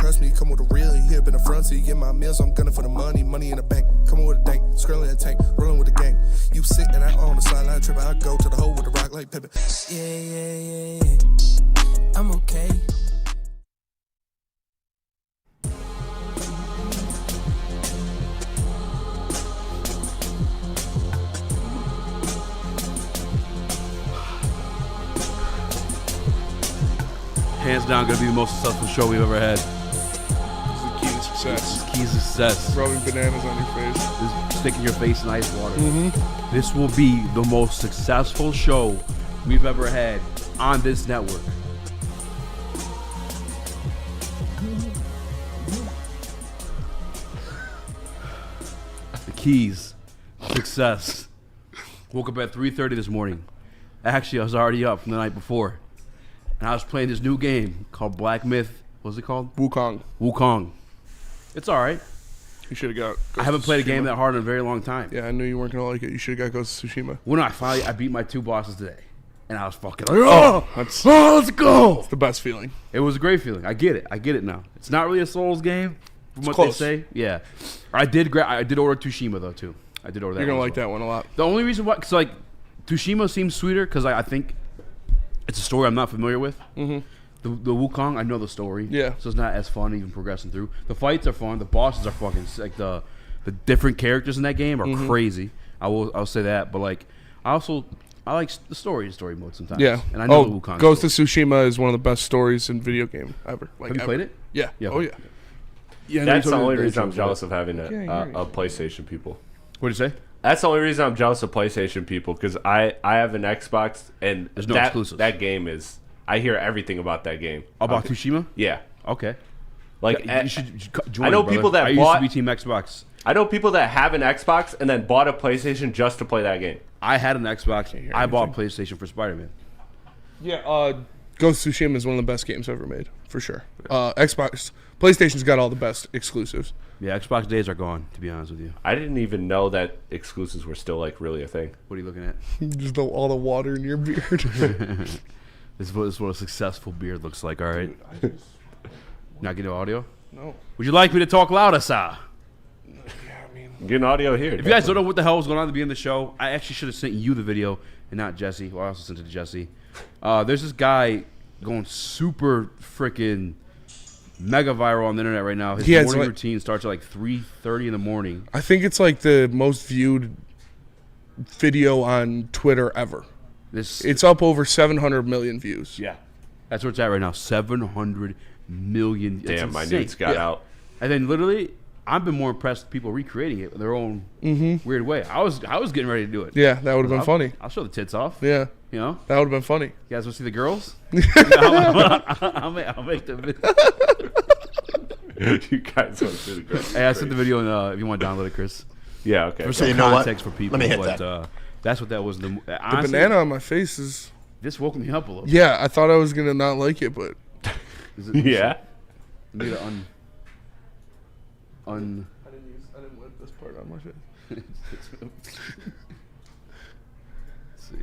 trust me, come with a real, he up in the front seat, get my meals, I'm gunning for the money in the bank, come with a dank, scrolling the tank, rolling with the gang. You sick and I on the sideline tripping, I go to the hole with the rock like Pippin. Yeah, I'm okay. Hands down, going to be the most successful show we've ever had. This is the key to success. This is key to success. Rubbing bananas on your face. This sticking your face in ice water. This will be the most successful show we've ever had on this network. The keys to success. Woke up at 3:30 this morning. Actually, I was already up from the night before. And I was playing this new game called Black Myth. What's it called? Wukong. It's all right. You should have got. I haven't played a game that hard in a very long time. Yeah, I knew you weren't gonna like it. You should have got Ghost of Tsushima. When I beat my 2 bosses today, and I was fucking like, let's go. It's the best feeling. It was a great feeling. I get it now. It's not really a Souls game, from what close. they say. Yeah, I did order Tsushima though too. I did order that. You're gonna one like that one a lot. The only reason why, cause like Tsushima seems sweeter, cause I think it's a story I'm not familiar with. The Wukong, I know the story. Yeah. So it's not as fun even progressing through. The fights are fun. The bosses are fucking sick. The different characters in that game are crazy. I'll say that. But like, I like the story mode sometimes. Yeah. And I know the Wukong. Ghost of Tsushima is one of the best stories in video game ever. Like, Have you played it? Yeah. Yeah. Oh yeah. Yeah. That's the only reason I'm jealous of having a PlayStation people. What did you say? That's the only reason I'm jealous of PlayStation people, because I have an Xbox and There's no exclusives. That game is. I hear everything about that game. About Tsushima? Yeah. Okay. Like you should join. I know brother. people that I bought. used to be Team Xbox. I know people that have an Xbox and then bought a PlayStation just to play that game. I had an Xbox. I bought PlayStation for Spider-Man. Yeah. Ghost of Tsushima is one of the best games ever made, for sure. PlayStation's got all the best exclusives. Yeah, Xbox days are gone, to be honest with you. I didn't even know that exclusives were still like really a thing. What are you looking at? Just all the water in your beard. This is what a successful beard looks like, all right? Not getting audio? No. Would you like me to talk louder, sir? Yeah, I mean. Getting audio here. If you guys don't know what the hell was going on at the beginning of the show, I actually should have sent you the video and not Jesse. Well, I also sent it to Jesse. There's this guy going super freaking mega viral on the internet right now. His morning routine starts at like 3:30 in the morning. I think it's like the most viewed video on Twitter ever. It's up over 700 million views. Yeah. That's where it's at right now. 700 million. Damn, my nudes got out. And then literally, I've been more impressed with people recreating it in their own weird way. I was getting ready to do it. Yeah, that would have been funny. I'll show the tits off. Yeah. You know? That would have been funny. You guys want to see the girls? I'll make the video. You guys want to see the girls? Hey, I sent the video if you want to download it, Chris. Yeah, okay. For some context for people. Let me hit but, that. That's what that was. Honestly, the banana on my face is... This woke me up a little. Yeah, I thought I was going to not like it, but... Yeah. I need to I didn't let this part on my face. Let's see.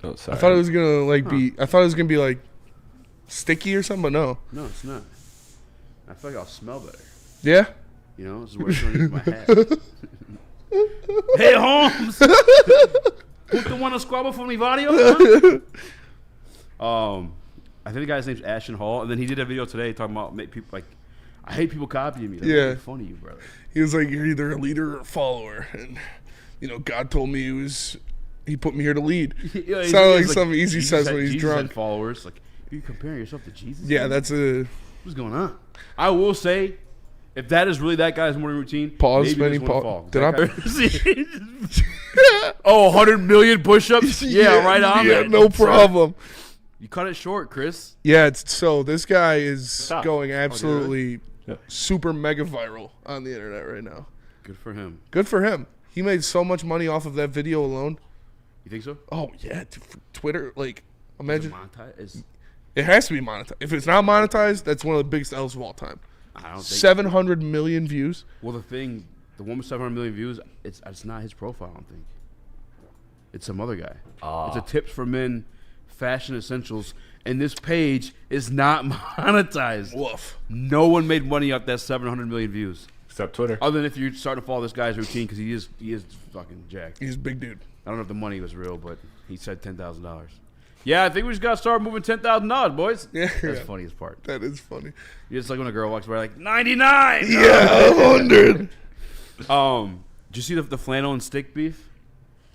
Oh, sorry. I thought it was gonna I thought it was gonna be like sticky or something, but no. No, it's not. I feel like I'll smell better. Yeah? You know, this is where it's underneath my hat. Hey, Holmes! Put the one to squabble for me, Vadio? Huh? I think the guy's name's Ashton Hall, and then he did a video today talking about people like, I hate people copying me. That's Yeah. making fun of you, brother. He was like, you're either a leader or a follower, and God told me he put me here to lead. Yeah, Sounded like something Eazy says when he's Jesus drunk. had followers, like, you comparing yourself to Jesus? Yeah, that's a What's going on? I will say, if that is really that guy's morning routine, pause. maybe Many pause. Did I? 100 million push-ups? Yeah, right on. Yeah, man. no problem. You cut it short, Chris. Yeah, so this guy is Stop. going absolutely Yeah. super mega viral on the internet right now. Good for him. Good for him. He made so much money off of that video alone. You think so? Oh yeah, for Twitter, like imagine Monetize? it has to be monetized. If it's not monetized, that's one of the biggest L's of all time. I don't think. 700 million views. Well, the one with 700 million views, it's not his profile, I don't think. It's some other guy. It's a tips for men, fashion essentials, and this page is not monetized. Woof. No one made money off that 700 million views. Except Twitter. Other than if you're starting to follow this guy's routine because he is fucking jacked. He's a big dude. I don't know if the money was real, but he said $10,000. Yeah, I think we just got to start moving $10,000, boys. Yeah. That's the funniest part. That is funny. You're just like when a girl walks by, like, 99! Yeah, 100. Did you see the flannel and stick beef?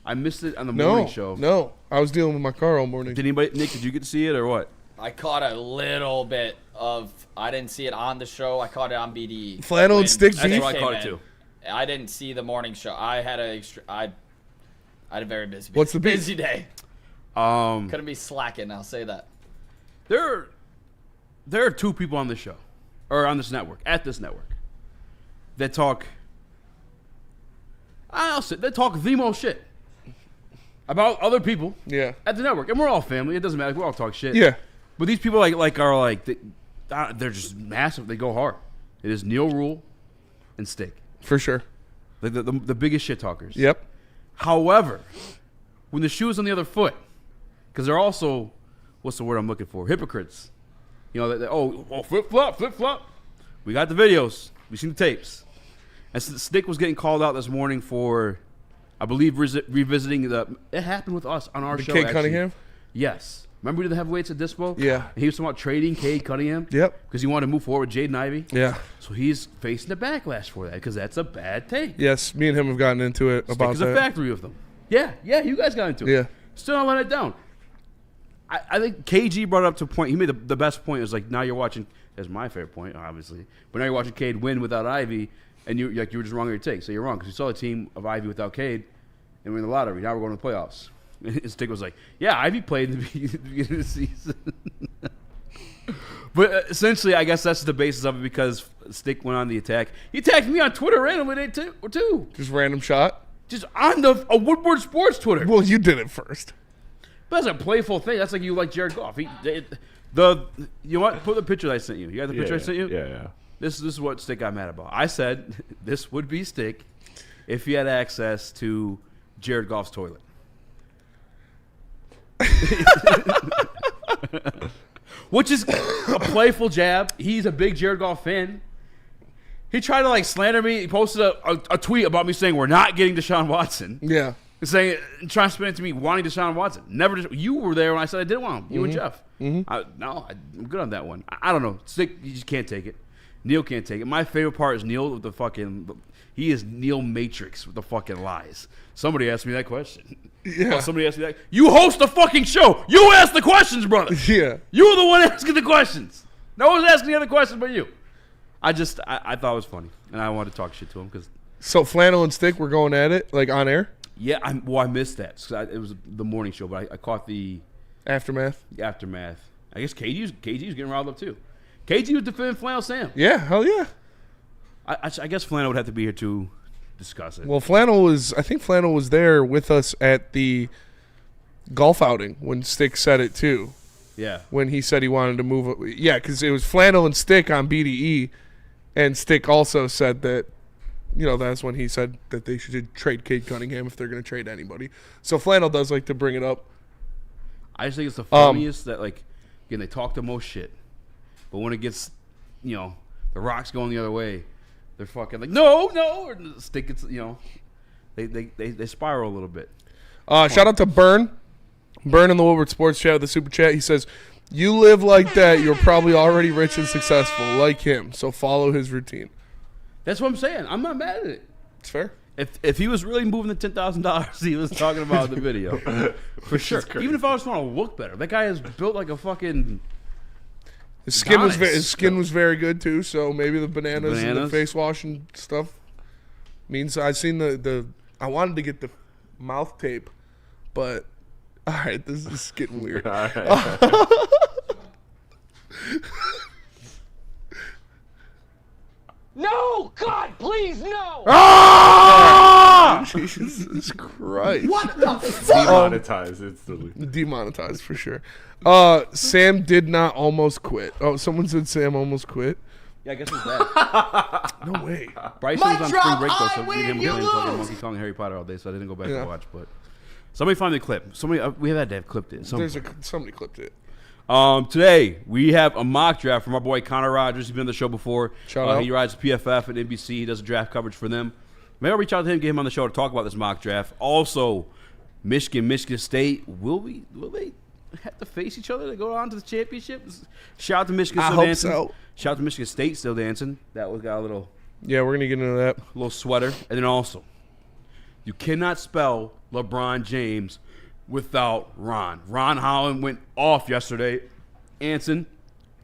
I missed it on the morning show. No. I was dealing with my car all morning. Did anybody, Nick, did you get to see it or what? I caught a little bit of. I didn't see it on the show. I caught it on BDE. Flannel and stick That's beef? where I caught it too. I didn't see the morning show. I had a very busy. What's the beef? busy day? Couldn't be slacking. I'll say that. There are two people on this show, or on this network, at this network, that talk. They talk the most shit about other people. Yeah. At the network, and we're all family. It doesn't matter. We all talk shit. Yeah. But these people are they're just massive. They go hard. It is Neil Rule and Stick. For sure. Like the biggest shit talkers. Yep. However, when the shoe is on the other foot, because they're also, what's the word I'm looking for? Hypocrites. You know, flip flop. We got the videos. We seen the tapes. And Stick was getting called out this morning for, I believe, revisiting it happened with us on our show. Cade Cunningham? Yes. Remember we did the heavyweights at Dispo? Yeah. And he was talking about trading Cade Cunningham? Yep. Because he wanted to move forward with Jaden Ivey? Yeah. So he's facing the backlash for that because that's a bad take. Yes, me and him have gotten into it Stick about is that. a factory of them. Yeah, you guys got into it. Yeah. Still not letting it down. I think KG brought it up to a point. He made the best point. It was like, now you're watching, that's my favorite point, obviously, but now you're watching Cade win without Ivy, and you were just wrong on your take. So you're wrong because you saw a team of Ivy without Cade, and we're in the lottery. Now we're going to the playoffs. And Stick was like, yeah, Ivy played in the beginning of the season. But essentially, I guess that's the basis of it because Stick went on the attack. He attacked me on Twitter randomly too. Just random shot? Just on a Woodward Sports Twitter. Well, you did it first. But that's a playful thing. That's like you like Jared Goff. You know what? Put the picture that I sent you. You got the picture I sent you? Yeah. This is what Stick got mad about. I said this would be Stick if he had access to Jared Goff's toilet. Which is a playful jab. He's a big Jared Goff fan. He tried to slander me. He posted a tweet about me saying we're not getting Deshaun Watson. Yeah. Trying to spin it to me wanting Deshaun Watson. You were there when I said I didn't want him. You and Jeff. Mm-hmm. I'm good on that one. I don't know. Stick, you just can't take it. Neil can't take it. My favorite part is Neil with the fucking. He is Neil Matrix with the fucking lies. Somebody asked me that question. Yeah. Somebody asked me that. You host the fucking show. You ask the questions, brother. Yeah. You were the one asking the questions. No one's asking the other questions but you. I thought it was funny, and I wanted to talk shit to him because. So Flannel and Stick were going at it on air. Yeah, I missed that. It was the morning show, but I caught the aftermath. I guess KG was getting riled up too. KG was defending Flannel Sam. Yeah, hell yeah. I guess Flannel would have to be here to discuss it. Well, I think Flannel was there with us at the golf outing when Stick said it too. Yeah. When he said he wanted to move. Yeah, because it was Flannel and Stick on BDE, and Stick also said that, that's when he said that they should trade Cade Cunningham if they're going to trade anybody. So Flannel does like to bring it up. I just think it's the funniest that, again, they talk the most shit. But when it gets, the rocks going the other way, they're fucking like, no, or the Stick gets, they spiral a little bit. Shout out to Burn in the Woodward Sports Chat with the Super Chat. He says, you live like that, you're probably already rich and successful like him, so follow his routine. That's what I'm saying. I'm not mad at it. It's fair. If he was really moving the $10,000 he was talking about in the video, for sure. Even if I was trying to look better, that guy is built like a fucking. His skin was very good too. So maybe the bananas and the face wash and stuff means I seen the. I wanted to get the mouth tape, but all right, this is getting weird. All right. No, God, please, no! Ah! Jesus Christ. What the fuck? Demonetized instantly. Demonetized for sure. Sam did not almost quit. Oh, someone said Sam almost quit. Yeah, I guess it's that. No way. Bryson was on spring break though, so me and him were playing fucking Monkey Kong and Harry Potter all day, so I didn't go back and watch. But somebody find the clip. We had to have clipped it. Somebody clipped it. Today, we have a mock draft from our boy Connor Rogers. He's been on the show before. Shout out. He rides PFF and NBC. He does draft coverage for them. Maybe I'll reach out to him, get him on the show to talk about this mock draft. Also, Michigan State. Will they have to face each other to go on to the championship? Shout out to Michigan still dancing. So. Shout out to Michigan State still dancing. That was got a little Yeah, we're gonna get into that. little sweater. And then also, you cannot spell LeBron James without Ron. Ron Holland went off yesterday. Anson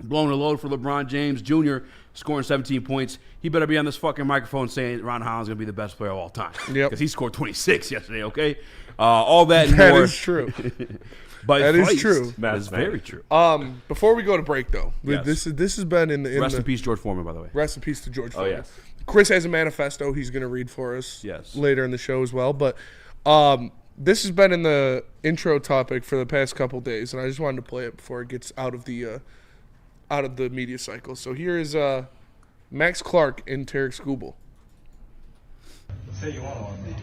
blowing a load for LeBron James Jr., scoring 17 points. He better be on this fucking microphone saying Ron Holland's going to be the best player of all time. Yep. Because he scored 26 yesterday, okay? All that and That more. is true. But That is true. That is very true. Before we go to break, though, Yes. this has been in the Rest in peace, George Foreman, by the way. Rest in peace to George Foreman. yes. Chris has a manifesto he's going to read for us Yes. later in the show as well. But this has been in the intro topic for the past couple days, and I just wanted to play it before it gets out of the media cycle. So here is Max Clark and Tarek Skubal. Say you want one.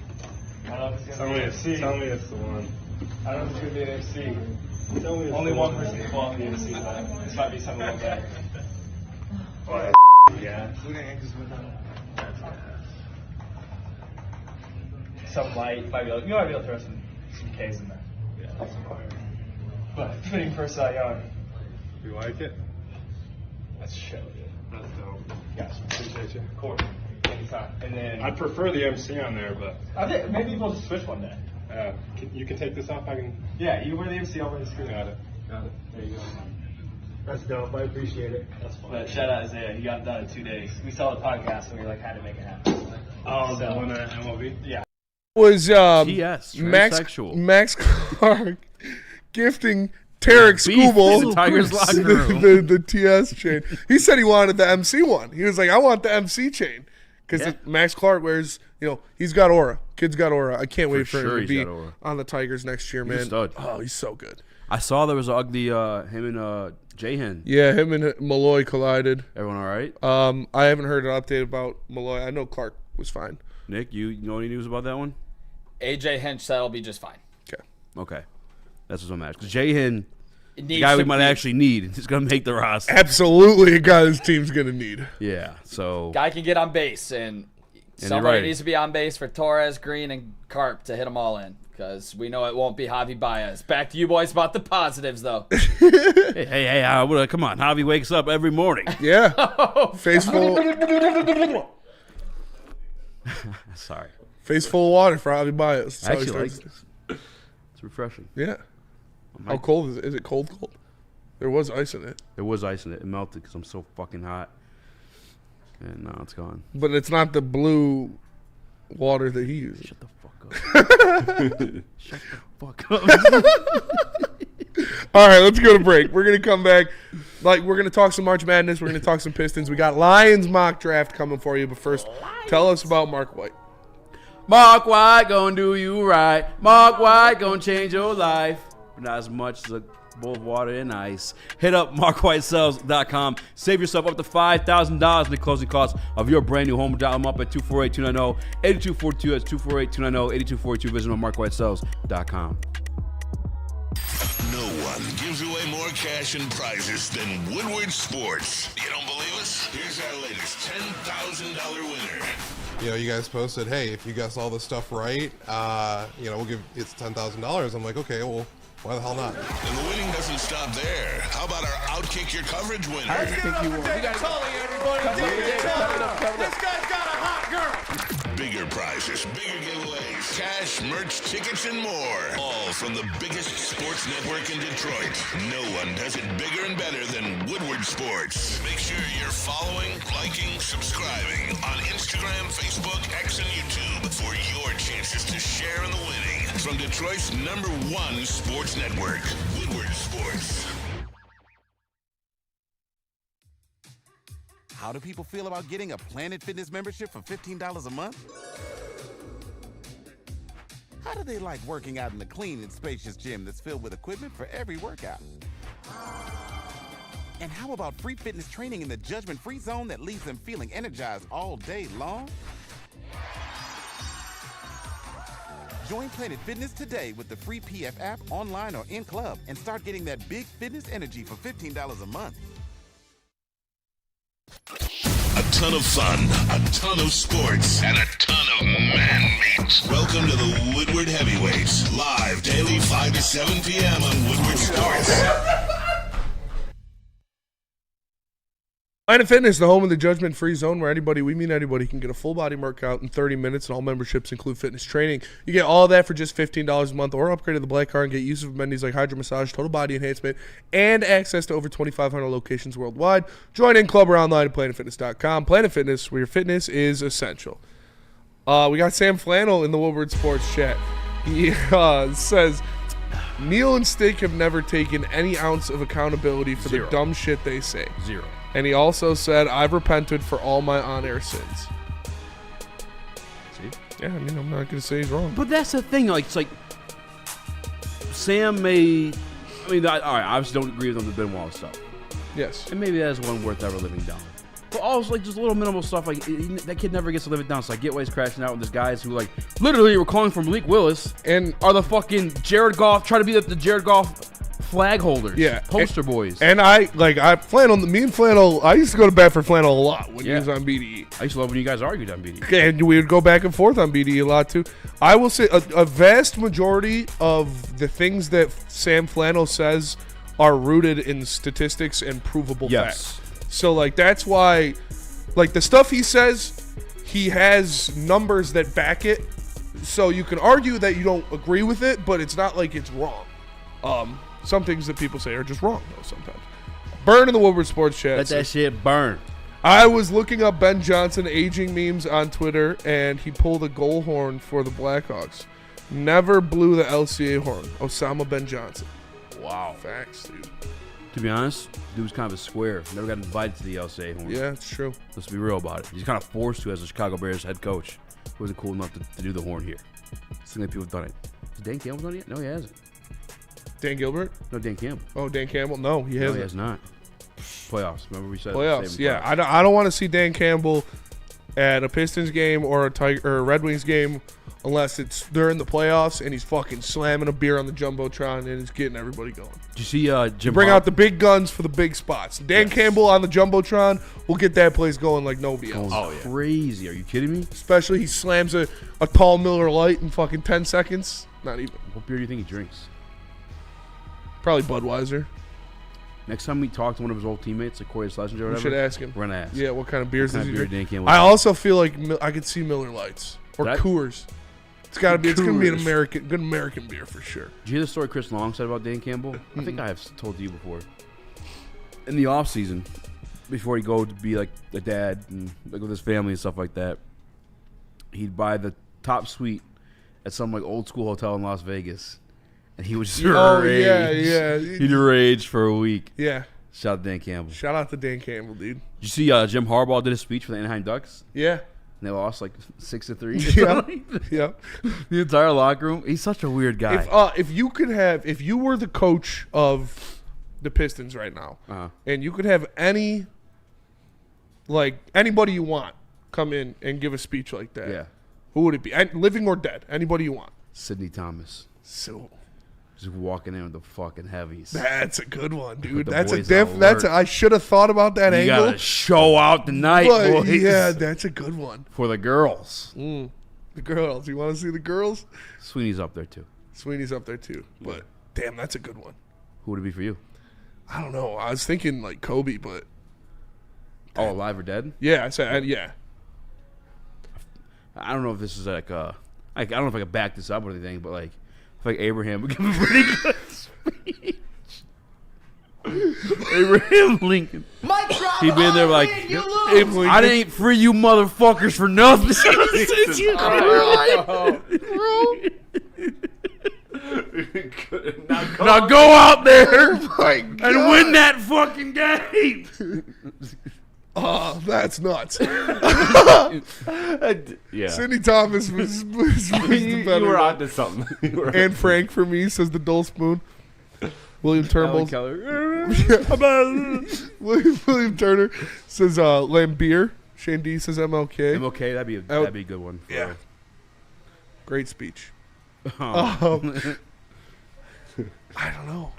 I don't know if it's going to be an FC. Tell me it's the one. I don't know if it's going to be an FC. Tell me only one person can fall in the NFC, but this might be something like that. Oh, yeah. Who the heck is with them? Some light. You might be able to throw some K's in there. Yeah, that's fire. But fitting for Cy Young. You like it? That's show, dude. That's dope. Gotcha. Appreciate you. Of course. Anytime. And then I'd prefer the MC on there, but I think maybe we'll just switch one day. you can take this off. I can. Yeah, you wear the MC, I'll wear the screen. Got it. There you go. That's dope. I appreciate it. That's fun. But shout out Isaiah, he got it done in 2 days. We saw the podcast and we had to make it happen. Oh, the one at MLB. Yeah. Was TS, Max transsexual. Clark gifting Tarek Beef in Skubal the Tigers locker room. the TS chain. He said he wanted the MC one. He was like, I want the MC chain. Because Max Clark wears, he's got aura. Kid's got aura. I can't wait for him to be on the Tigers next year, man. He's a stud. Oh, he's so good. I saw there was an ugly him and Jahan. Yeah, him and Malloy collided. Everyone all right? I haven't heard an update about Malloy. I know Clark was fine. Nick, you know any news about that one? AJ Hinch said it'll be just fine. Okay. That's what's matters. Because Jahan, It the needs guy we to might be- actually need, is going to make the roster. Absolutely a guy this team's going to need. Yeah, so. Guy can get on base, and you're somebody right. needs to be on base for Torres, Green, and Carp to hit them all in. Because we know it won't be Javi Baez. Back to you boys about the positives, though. Hey, come on. Javi wakes up every morning. Yeah. Face full Sorry. face full of water for Javi Baez. I actually like this. It's refreshing. Yeah. How cold is it? Is it cold? There was ice in it. There was ice in it. It melted because I'm so fucking hot. And now it's gone. But it's not the blue water that he uses. Shut the fuck up. Shut the fuck up. All right, let's go to break. We're going to come back. We're going to talk some March Madness. We're going to talk some Pistons. We got Lions mock draft coming for you. But first, tell us about Mark White. Mark White gonna do you right. Mark White gonna change your life. But not as much as a bowl of water and ice. Hit up markwhitesells.com. Save yourself up to $5,000 in the closing costs of your brand new home. Dial them up at 248-290-8242. That's 248-290-8242. Visit them on markwhitesells.com. No one gives away more cash and prizes than Woodward Sports. You don't believe us? Here's our latest $10,000 winner. You guys posted, hey, if you guess all this stuff right, we'll give it's $10,000. I'm like, okay, well, why the hell not? And the winning doesn't stop there. How about our Outkick Your Coverage winner? I think you won. This guy's got a hot girl. Bigger prizes, bigger giveaways, cash, merch, tickets, and more. All from the biggest sports network in Detroit. No one does it bigger and better than Woodward Sports. Make sure you're following, liking, subscribing on Instagram, Facebook, X, and YouTube for your chances to share in the winning. From Detroit's #1 sports network, Woodward Sports. How do people feel about getting a Planet Fitness membership for $15 a month? How do they like working out in a clean and spacious gym that's filled with equipment for every workout? And how about free fitness training in the judgment-free zone that leaves them feeling energized all day long? Join Planet Fitness today with the free PF app, online or in club, and start getting that big fitness energy for $15 a month. A ton of fun, a ton of sports, and a ton of man meat. Welcome to the Woodward Heavyweights, live daily 5 to 7 p.m. on Woodward Sports. Planet Fitness, the home of the judgment-free zone where we mean anybody, can get a full-body workout in 30 minutes, and all memberships include fitness training. You get all of that for just $15 a month, or upgrade to the Black Card and get use of amenities like hydro massage, total body enhancement, and access to over 2,500 locations worldwide. Join in club or online at planetfitness.com. Planet Fitness, where your fitness is essential. We got Sam Flannel in the Woodward Sports chat. He says, Neil and Stick have never taken any ounce of accountability for the dumb shit they say. Zero. And he also said, I've repented for all my on-air sins. See? Yeah, I mean, I'm not going to say he's wrong. But that's the thing. Like, it's like Sam may. I mean, all right, I obviously don't agree with him the Benoit stuff. Yes. And maybe that is one worth ever living down. But also, like, just little minimal stuff. Like, that kid never gets to live it down. So I get why he's crashing out with these guys who, like, literally were calling for Malik Willis and are the fucking Jared Goff, try to be the Jared Goff flag holders, yeah, poster boys. And me and Flannel, I used to go to bat for Flannel a lot when he was on BDE. I used to love when you guys argued on BDE. And we would go back and forth on BDE a lot too. I will say a vast majority of the things that Sam Flannel says are rooted in statistics and provable facts. So like that's why, like the stuff he says, he has numbers that back it. So you can argue that you don't agree with it, but it's not like it's wrong. Some things that people say are just wrong, though, sometimes. Burn in the Woodward Sports chat. Let that shit burn. I was looking up Ben Johnson aging memes on Twitter, and he pulled a goal horn for the Blackhawks. Never blew the LCA horn. Osama Ben Johnson. Wow. Facts, dude. To be honest, dude was kind of a square. Never got invited to the LCA horn. Yeah, it's true. Let's be real about it. He's kind of forced to as a Chicago Bears head coach. He wasn't cool enough to do the horn here. Seems like people have done it. Has Dan Campbell done it yet? No, he hasn't. Dan Gilbert? No, Dan Campbell. Oh, Dan Campbell? No, he hasn't. No, he has not. Playoffs. Remember we said playoffs. Yeah, I don't want to see Dan Campbell at a Pistons game or a Red Wings game unless it's during the playoffs and he's fucking slamming a beer on the Jumbotron and it's getting everybody going. Did you see Jim Bring out the big guns for the big spots. Dan Campbell on the Jumbotron will get that place going like nobody else. Oh, yeah. Crazy. Are you kidding me? Especially he slams a tall Miller Lite in fucking 10 seconds. Not even. What beer do you think he drinks? Probably Budweiser. Next time we talk to one of his old teammates, like Corey Schlesinger or whatever, we should ask him. We're going to ask. Yeah, what kind of beers does he drink? Dan Campbell I also feel like I could see Miller Lights or Coors. It's got to be. It's going to be an good American beer for sure. Did you hear the story Chris Long said about Dan Campbell? I think I have told you before. In the off season, before he'd go to be like a dad and like with his family and stuff like that, he'd buy the top suite at some like old school hotel in Las Vegas, and he would just rage. Yeah. He'd rage for a week. Yeah. Shout out to Dan Campbell. Shout out to Dan Campbell, dude. Did you see Jim Harbaugh did a speech for the Anaheim Ducks? Yeah. And they lost like 6-3. Yeah. The entire locker room. He's such a weird guy. If you were the coach of the Pistons right now, and you could have anybody you want come in and give a speech like that, yeah, who would it be? Living or dead? Anybody you want? Sidney Thomas. So. Just walking in with the fucking heavies. That's a good one, dude. That's I should have thought about that angle. You gotta show out the night, boys. Yeah, that's a good one. For the girls. The girls. You want to see the girls? Sweeney's up there, too. But, damn, that's a good one. Who would it be for you? I don't know. I was thinking, like, Kobe, but... Oh, alive or dead? Yeah, I said, yeah. I don't know if this is like I don't know if I can back this up or anything, but, like, I feel like Abraham would give a pretty good speech. Abraham Lincoln. He'd be in there like, I didn't free you motherfuckers for nothing. Now go out there and win that fucking game. Oh, that's nuts. Yeah. Sidney Thomas was the better. You were on to something. And Frank for me says the dull spoon. William Turnbull. William Turner says Lambeer. Shane D says MLK. MLK, that'd be a good one. Yeah. Great speech. I don't know.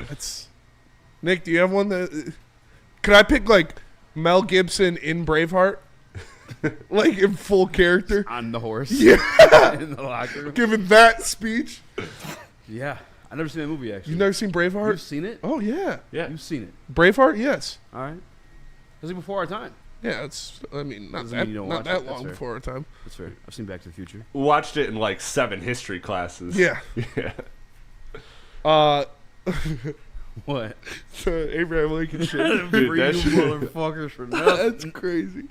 Nick, do you have one that... Could I pick, like, Mel Gibson in Braveheart? Like, in full character? On the horse. Yeah. In the locker room. Giving that speech? Yeah. I've never seen that movie, actually. You've never seen Braveheart? You've seen it? Oh, yeah. Yeah. You've seen it. Braveheart? Yes. All right. Was it before our time? Yeah, it's, I mean, not Doesn't mean you don't not watch that it. That's long fair. before our time. That's fair. I've seen Back to the Future. Watched it in like 7 history classes. Yeah. Yeah. What? Abraham Lincoln shit. Dude, that shit. Motherfuckers for nothing. That's crazy.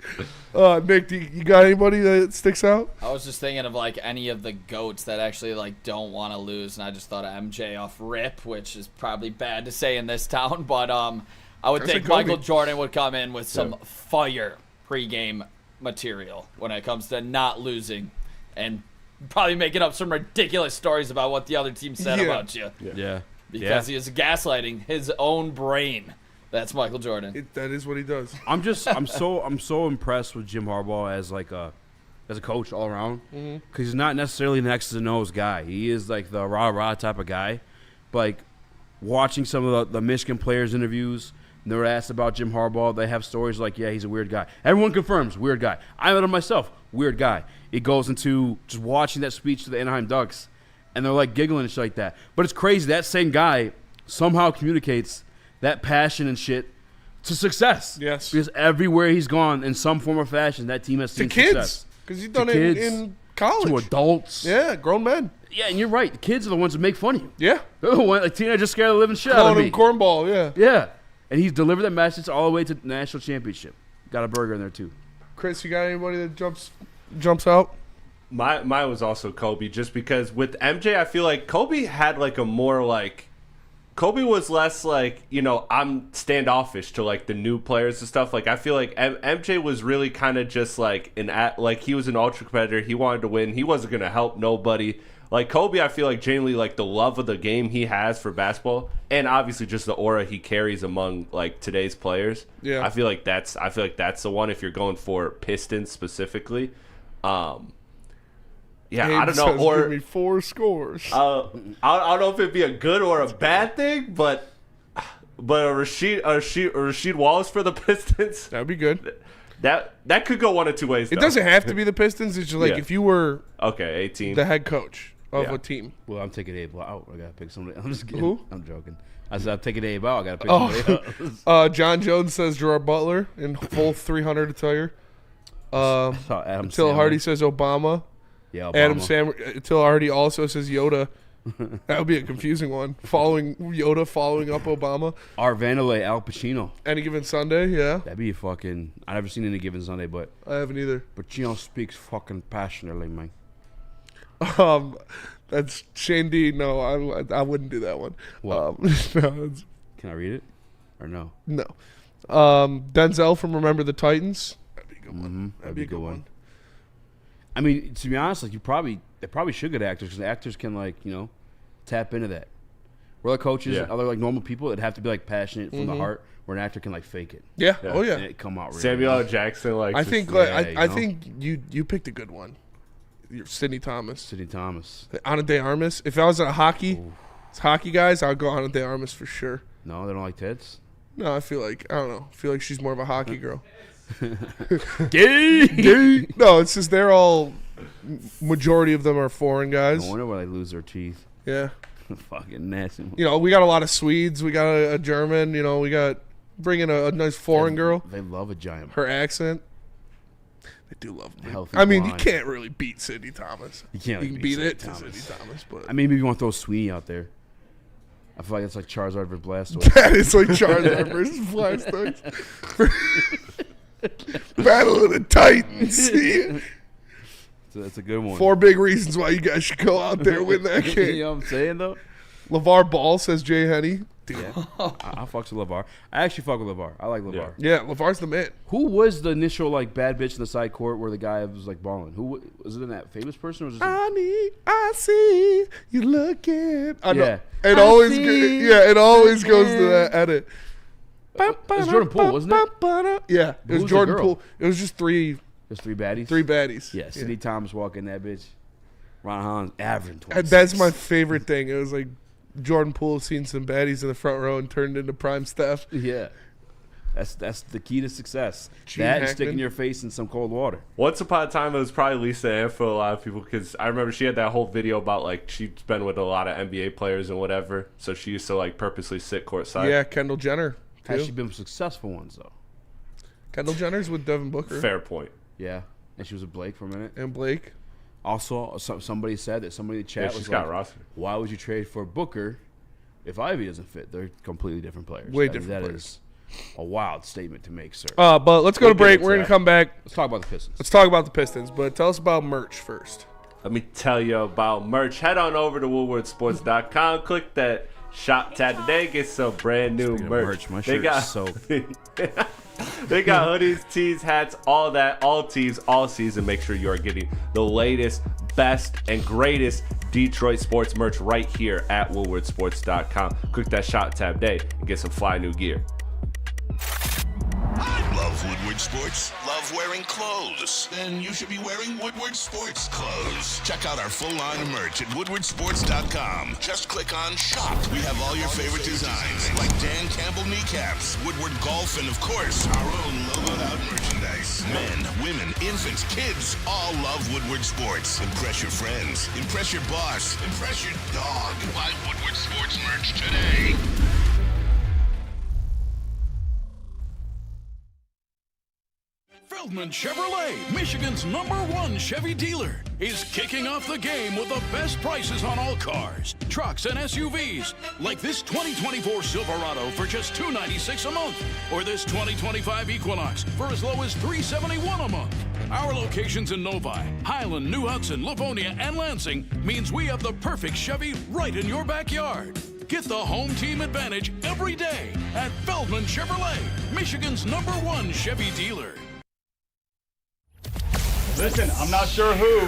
Nick, you got anybody that sticks out? I was just thinking of like any of the GOATs that actually like don't want to lose, and I just thought of MJ off rip, which is probably bad to say in this town, but I would think Michael Jordan would come in with some fire pregame material when it comes to not losing, and probably making up some ridiculous stories about what the other team said about you. Yeah. Because he is gaslighting his own brain. That's Michael Jordan. That is what he does. I'm so impressed with Jim Harbaugh as a coach all around, because he's not necessarily the X's and O's guy. He is like the rah type of guy. But like watching some of the Michigan players' interviews, and they were asked about Jim Harbaugh. They have stories like, yeah, he's a weird guy. Everyone confirms weird guy. I met him myself, weird guy. It goes into just watching that speech to the Anaheim Ducks, and they're like giggling and shit like that. But it's crazy that same guy somehow communicates that passion and shit to success. Yes. Because everywhere he's gone in some form or fashion, that team has seen to kids, success. because he's done it in college. To adults. Yeah, grown men. Yeah, and you're right. The kids are the ones that make fun of you. Yeah. They're the ones, like Tina just scared the living shit out of me. Calling him cornball, yeah. Yeah. And he's delivered that message all the way to the national championship. Got a burger in there too. Chris, you got anybody that jumps out? Mine was also Kobe, just because with MJ, I feel like Kobe had like a more like, Kobe was less like, you know, I'm standoffish to like the new players and stuff. Like I feel like MJ was really kind of just like like he was an ultra competitor. He wanted to win. He wasn't gonna help nobody. Like Kobe, I feel like genuinely like the love of the game he has for basketball, and obviously just the aura he carries among like today's players. Yeah, I feel like that's the one if you're going for Pistons specifically. Yeah, Abe I don't know. Says, or give me 4 scores. I don't know if it'd be a good or a bad thing, but a Rasheed Wallace for the Pistons. That'd be good. That could go one of two ways. It doesn't have to be the Pistons. It's just like if you were a team, the head coach of a team. Well, I'm taking Abe out. I gotta pick somebody. I'm just kidding. Who? I'm joking. I said I'm taking Abe out. I gotta pick somebody else. John Jones says Gerard Butler in full 300 attire. Till Hardy says Obama. Yeah, Obama. Adam Sandler. Till Hardy also says Yoda. That would be a confusing one. Following up Obama. Art Vandelay, Al Pacino. Any Given Sunday, yeah. That'd be fucking. I've never seen Any Given Sunday, but I haven't either. Pacino speaks fucking passionately, man. That's Shane D. No, I wouldn't do that one. What? No, Can I read it or no? No. Denzel from Remember the Titans. That'd be a good one. Mm-hmm. That'd be a good one. I mean, to be honest, like they probably should get actors, because actors can like tap into that. Where like coaches and other like normal people, it'd have to be like passionate from the heart, where an actor can like fake it. Yeah. Oh yeah. And it come out. Really Samuel L. Jackson, like I think I think you picked a good one. You're Sidney Thomas. Ana de Armas. If I was at a hockey guys, I'd go Ana de Armas for sure. No, they don't like tits. No, I feel like she's more of a hockey girl. Gay. No, it's just they're all. Majority of them are foreign guys. No wonder why they lose their teeth. Yeah. Fucking nasty. We got a lot of Swedes. We got a German. We got bring in a nice foreign girl. They love a giant. Her accent. They do love me. Healthy I mean, blonde. you can't really beat Sidney Thomas. You can't. You can beat it to Sidney Thomas, but I mean, maybe you want to throw Sweeney out there. I feel like it's like Charizard versus Blastoise. That is like Charizard versus Blastoise. Battle of the Titans. So that's a good one. 4 big reasons why you guys should go out there and win that game. You know what I'm saying, though? LeVar Ball, says Jay Henny. Dude. Yeah. I fucks with LeVar. I actually fuck with LeVar. I like LeVar. Yeah, LeVar's the man. Who was the initial like bad bitch in the side court where the guy was like balling? Who was it? In that famous person? Or was it I see you looking. I know. Yeah. It always goes to that edit. It was Jordan Poole, wasn't it? Yeah, it was Who's Jordan the girl? Poole. It was just 3. There's 3 baddies. 3 baddies. Yeah, Sidney Thomas walking that bitch. Ron Holland's averaging 26. That's my favorite thing. It was like Jordan Poole seen some baddies in the front row and turned into prime Steph. Yeah. That's the key to success. Gene That and Hackman. sticking your face in some cold water. Once upon a time, it was probably Lisa Ann for a lot of people because I remember she had that whole video about like she'd been with a lot of NBA players and whatever, so she used to like purposely sit courtside. Yeah, Kendall Jenner. Has Too. she been successful ones though? Kendall Jenner's with Devin Booker. Fair point. Yeah, and she was with Blake for a minute. And Blake. Also, somebody said that somebody in the chat Yeah, was she's like, got a roster. "Why would you trade for Booker if Ivy doesn't fit? They're completely different players." Way That different players. is a wild statement to make, sir. But let's go to break. We're going to come back. Let's talk about the Pistons. Let's talk about the Pistons, but tell us about merch first. Let me tell you about merch. Head on over to woodwardsports.com. Click that shop tab today. Get some brand new Speaking of merch. my They shirt got is soaked. They got hoodies, tees, hats, all that, all tees, all season. Make sure you are getting the latest, best, and greatest Detroit sports merch right here at woodwardsports.com. Click that shop tab today and get some fly new gear. Love Woodward Sports? Love wearing clothes? Then you should be wearing Woodward Sports clothes. Check out our full line of merch at woodwardsports.com. Just click on shop. We have all your favorite designs, like Dan Campbell kneecaps, Woodward golf, and of course, our own logoed out merchandise. Men, women, infants, kids, all love Woodward Sports. Impress your friends. Impress your boss. Impress your dog. Buy Woodward Sports merch today. Feldman Chevrolet, Michigan's #1 Chevy dealer, is kicking off the game with the best prices on all cars, trucks, and SUVs, like this 2024 Silverado for just $296 a month, or this 2025 Equinox for as low as $371 a month. Our locations in Novi, Highland, New Hudson, Livonia, and Lansing means we have the perfect Chevy right in your backyard. Get the home team advantage every day at Feldman Chevrolet, Michigan's #1 Chevy dealer. Listen, I'm not sure who,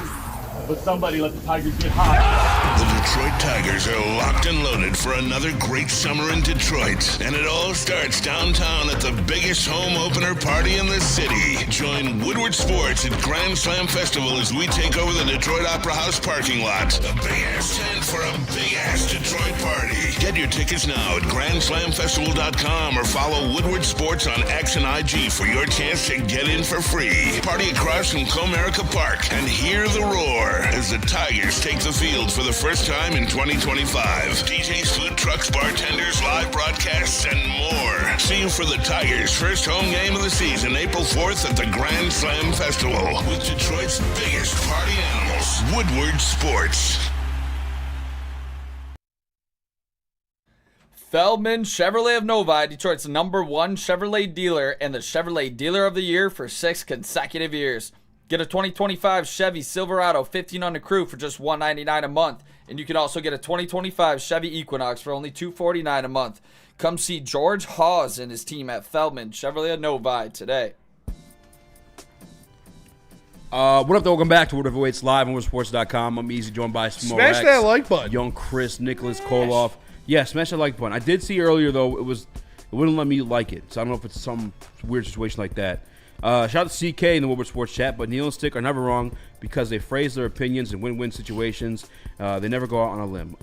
but somebody let the Tigers get hot. The Detroit Tigers are locked and loaded for another great summer in Detroit. And it all starts downtown at the biggest home opener party in the city. Join Woodward Sports at Grand Slam Festival as we take over the Detroit Opera House parking lot. A big-ass tent for a big-ass Detroit party. Get your tickets now at GrandSlamFestival.com or follow Woodward Sports on X and IG for your chance to get in for free. Party across from Comerica Park and hear the roar as the Tigers take the field for the first time in 2025. DJs, food trucks, bartenders, live broadcasts, and more. See you for the Tigers' first home game of the season, April 4th at the Grand Slam Festival with Detroit's biggest party animals, Woodward Sports. Feldman Chevrolet of Novi, Detroit's #1 Chevrolet dealer and the Chevrolet Dealer of the Year for 6 consecutive years. Get a 2025 Chevy Silverado 15 under crew for just $199 a month. And you can also get a 2025 Chevy Equinox for only $249 a month. Come see George Hawes and his team at Feldman Chevrolet of Novi today. What up, though? Welcome back to Woodward Heavyweights live on WoodwardSports.com. I'm Eazy, joined by Smash that like button. Young Chris, Nicholas, Koloff. Yeah, smash that like button. I did see earlier, though, it wouldn't let me like it. So I don't know if it's some weird situation like that. Shout out to CK in the Woodward Sports chat, but Neil and Stick are never wrong because they phrase their opinions in win-win situations. They never go out on a limb.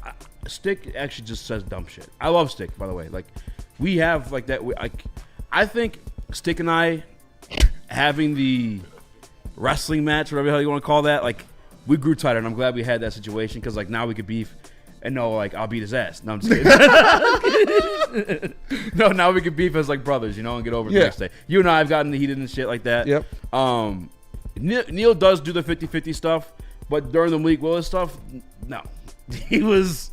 Stick actually just says dumb shit. I love Stick, by the way. Like, we have like that. I think Stick and I having the wrestling match, whatever the hell you want to call that, like, we grew tighter, and I'm glad we had that situation because, like, now we could beef. And no, like, I'll beat his ass. No, I'm just kidding. No, now we can beef as, like, brothers, you know, and get over it the next day. You and I have gotten heated and shit like that. Yep. Neil does do the 50-50 stuff, but during the Malik Willis stuff, no. He was,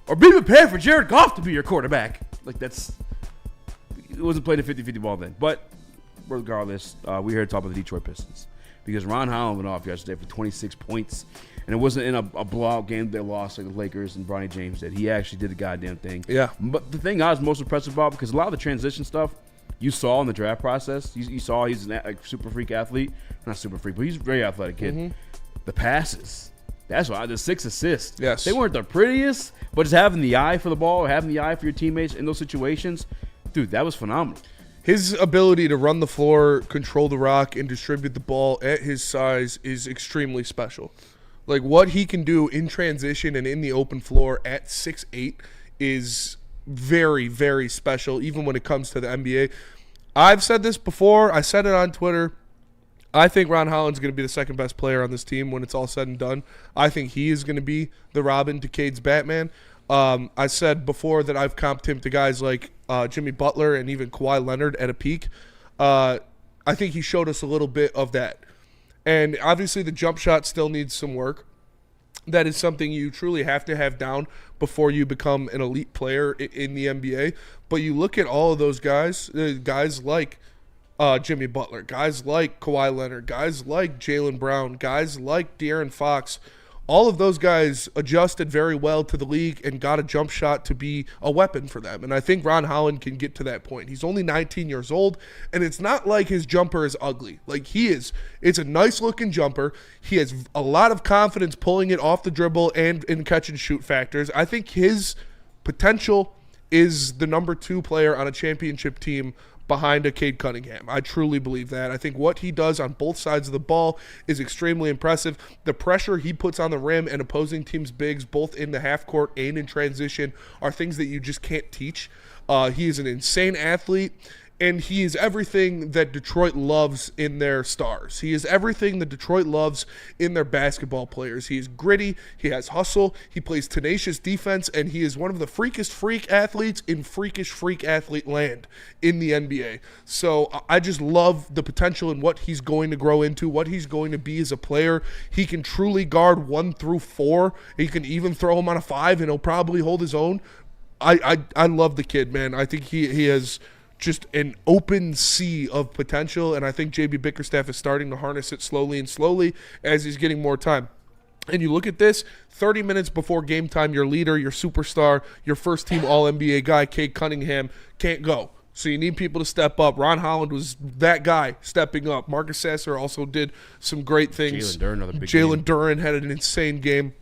or be prepared for Jared Goff to be your quarterback. Like, it wasn't playing a 50-50 ball then. But regardless, we're here to talk about the Detroit Pistons. Because Ron Holland went off yesterday for 26 points. And it wasn't in a blowout game they lost like the Lakers and Bronny James did. He actually did the goddamn thing. Yeah. But the thing I was most impressed about, because a lot of the transition stuff you saw in the draft process, you saw he's a super freak athlete. Not super freak, but he's a very athletic kid. Mm-hmm. The passes. That's why the 6 assists. Yes. They weren't the prettiest, but just having the eye for the ball or having the eye for your teammates in those situations, dude, that was phenomenal. His ability to run the floor, control the rock, and distribute the ball at his size is extremely special. Like, what he can do in transition and in the open floor at 6'8" is very, very special, even when it comes to the NBA. I've said this before. I said it on Twitter. I think Ron Holland's going to be the second best player on this team when it's all said and done. I think he is going to be the Robin to Cade's Batman. I said before that I've comped him to guys like Jimmy Butler and even Kawhi Leonard at a peak. I think he showed us a little bit of that. And obviously the jump shot still needs some work. That is something you truly have to have down before you become an elite player in the NBA. But you look at all of those guys, guys like Jimmy Butler, guys like Kawhi Leonard, guys like Jaylen Brown, guys like De'Aaron Fox. All of those guys adjusted very well to the league and got a jump shot to be a weapon for them. And I think Ron Holland can get to that point. He's only 19 years old, and it's not like his jumper is ugly. Like, he is. It's a nice-looking jumper. He has a lot of confidence pulling it off the dribble and in catch-and-shoot factors. I think his potential is the number 2 player on a championship team behind a Cade Cunningham. I truly believe that. I think what he does on both sides of the ball is extremely impressive. The pressure he puts on the rim and opposing teams' bigs, both in the half court and in transition, are things that you just can't teach. He is an insane athlete, and he is everything that Detroit loves in their stars. He is everything that Detroit loves in their basketball players. He is gritty, he has hustle, he plays tenacious defense, and he is one of the freakest freak athletes in freakish freak athlete land in the NBA. So I just love the potential in what he's going to grow into, what he's going to be as a player. He can truly guard 1 through 4. He can even throw him on a 5, and he'll probably hold his own. I love the kid, man. I think he has just an open sea of potential, and I think JB Bickerstaff is starting to harness it slowly as he's getting more time. And you look at this, 30 minutes before game time, your leader, your superstar, your first-team All-NBA guy, Cade Cunningham, can't go. So you need people to step up. Ron Holland was that guy stepping up. Marcus Sasser also did some great things. Jalen Duren had an insane game.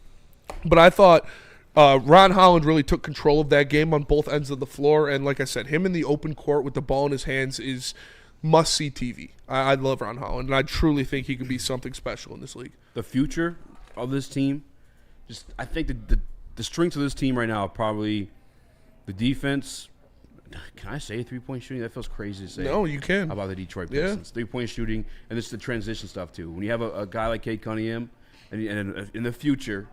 But I thought Ron Holland really took control of that game on both ends of the floor. And like I said, him in the open court with the ball in his hands is must-see TV. I love Ron Holland, and I truly think he could be something special in this league. The future of this team, I think the strengths of this team right now are probably the defense. Can I say three-point shooting? That feels crazy to say. No, you can. How about the Detroit Pistons? Yeah. Three-point shooting, and it's the transition stuff, too. When you have a guy like Cade Cunningham, and in the future,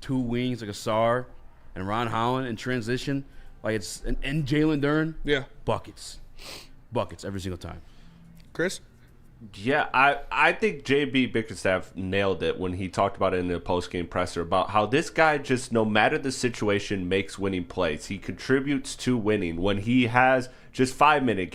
2 wings like a Sar and Ron Holland in transition, like and Jalen Duren, buckets every single time. Chris? Yeah, I think JB Bickerstaff nailed it when he talked about it in the post-game presser about how this guy just, no matter the situation, makes winning plays. He contributes to winning. When he has just 5-minute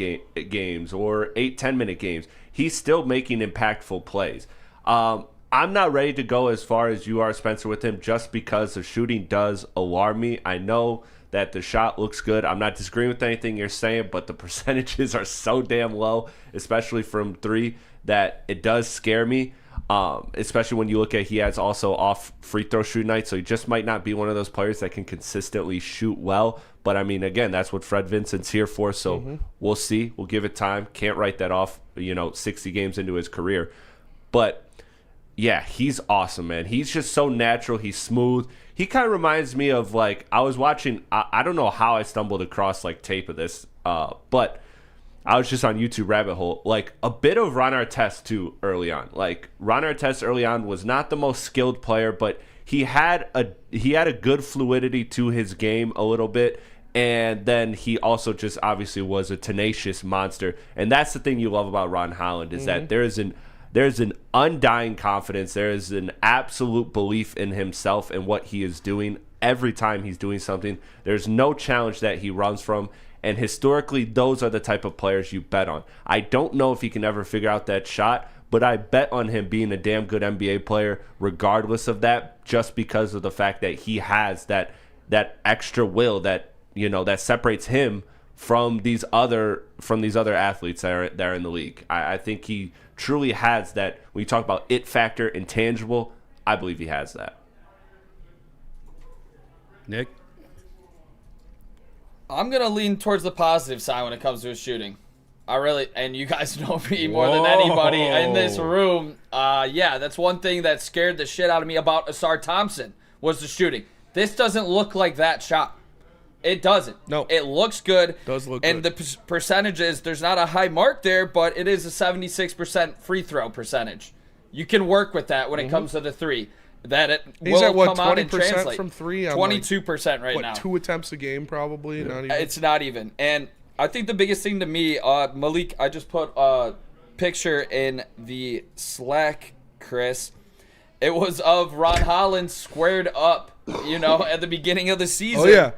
games or 8-10-minute games, he's still making impactful plays. I'm not ready to go as far as you are, Spencer, with him just because the shooting does alarm me. I know that the shot looks good. I'm not disagreeing with anything you're saying, but the percentages are so damn low, especially from 3, that it does scare me, especially when you look at he has also off free throw shooting nights, so he just might not be one of those players that can consistently shoot well. But, I mean, again, that's what Fred Vincent's here for, so we'll see. We'll give it time. Can't write that off, 60 games into his career. But yeah, he's awesome, man. He's just so natural. He's smooth. He kind of reminds me of, like, I was watching, I don't know how I stumbled across, like, tape of this, but I was just on YouTube rabbit hole. Like, a bit of Ron Artest, too, early on. Like, Ron Artest early on was not the most skilled player, but he had a good fluidity to his game a little bit, and then he also just obviously was a tenacious monster. And that's the thing you love about Ron Holland is that there's an undying confidence. There is an absolute belief in himself and what he is doing every time he's doing something. There's no challenge that he runs from. And historically, those are the type of players you bet on. I don't know if he can ever figure out that shot, but I bet on him being a damn good NBA player regardless of that, just because of the fact that he has that extra will that, that separates him from these other athletes that are in the league. I think he truly has that. When you talk about it factor, intangible, I believe he has that. Nick? I'm going to lean towards the positive side when it comes to his shooting. And you guys know me more than anybody in this room. That's one thing that scared the shit out of me about Asar Thompson was the shooting. This doesn't look like that shot. It doesn't. No. It looks good. Does look good. And the percentages, there's not a high mark there, but it is a 76% free throw percentage. You can work with that when it comes to the three. That it He's will at what, come out and 20% translate. from three? 22% right now. 2 attempts a game probably? Not even. It's not even. And I think the biggest thing to me, Malik, I just put a picture in the Slack, Chris. It was of Ron Holland squared up, at the beginning of the season. Oh, yeah.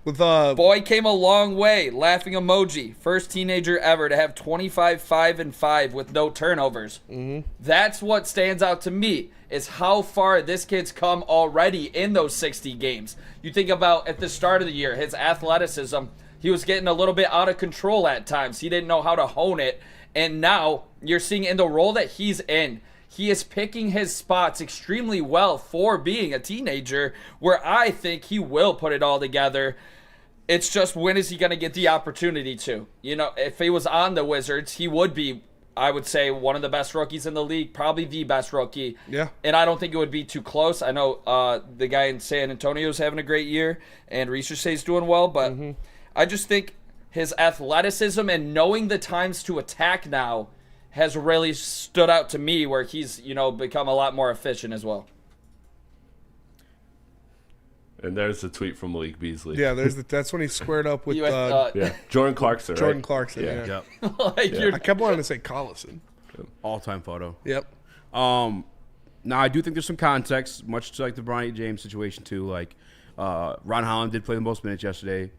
With Boy came a long way. Laughing emoji. First teenager ever to have 25, 5, and 5 with no turnovers. Mm-hmm. That's what stands out to me, is how far this kid's come already in those 60 games. You think about at the start of the year, his athleticism, he was getting a little bit out of control at times. He didn't know how to hone it. And now you're seeing in the role that he's in, he is picking his spots extremely well for being a teenager, where I think he will put it all together. It's just, when is he going to get the opportunity to? If he was on the Wizards, he would be, I would say, one of the best rookies in the league, probably the best rookie. Yeah. And I don't think it would be too close. I know the guy in San Antonio is having a great year, and research says doing well, but I just think his athleticism and knowing the times to attack now has really stood out to me, where he's, become a lot more efficient as well. And there's the tweet from Malik Beasley. Yeah, that's when he squared up with Jordan Clarkson. Jordan Clarkson. Yeah. I kept wanting to say Collison. All-time photo. Yep. Now I do think there's some context, much to like the Bronny James situation too. Like Ron Holland did play the most minutes yesterday.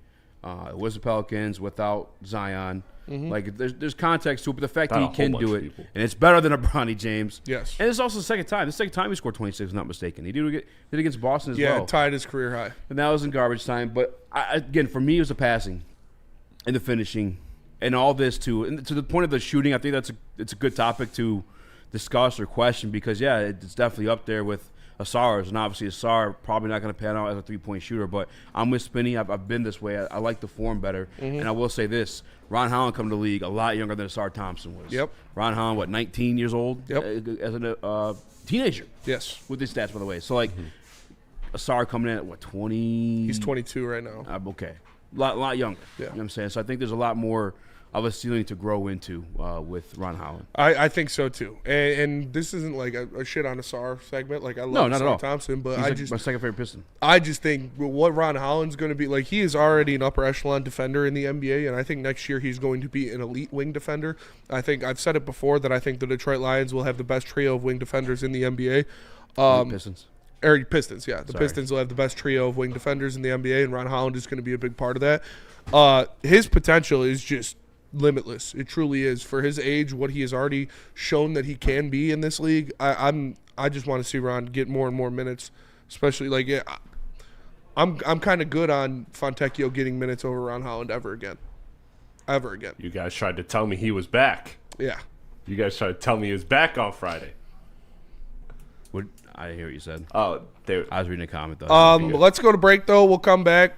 It was the Pelicans without Zion. Like there's context to it, but the fact that he can do it, and it's better than a Bronny James. Yes. And it's also the second time. The second time he scored 26, if I'm not mistaken. He did against Boston as well. Yeah, tied his career high. And that was in garbage time. But again, for me, it was the passing and the finishing and all this too. And to the point of the shooting, I think it's a good topic to discuss or question, because it's definitely up there with Asar's, and obviously Asar probably not going to pan out as a three-point shooter, but I'm with Spinney. I've been this way. I like the form better, and I will say this: Ron Holland come to the league a lot younger than Asar Thompson was. Yep. Ron Holland, 19 years old? Yep. As a teenager. Yes. With his stats, by the way. So Asar coming in at 20? He's 22 right now. Okay. A lot younger. Yeah. You know what I'm saying? So I think there's a lot more of a ceiling to grow into with Ron Holland. I think so too, and this isn't like a shit on Asar segment. Like I love Asar Thompson, but he's my second favorite Piston. I just think what Ron Holland's going to be like. He is already an upper echelon defender in the NBA, and I think next year he's going to be an elite wing defender. I think I've said it before that I think the Detroit Lions will have the best trio of wing defenders in the NBA. Pistons. Pistons, yeah. The Pistons will have the best trio of wing defenders in the NBA, and Ron Holland is going to be a big part of that. His potential is just limitless. It truly is. For his age, what he has already shown that he can be in this league, I just want to see Ron get more and more minutes, especially I'm kind of good on Fontecchio getting minutes over Ron Holland ever again. You guys tried to tell me he was back. Yeah. You guys tried to tell me he was back on Friday. I hear what you said. Oh, I was reading a comment though. Let's go to break though. We'll come back.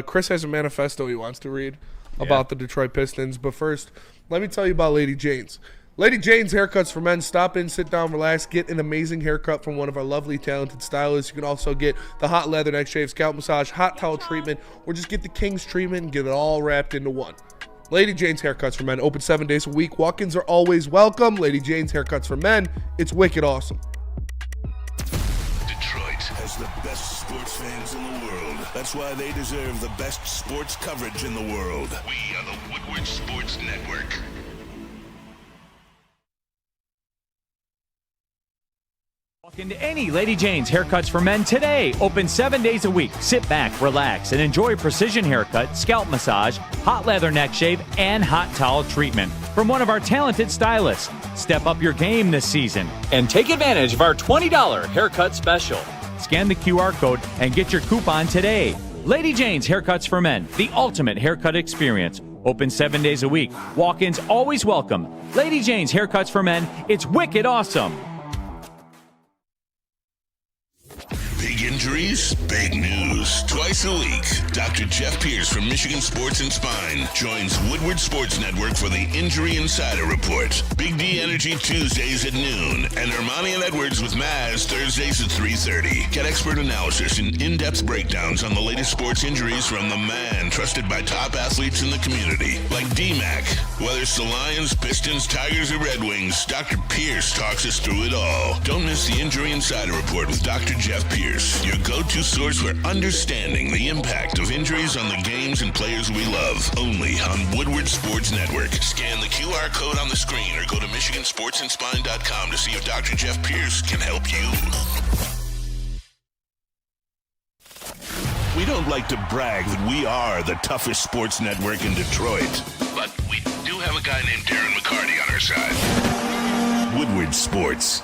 Chris has a manifesto he wants to read about the Detroit Pistons. But first, let me tell you about Lady Jane's. Lady Jane's Haircuts for Men. Stop in, sit down, relax, get an amazing haircut from one of our lovely, talented stylists. You can also get the hot leather neck shave, scalp massage, hot towel treatment, or just get the King's treatment and get it all wrapped into one. Lady Jane's Haircuts for Men, open 7 days a week. Walk-ins are always welcome. Lady Jane's Haircuts for Men. It's wicked awesome. Detroit has the best sports fans in the world. That's why they deserve the best sports coverage in the world. We are the Woodward Sports Network. Walk into any Lady Jane's Haircuts for Men today. Open 7 days a week. Sit back, relax, and enjoy precision haircut, scalp massage, hot leather neck shave, and hot towel treatment from one of our talented stylists. Step up your game this season and take advantage of our $20 haircut special. Scan the QR code and get your coupon today. Lady Jane's Haircuts for Men, the ultimate haircut experience. Open 7 days a week. Walk-ins always welcome. Lady Jane's Haircuts for Men. It's wicked awesome. Big Injuries? Big news. Twice a week, Dr. Jeff Pierce from Michigan Sports and Spine joins Woodward Sports Network for the Injury Insider Report. Big D Energy Tuesdays at noon, and Ermanni and Edwards with Maz Thursdays at 3:30. Get expert analysis and in-depth breakdowns on the latest sports injuries from the man trusted by top athletes in the community, like D-Mac. Whether it's the Lions, Pistons, Tigers, or Red Wings, Dr. Pierce talks us through it all. Don't miss the Injury Insider Report with Dr. Jeff Pierce, your go-to source for understanding the impact of injuries on the games and players we love. Only on Woodward Sports Network. Scan the QR code on the screen or go to MichiganSportsandSpine.com to see if Dr. Jeff Pierce can help you. We don't like to brag that we are the toughest sports network in Detroit, but we do have a guy named Darren McCarty on our side. Woodward Sports.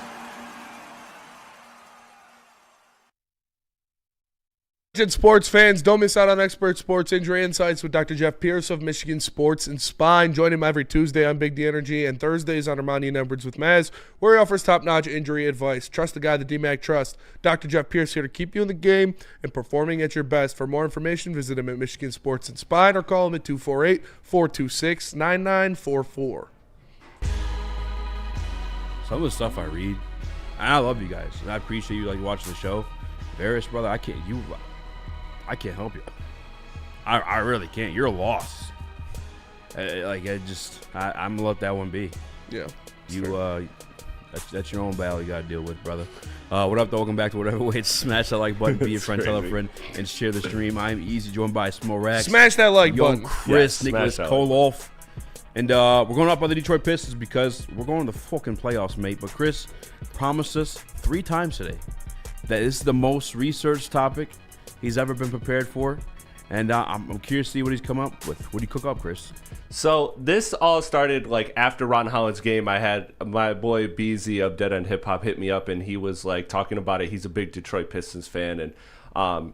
Sports fans, don't miss out on expert sports injury insights with Dr. Jeff Pierce of Michigan Sports and Spine. Join him every Tuesday on Big D Energy and Thursdays on Ermanni and Edwards with Maz, where he offers top-notch injury advice. Trust the guy that D-Mac trusts. Dr. Jeff Pierce here to keep you in the game and performing at your best. For more information, visit him at Michigan Sports and Spine or call him at 248-426-9944. Some of the stuff I read, and I love you guys, and I appreciate you like watching the show. Varys, brother, I can't help you. I really can't. You're lost. I'm gonna let that one be. Yeah. That's your own battle you gotta deal with, brother. What up, though? Welcome back to Whatever Weights. Smash that like button, be a friend, tell a friend, and share the stream. I'm Eazy, joined by Small Rax. Smash that like button. Chris, Nicholas Koloff. And we're going up on the Detroit Pistons because we're going to the fucking playoffs, mate. But Chris promised us 3 times today that this is the most researched topic he's ever been prepared for. And I'm curious to see what he's come up with. What do you cook up, Chris? So this all started like after Ron Holland's game. I had my boy Eazy of Dead End Hip Hop hit me up, and he was like talking about it. He's a big Detroit Pistons fan, and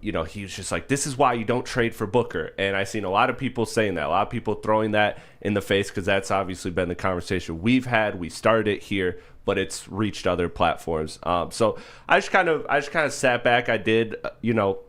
he was just like, this is why you don't trade for Booker. And I've seen a lot of people saying that, a lot of people throwing that in the face, because that's obviously been the conversation we've had. We started it here, but it's reached other platforms. So I just kind of sat back. I did,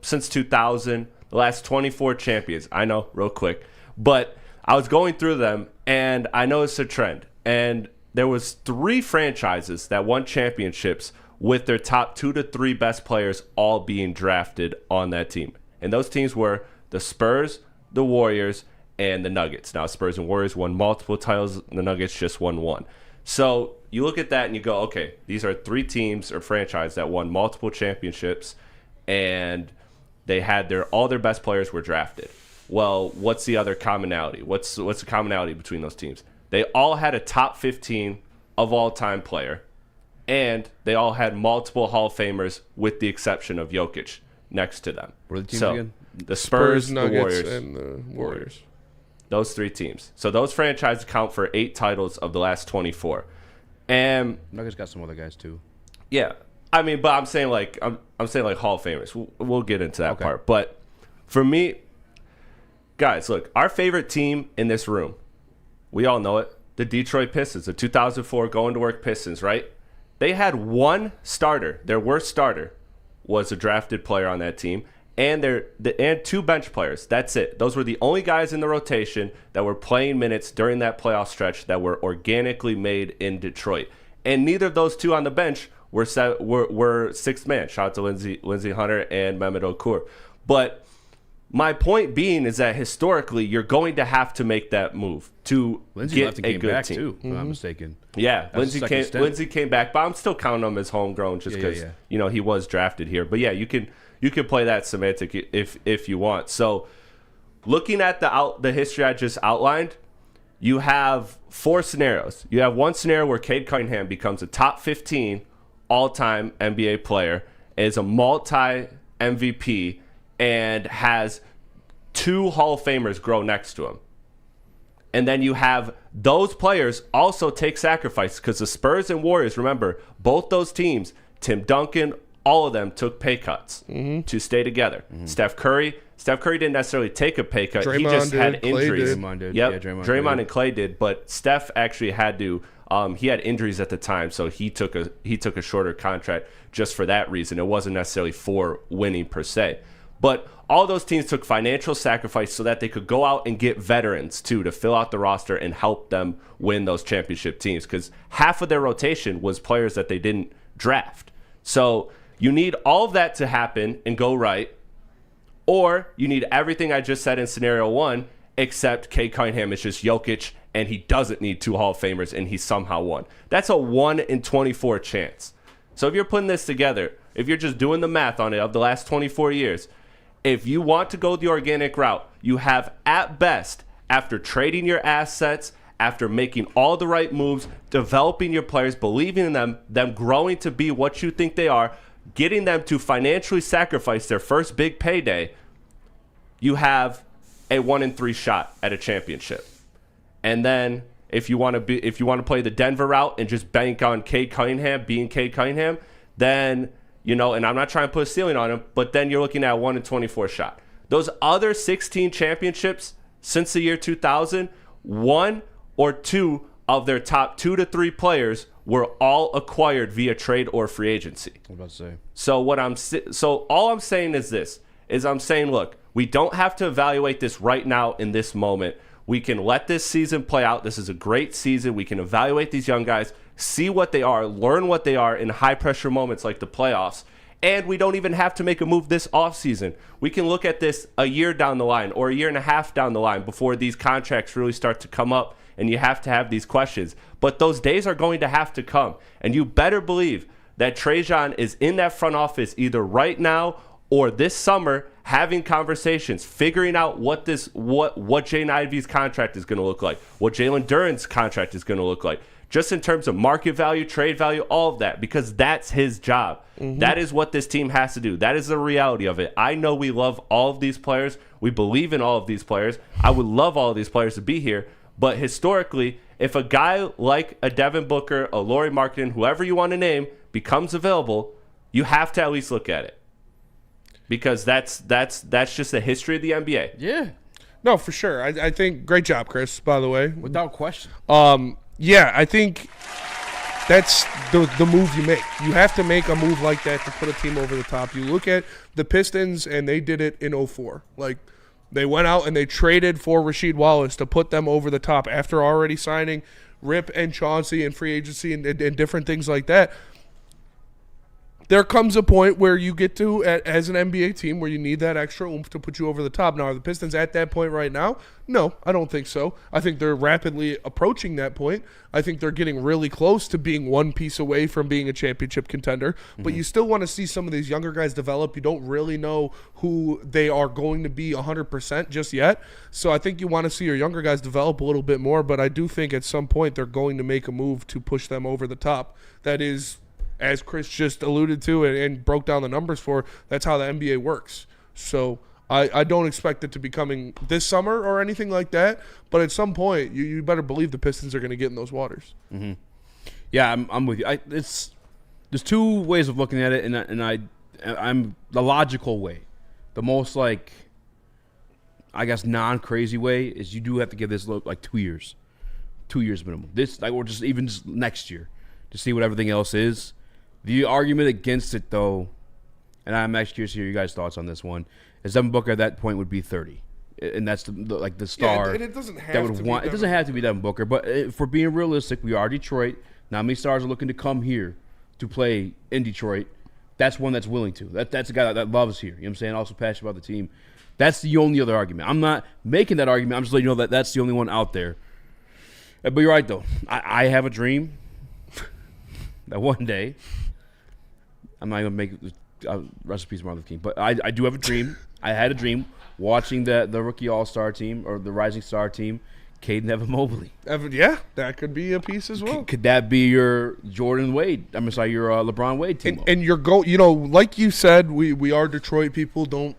since 2000, the last 24 champions. I know, real quick, but I was going through them, and I noticed a trend. And there was 3 franchises that won championships with their top 2 to 3 best players all being drafted on that team. And those teams were the Spurs, the Warriors, and the Nuggets. Now, Spurs and Warriors won multiple titles. The Nuggets just won 1. So you look at that and you go, okay, these are 3 teams or franchises that won multiple championships, and they had all their best players were drafted. Well, what's the other commonality? What's the commonality between those teams? They all had a top 15 of all time player, and they all had multiple Hall of Famers with the exception of Jokic next to them. What are the teams again? The Spurs, the Nuggets, Warriors, and the Warriors. Those 3 teams. So those franchises count for 8 titles of the last 24. And Nuggets got some other guys too. Yeah. I mean, but I'm saying like Hall of Famers. We'll get into that part. But for me, guys, look, our favorite team in this room, we all know it, the Detroit Pistons, the 2004 going to work Pistons, right? They had 1 starter. Their worst starter was a drafted player on that team, and 2 bench players. That's it. Those were the only guys in the rotation that were playing minutes during that playoff stretch that were organically made in Detroit. And neither of those 2 on the bench were sixth man. Shout out to Lindsey Hunter and Mehmet Okur. But my point being is that historically, you're going to have to make that move to get a good team. Too, if I'm not mistaken. Yeah, Lindsey came back, but I'm still counting him as homegrown just because he was drafted here. But yeah, you can play that semantic if you want. So looking at the history I just outlined, you have 4 scenarios. You have one scenario where Cade Cunningham becomes a top 15 all-time NBA player, is a multi-MVP, and has 2 Hall of Famers grow next to him. And then you have those players also take sacrifices, because the Spurs and Warriors, remember, both those teams, Tim Duncan, all of them took pay cuts to stay together. Steph Curry didn't necessarily take a pay cut. He just had injuries. Draymond did. Yep. Draymond and Clay did, but Steph actually had to He had injuries at the time, so he took a shorter contract just for that reason. It wasn't necessarily for winning per se. But all those teams took financial sacrifice so that they could go out and get veterans, too, to fill out the roster and help them win those championship teams, because half of their rotation was players that they didn't draft. So you need all of that to happen and go right, or you need everything I just said in scenario 1, except Cade Cunningham is just Jokic, and he doesn't need 2 Hall of Famers, and he somehow won. That's a 1 in 24 chance. So if you're putting this together, if you're just doing the math on it of the last 24 years, if you want to go the organic route, you have at best, after trading your assets, after making all the right moves, developing your players, believing in them growing to be what you think they are, getting them to financially sacrifice their first big payday, you have a 1 in 3 shot at a championship. And then if you want to play the Denver route and just bank on Cade Cunningham being Cade Cunningham, then, and I'm not trying to put a ceiling on him, but then you're looking at a 1 in 24 shot. Those other 16 championships since the year 2000, 1 or 2 of their top 2 to 3 players were all acquired via trade or free agency. What about to say? So all I'm saying is this, I'm saying, look, we don't have to evaluate this right now in this moment. We can let this season play out. This is a great season. We can evaluate these young guys, see what they are, learn what they are in high-pressure moments like the playoffs. And we don't even have to make a move this offseason. We can look at this a year down the line or a year and a half down the line before these contracts really start to come up and you have to have these questions. But those days are going to have to come. And you better believe that Trajan is in that front office either right now or this summer having conversations, figuring out what Jaden Ivey's contract is going to look like, what Jalen Duren's contract is going to look like, just in terms of market value, trade value, all of that, because that's his job. Mm-hmm. That is what this team has to do. That is the reality of it. I know we love all of these players. We believe in all of these players. I would love all of these players to be here. But historically, if a guy like a Devin Booker, a Lauri Markkanen, whoever you want to name, becomes available, you have to at least look at it. Because that's just the history of the NBA. Yeah. No, for sure. I think great job, Chris, by the way. Without question. Yeah, I think that's the move you make. You have to make a move like that to put a team over the top. You look at the Pistons, and they did it in 2004. Like, they went out and they traded for Rasheed Wallace to put them over the top after already signing Rip and Chauncey and free agency and different things like that. There comes a point where you get to, as an NBA team, where you need that extra oomph to put you over the top. Now, are the Pistons at that point right now? No, I don't think so. I think they're rapidly approaching that point. I think they're getting really close to being one piece away from being a championship contender. Mm-hmm. But you still want to see some of these younger guys develop. You don't really know who they are going to be 100% just yet. So I think you want to see your younger guys develop a little bit more. But I do think at some point they're going to make a move to push them over the top. That is, as Chris just alluded to and broke down the numbers for, that's how the NBA works. So I don't expect it to be coming this summer or anything like that, but at some point you better believe the Pistons are going to get in those waters. Mm-hmm. Yeah, I'm with you. There's two ways of looking at it, and I'm the logical way. The most, like, I guess, non-crazy way is you do have to give this like 2 years. 2 years minimum. This, like, or just next year to see what everything else is. The argument against it, though, and I'm actually curious to hear you guys' thoughts on this one, is Devin Booker at that point would be 30, and that's the star. Yeah, and it doesn't have that would to want. Be it doesn't have to be Devin Booker, but if we're being realistic, we are Detroit. Not many stars are looking to come here to play in Detroit. That's one that's willing to. That's a guy that loves here. You know what I'm saying? Also passionate about the team. That's the only other argument. I'm not making that argument. I'm just letting you know that that's the only one out there. But you're right, though. I have a dream that one day. I'm not going to make recipes Martin Luther King, but I do have a dream. I had a dream watching the rookie all-star team or the rising star team, Cade and Evan Mobley. Yeah, that could be a piece as well. Could that be your Jordan Wade? I'm sorry, your LeBron Wade team. And your goal, like you said, we are Detroit people, don't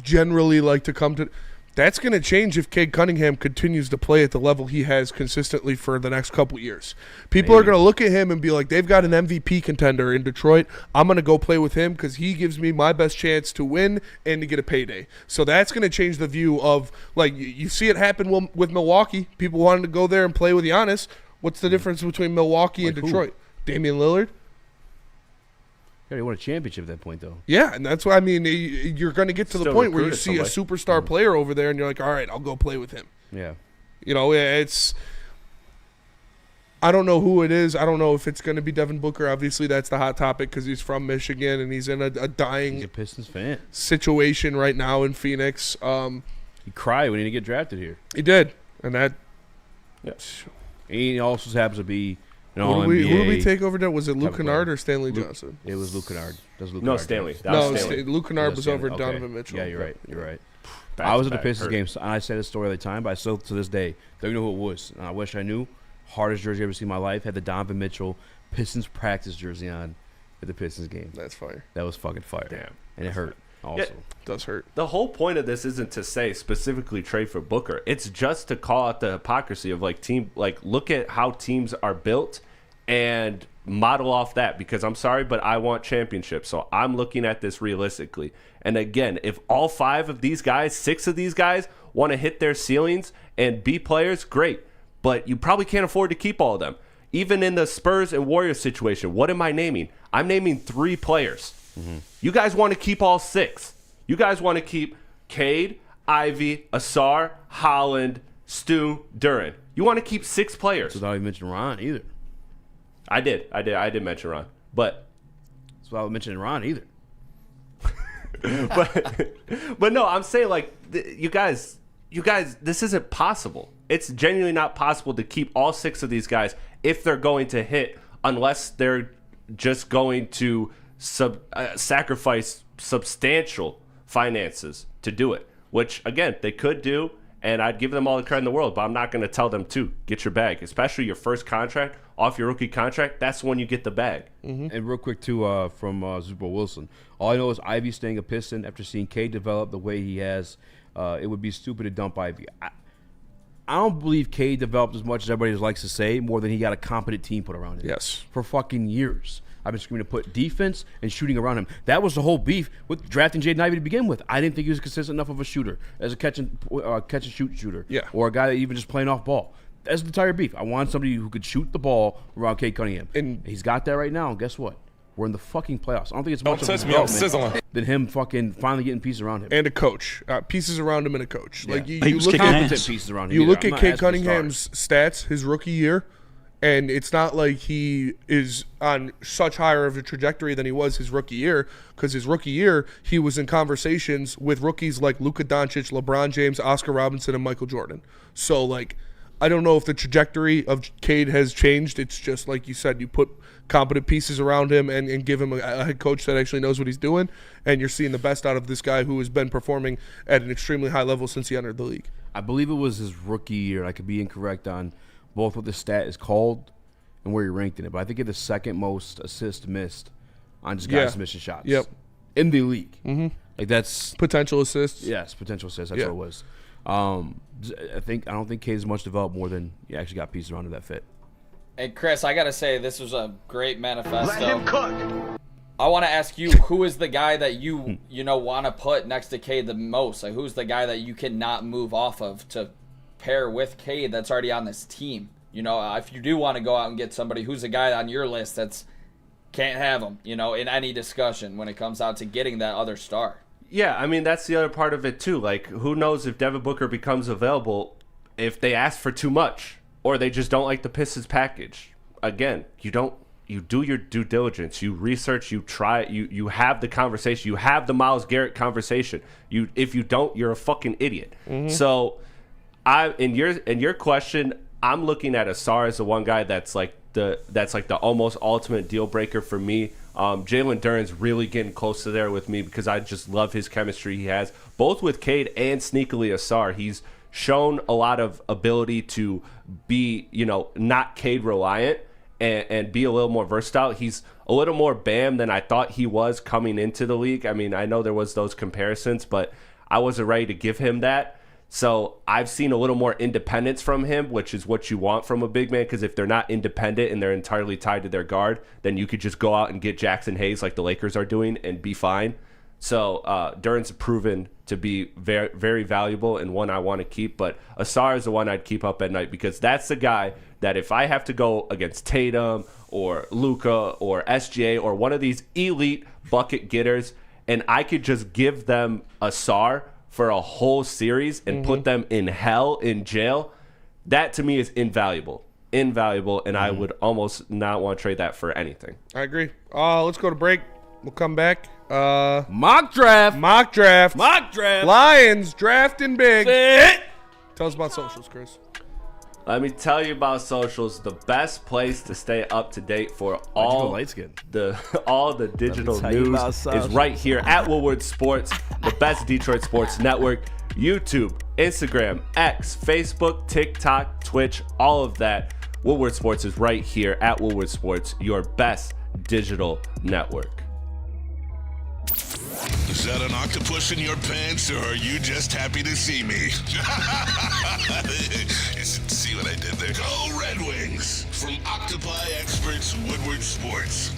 generally like to come to. That's going to change if Cade Cunningham continues to play at the level he has consistently for the next couple years. People are going to look at him and be like, they've got an MVP contender in Detroit. I'm going to go play with him because he gives me my best chance to win and to get a payday. So that's going to change the view of, like, you see it happen with Milwaukee. People wanted to go there and play with Giannis. What's the difference between Milwaukee and Detroit? Damian Lillard? He already won a championship at that point, though. Yeah, and that's why, I mean, you're going to get to the point where you see a superstar player over there, and you're like, all right, I'll go play with him. Yeah. You know, it's – I don't know who it is. I don't know if it's going to be Devin Booker. Obviously, that's the hot topic because he's from Michigan and he's in a dying he's a Pistons fan. Situation right now in Phoenix. He cried when he didn't get drafted here. He did, and that. Yeah. He also happens to be an All-NBA. Who did we take over there? Was it Luke type of Kennard player. or Stanley Johnson? It was Luke Kennard. No, Stanley. That was Stanley. Luke Kennard was over Okay. Donovan Mitchell. Yeah, you're right. You're right. I was at the Pistons game, and I say this story all the time, but I still, to this day, don't know who it was. And I wish I knew. Hardest jersey I've ever seen in my life. Had the Donovan Mitchell Pistons practice jersey on at the Pistons game. That's fire. That was fucking fire. Damn. And it hurt also. It does hurt. The whole point of this isn't to say specifically trade for Booker. It's just to call out the hypocrisy of look at how teams are built and model off that, because I'm sorry, but I want championships. So I'm looking at this realistically. And again, if all 5 of these guys, 6 of these guys want to hit their ceilings and be players, great. But you probably can't afford to keep all of them. Even in the Spurs and Warriors situation, what am I naming? I'm naming 3 players. Mm-hmm. You guys want to keep all 6. You guys want to keep Cade, Ivy, Asar, Holland, Stu, Duren. You want to keep 6 players. Without even mentioning Ron either. I did mention Ron. But that's without mentioning Ron either. but no, I'm saying you guys, this isn't possible. It's genuinely not possible to keep all 6 of these guys if they're going to hit, unless they're just going to sacrifice substantial finances to do it, which, again, they could do, and I'd give them all the credit in the world, but I'm not going to tell them to get your bag, especially your first contract, off your rookie contract. That's when you get the bag. Mm-hmm. And real quick, too, from Zubo Wilson, all I know is Ivy staying a Piston after seeing Cade develop the way he has. It would be stupid to dump Ivy. I don't believe Cade developed as much as everybody likes to say, more than he got a competent team put around him. Yes. For fucking years. I've been screaming to put defense and shooting around him. That was the whole beef with drafting Jaden Ivey to begin with. I didn't think he was consistent enough of a shooter, as a catch and shoot shooter. Yeah. Or a guy that even just playing off ball. That's the entire beef. I want somebody who could shoot the ball around Cade Cunningham. And he's got that right now, and guess what? We're in the fucking playoffs. I don't think it's much of a development than him fucking finally getting pieces around him. And a coach. Pieces around him and a coach. Yeah. You look at pieces around him. You look at Cade Cunningham's stats his rookie year, and it's not like he is on such higher of a trajectory than he was his rookie year, because his rookie year, he was in conversations with rookies like Luka Doncic, LeBron James, Oscar Robinson, and Michael Jordan. So, I don't know if the trajectory of Cade has changed. It's just like you said, you put competent pieces around him and give him a head coach that actually knows what he's doing, and you're seeing the best out of this guy who has been performing at an extremely high level since he entered the league. I believe it was his rookie year. I could be incorrect on both what the stat is called and where he ranked in it, but I think he had the second most assists missed on just guys missing shots. Yep. In the league. Mm-hmm. That's potential assists. Yes, potential assists. That's what it was. I don't think Cade's much developed more than he actually got pieces around him that fit. Hey, Chris, I got to say, this was a great manifesto. Let him cook. I want to ask you, who is the guy that you want to put next to Cade the most? Who's the guy that you cannot move off of to pair with Cade that's already on this team? If you do want to go out and get somebody, who's the guy on your list that's can't have him, in any discussion when it comes out to getting that other star? Yeah, I mean, that's the other part of it, too. Who knows if Devin Booker becomes available if they ask for too much or they just don't like the Pistons package. Again, you do your due diligence. You research, you try, you have the conversation. You have the Myles Garrett conversation. If you don't, you're a fucking idiot. Mm-hmm. So, in your question, I'm looking at Asar as the one guy that's the almost ultimate deal breaker for me. Jalen Duren's really getting close to there with me because I just love his chemistry he has, both with Cade and sneakily Asar. He's shown a lot of ability to be, not Cade reliant and be a little more versatile. He's a little more Bam than I thought he was coming into the league. I mean, I know there was those comparisons, but I wasn't ready to give him that. So I've seen a little more independence from him, which is what you want from a big man, because if they're not independent and they're entirely tied to their guard, then you could just go out and get Jackson Hayes like the Lakers are doing and be fine. So Duran's proven to be very, very valuable and one I want to keep. But Ausar is the one I'd keep up at night because that's the guy that if I have to go against Tatum or Luka or SGA or one of these elite bucket getters, and I could just give them Ausar for a whole series and put them in hell, in jail, that to me is invaluable. And I would almost not want to trade that for anything. I agree. Let's go to break. We'll come back. Mock draft. Lions drafting big. Tell us about socials, Chris. Let me tell you about socials. The best place to stay up to date for all the digital news is right here at Woodward Sports, the best Detroit sports network. YouTube, Instagram, X, Facebook, TikTok, Twitch, all of that. Woodward Sports is right here at Woodward Sports, your best digital network. Is that an octopus in your pants, or are you just happy to see me? See what I did there? Go Red Wings! From Octopi Experts, Woodward Sports.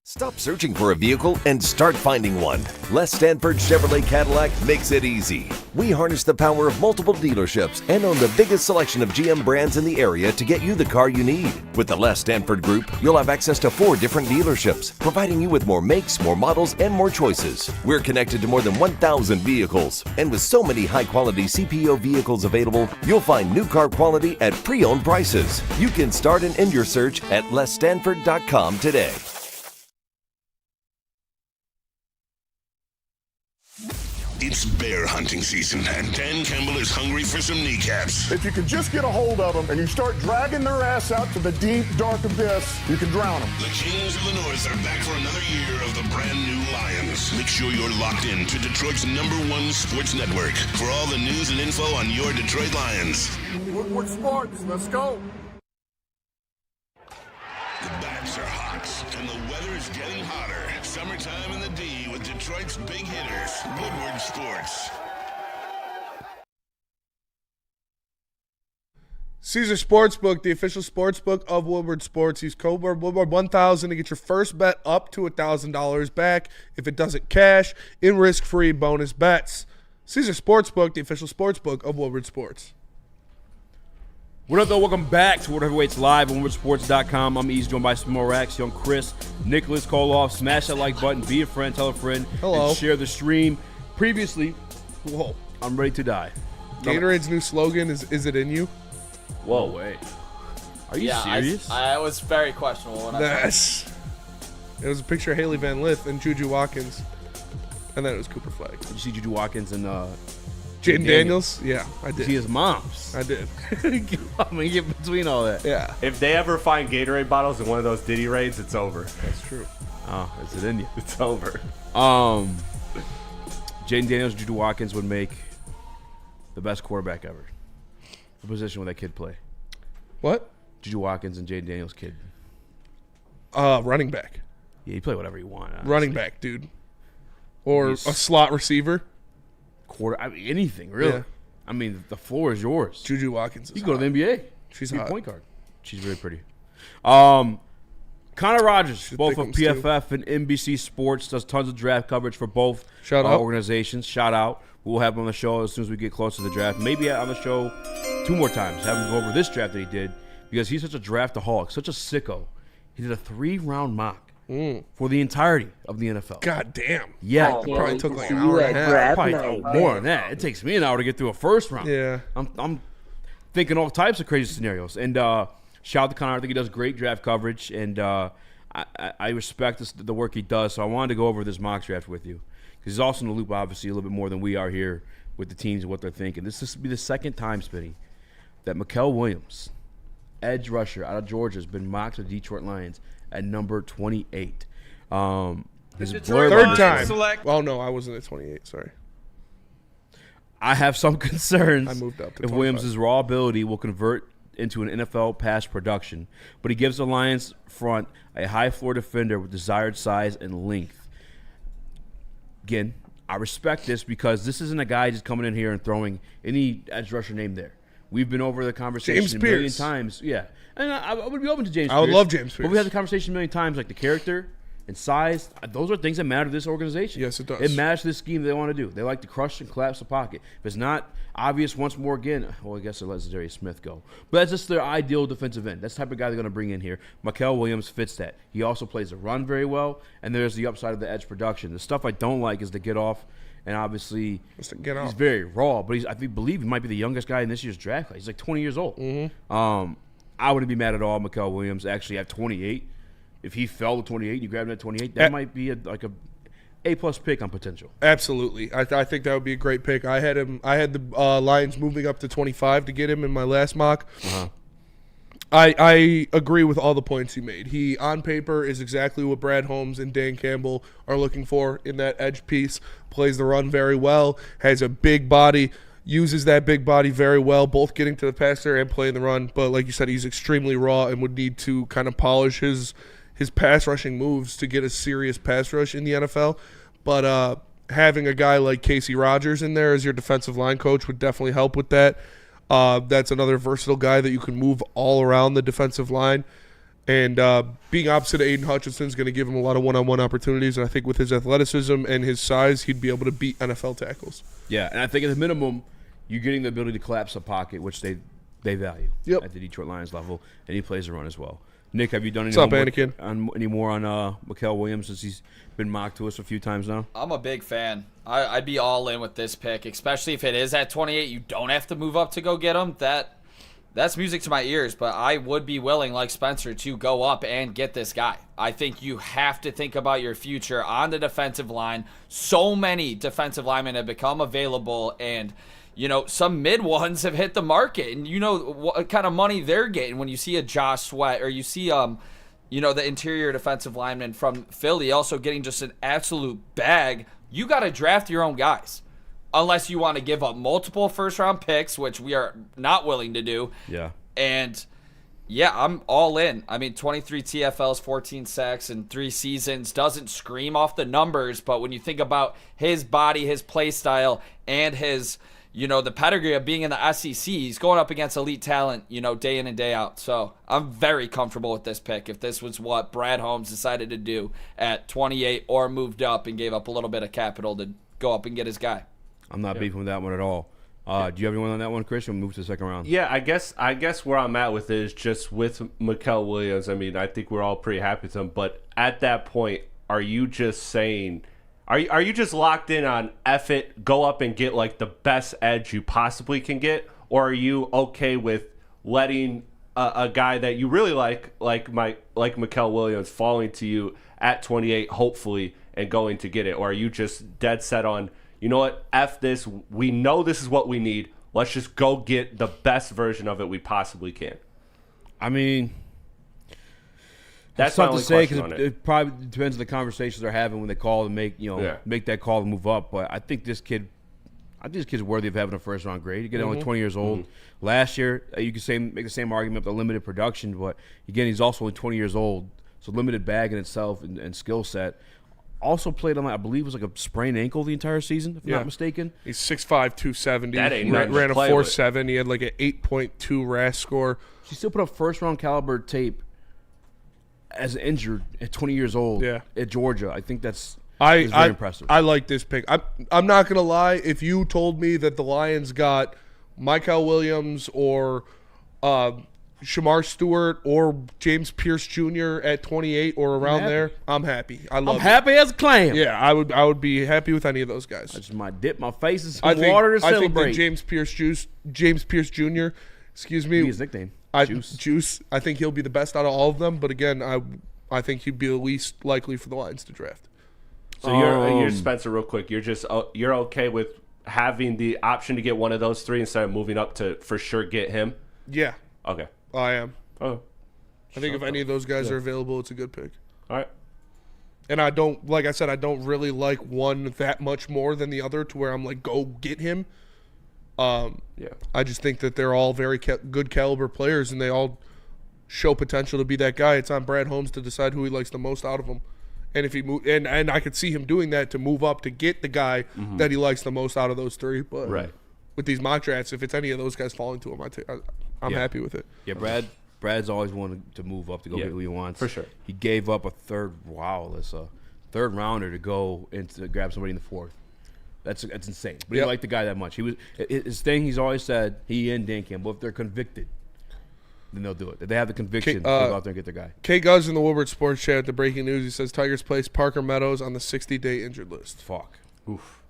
Stop searching for a vehicle and start finding one. Les Stanford Chevrolet Cadillac makes it easy. We harness the power of multiple dealerships and own the biggest selection of GM brands in the area to get you the car you need. With the Les Stanford Group, you'll have access to 4 different dealerships, providing you with more makes, more models, and more choices. We're connected to more than 1,000 vehicles. And with so many high-quality CPO vehicles available, you'll find new car quality at pre-owned prices. You can start and end your search at lesstanford.com today. It's bear hunting season, and Dan Campbell is hungry for some kneecaps. If you can just get a hold of them and you start dragging their ass out to the deep, dark abyss, you can drown them. The Kings of the North are back for another year of the brand new Lions. Make sure you're locked in to Detroit's #1 sports network for all the news and info on your Detroit Lions. Woodward Sports, let's go. The bats are hot, and the weather is getting hotter. Summertime in the D with Detroit's big hitters, Woodward Sports. Caesar Sportsbook, the official sportsbook of Woodward Sports. Use code word Woodward 1000 to get your first bet up to $1,000 back. If it doesn't cash, in risk-free bonus bets. Caesar Sportsbook, the official sportsbook of Woodward Sports. What up, though? Welcome back to World Heavyweights Live on WoodwardSports.com. I'm Eazy, joined by Samoa Rax, Young Chris, Nicholas Koloff. Smash that like button, be a friend, tell a friend, hello, and share the stream. Previously, I'm ready to die. Gatorade's new slogan is it in you? Whoa, wait. Are you serious? I was very questionable when I saw it. It was a picture of Haley Van Lith and Juju Watkins, and then it was Cooper Flag. Did you see Juju Watkins and Jaden Daniels? Yeah, I did. See his moms? I did. I mean, get between all that. Yeah. If they ever find Gatorade bottles in one of those Diddy raids, it's over. That's true. Oh, is it in you? It's over. Jaden Daniels, Juju Watkins would make the best quarterback ever. What position would that kid play? What? Juju Watkins and Jaden Daniels' kid. Running back. Yeah, you play whatever you want. Honestly. Running back, dude. Or a slot receiver. I mean, anything, really. Yeah. I mean, the floor is yours. Juju Watkins is You can go to the NBA. She's a hot. point guard. She's very pretty. Connor Rogers, both of PFF and NBC Sports, does tons of draft coverage for both organizations. Shout out. We'll have him on the show as soon as we get close to the draft. Maybe on the show 2 more times. Have him go over this draft that he did because he's such a draftaholic, such a sicko. He did a 3-round mock for the entirety of the NFL. God damn. Yeah. It probably took like an hour and a half. Probably more than that. It takes me an hour to get through a first round. Yeah. I'm thinking all types of crazy scenarios. And shout out to Connor. I think he does great draft coverage, and I respect the work he does. So I wanted to go over this mock draft with you because he's also in the loop, obviously, a little bit more than we are here with the teams and what they're thinking. This will be the second time, Spitty, that Mikael Williams, edge rusher out of Georgia, has been mocked to the Detroit Lions at number 28. Third time. Well, no, I wasn't at 28. Sorry. I have some concerns. I moved up to if 25. Williams' raw ability will convert into an NFL pass production, but he gives the Lions front a high floor defender with desired size and length. Again, I respect this because this isn't a guy just coming in here and throwing any edge rusher name there. We've been over the conversation James a million Pierce. times. Yeah. And I would be open to James Pierce. I would love James Pierce. But we had the conversation a million times, like the character and size, those are things that matter to this organization. Yes, it does. It matters to this scheme they want to do. They like to crush and collapse the pocket. If it's not obvious once more again, well, I guess they'll let Zadarius Smith go. But that's just their ideal defensive end. That's the type of guy they're going to bring in here. Mikael Williams fits that. He also plays the run very well, and there's the upside of the edge production. The stuff I don't like is the get off, and obviously he's very raw, but I believe he might be the youngest guy in this year's draft class. He's like 20 years old. I wouldn't be mad at all. Mikael Williams actually at 28. If he fell to 28 and you grabbed him at 28, that might be a A-plus pick on potential. Absolutely. I think that would be a great pick. I had the Lions moving up to 25 to get him in my last mock. I agree with all the points he made. He, on paper, is exactly what Brad Holmes and Dan Campbell are looking for in that edge piece. Plays the run very well, has a big body, uses that big body very well, both getting to the passer and playing the run. But like you said, he's extremely raw and would need to kind of polish his pass rushing moves to get a serious pass rush in the NFL. But having a guy like Casey Rogers in there as your defensive line coach would definitely help with that. That's another versatile guy that you can move all around the defensive line. And being opposite of Aiden Hutchinson is going to give him a lot of one-on-one opportunities. And I think with his athleticism and his size, he'd be able to beat NFL tackles. Yeah, and I think at the minimum, you're getting the ability to collapse the pocket, which they value at the Detroit Lions level, and he plays the run as well. Nick, have you done any more on Mikael Williams since he's been mocked to us a few times now? I'm a big fan. I'd be all in with this pick, especially if it is at 28. You don't have to move up to go get him. That's music to my ears, but I would be willing, like Spencer, to go up and get this guy. I think you have to think about your future on the defensive line. So many defensive linemen have become available, and some mid ones have hit the market, and what kind of money they're getting when you see a Josh Sweat or you see the interior defensive lineman from Philly also getting just an absolute bag. You got to draft your own guys, unless you want to give up multiple first-round picks, which we are not willing to do. Yeah. And, yeah, I'm all in. I mean, 23 TFLs, 14 sacks in 3 seasons doesn't scream off the numbers, but when you think about his body, his play style, and his, the pedigree of being in the SEC, he's going up against elite talent, day in and day out. So I'm very comfortable with this pick if this was what Brad Holmes decided to do at 28 or moved up and gave up a little bit of capital to go up and get his guy. I'm not beefing with that one at all. Do you have anyone on that one, Chris? We'll move to the second round. Yeah, I guess where I'm at with it is just with Mikael Williams. I mean, I think we're all pretty happy with him. But at that point, are you just saying, are you just locked in on F it, go up and get like the best edge you possibly can get? Or are you okay with letting a guy that you really like Mikael Williams falling to you at 28, hopefully, and going to get it? Or are you just dead set on, you know what, F this, we know this is what we need, let's just go get the best version of it we possibly can? I mean, that's tough to say because it probably depends on the conversations they're having when they call and make that call to move up. But I think this kid's worthy of having a first round grade. He's only 20 years old. Last year, you could make the same argument about the limited production, but again, he's also only 20 years old, so limited bag in itself and skill set. Also played on, I believe, it was like a sprained ankle the entire season, if I'm not mistaken. He's 6'5", 270. That ain't ran a 4.7. He had like an 8.2 RAS score. He still put up first-round caliber tape as injured at 20 years old at Georgia. I think that's very impressive. I like this pick. I'm not going to lie. If you told me that the Lions got Mikael Williams or Shamar Stewart or James Pierce Jr. at 28 or around there, I'm happy. I'm happy as a clam. Yeah, I would be happy with any of those guys. I just might dip my face in some water to celebrate. I think that James Pierce Jr., excuse me. His nickname. Juice. I think he'll be the best out of all of them, but again, I think he'd be the least likely for the Lions to draft. So you're Spencer, real quick. You're okay with having the option to get one of those three instead of moving up to for sure get him? Yeah. Okay. I am. Oh. I think if any of those guys are available, it's a good pick. All right. And I don't, like I said, I don't really like one that much more than the other to where I'm like, go get him. I just think that they're all very good caliber players, and they all show potential to be that guy. It's on Brad Holmes to decide who he likes the most out of them. And if he and I could see him doing that to move up to get the guy that he likes the most out of those three. But with these mock drafts, if it's any of those guys falling to him, I'm happy with it. Yeah, Brad Brad's always wanted to move up to go get who he wants. For sure. He gave up a third rounder to go and to grab somebody in the fourth. That's insane. But he liked the guy that much. His thing. He's always said he and Dan Campbell, if they're convicted, then they'll do it. If they have the conviction, they'll go out there and get their guy. K. Guz in the Woodward Sports Chat at the breaking news. He says Tigers placed Parker Meadows on the 60-day injured list. Fuck. Oof.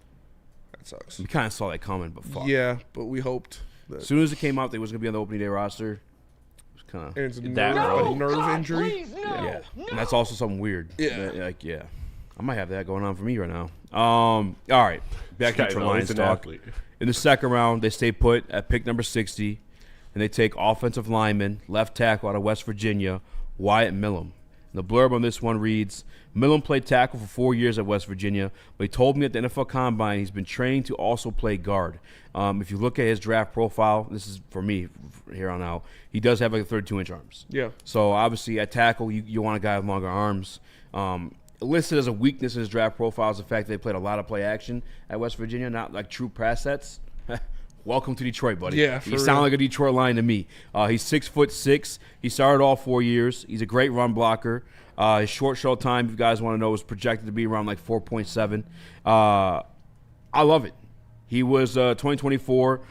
That sucks. We kind of saw that coming, but fuck. Yeah, but we hoped. As soon as it came out, they was going to be on the opening day roster. It was kind of it's a nerve injury. Please, no, and that's also something weird. Yeah. I might have that going on for me right now. All right, back to Detroit Lions talk. In the second round, they stay put at pick number 60, and they take offensive lineman, left tackle out of West Virginia, Wyatt Millam. And the blurb on this one reads, Millam played tackle for 4 years at West Virginia, but he told me at the NFL Combine he's been trained to also play guard. If you look at his draft profile, this is for me here on out, he does have like 32-inch arms. Yeah. So obviously at tackle, you want a guy with longer arms. Listed as a weakness in his draft profile is the fact that they played a lot of play action at West Virginia, not like true pass sets. Welcome to Detroit, buddy. Yeah, you sound like a Detroit Lion to me. He's 6'6". He started all 4 years. He's a great run blocker. His short shell time, if you guys want to know, was projected to be around like 4.7. I love it. He was 2024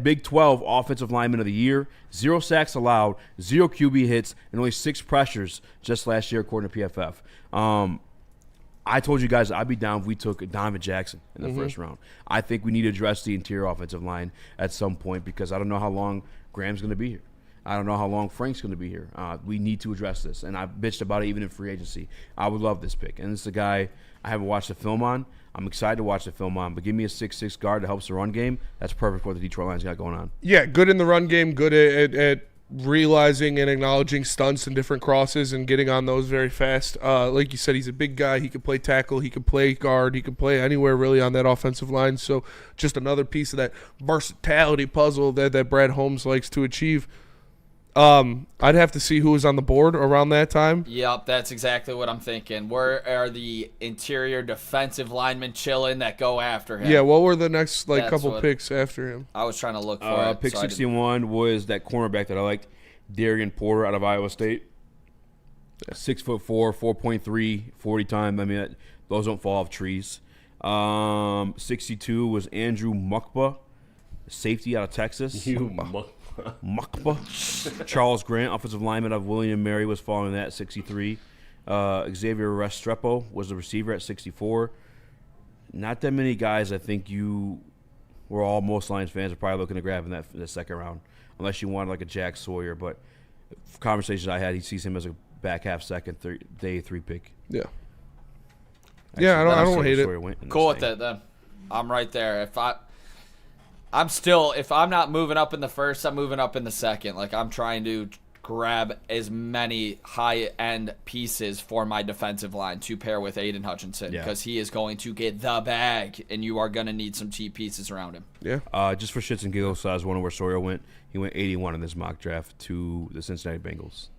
Big 12 Offensive Lineman of the Year. 0 sacks allowed, 0 QB hits, and only 6 pressures just last year, according to PFF. I told you guys I'd be down if we took Donovan Jackson in the first round. I think we need to address the interior offensive line at some point because I don't know how long Graham's going to be here. I don't know how long Frank's going to be here. We need to address this, and I've bitched about it even in free agency. I would love this pick, and it's a guy I haven't watched the film on. I'm excited to watch the film on, but give me a 6'6" guard that helps the run game. That's perfect for what the Detroit Lions got going on. Yeah, good in the run game, good at realizing and acknowledging stunts and different crosses and getting on those very fast. Like you said, he's a big guy. He can play tackle. He can play guard. He can play anywhere really on that offensive line. So just another piece of that versatility puzzle that Brad Holmes likes to achieve. I'd have to see who was on the board around that time. Yep, that's exactly what I'm thinking. Where are the interior defensive linemen chilling that go after him? Yeah, what were the next couple picks after him? I was trying to look for it. Pick 61 was that cornerback that I liked, Darian Porter out of Iowa State. 6'4", 4.3, 40 time. I mean, those don't fall off trees. 62 was Andrew Mukba, safety out of Texas. Mukba. Charles Grant, offensive lineman of William Mary, was following that at 63. Xavier Restrepo was the receiver at 64. Not that many guys I think most Lions fans are probably looking to grab in the second round, unless you want like a Jack Sawyer. But conversations I had, he sees him as a back half second, day 3 pick. Yeah. Actually, I don't hate it. Cool with that then. I'm right there. If I'm not moving up in the first, I'm moving up in the second. Like, I'm trying to grab as many high-end pieces for my defensive line to pair with Aiden Hutchinson because he is going to get the bag, and you are going to need some cheap pieces around him. Yeah. Just for shits and giggles, so I was wondering where Sawyer went. He went 81 in this mock draft to the Cincinnati Bengals.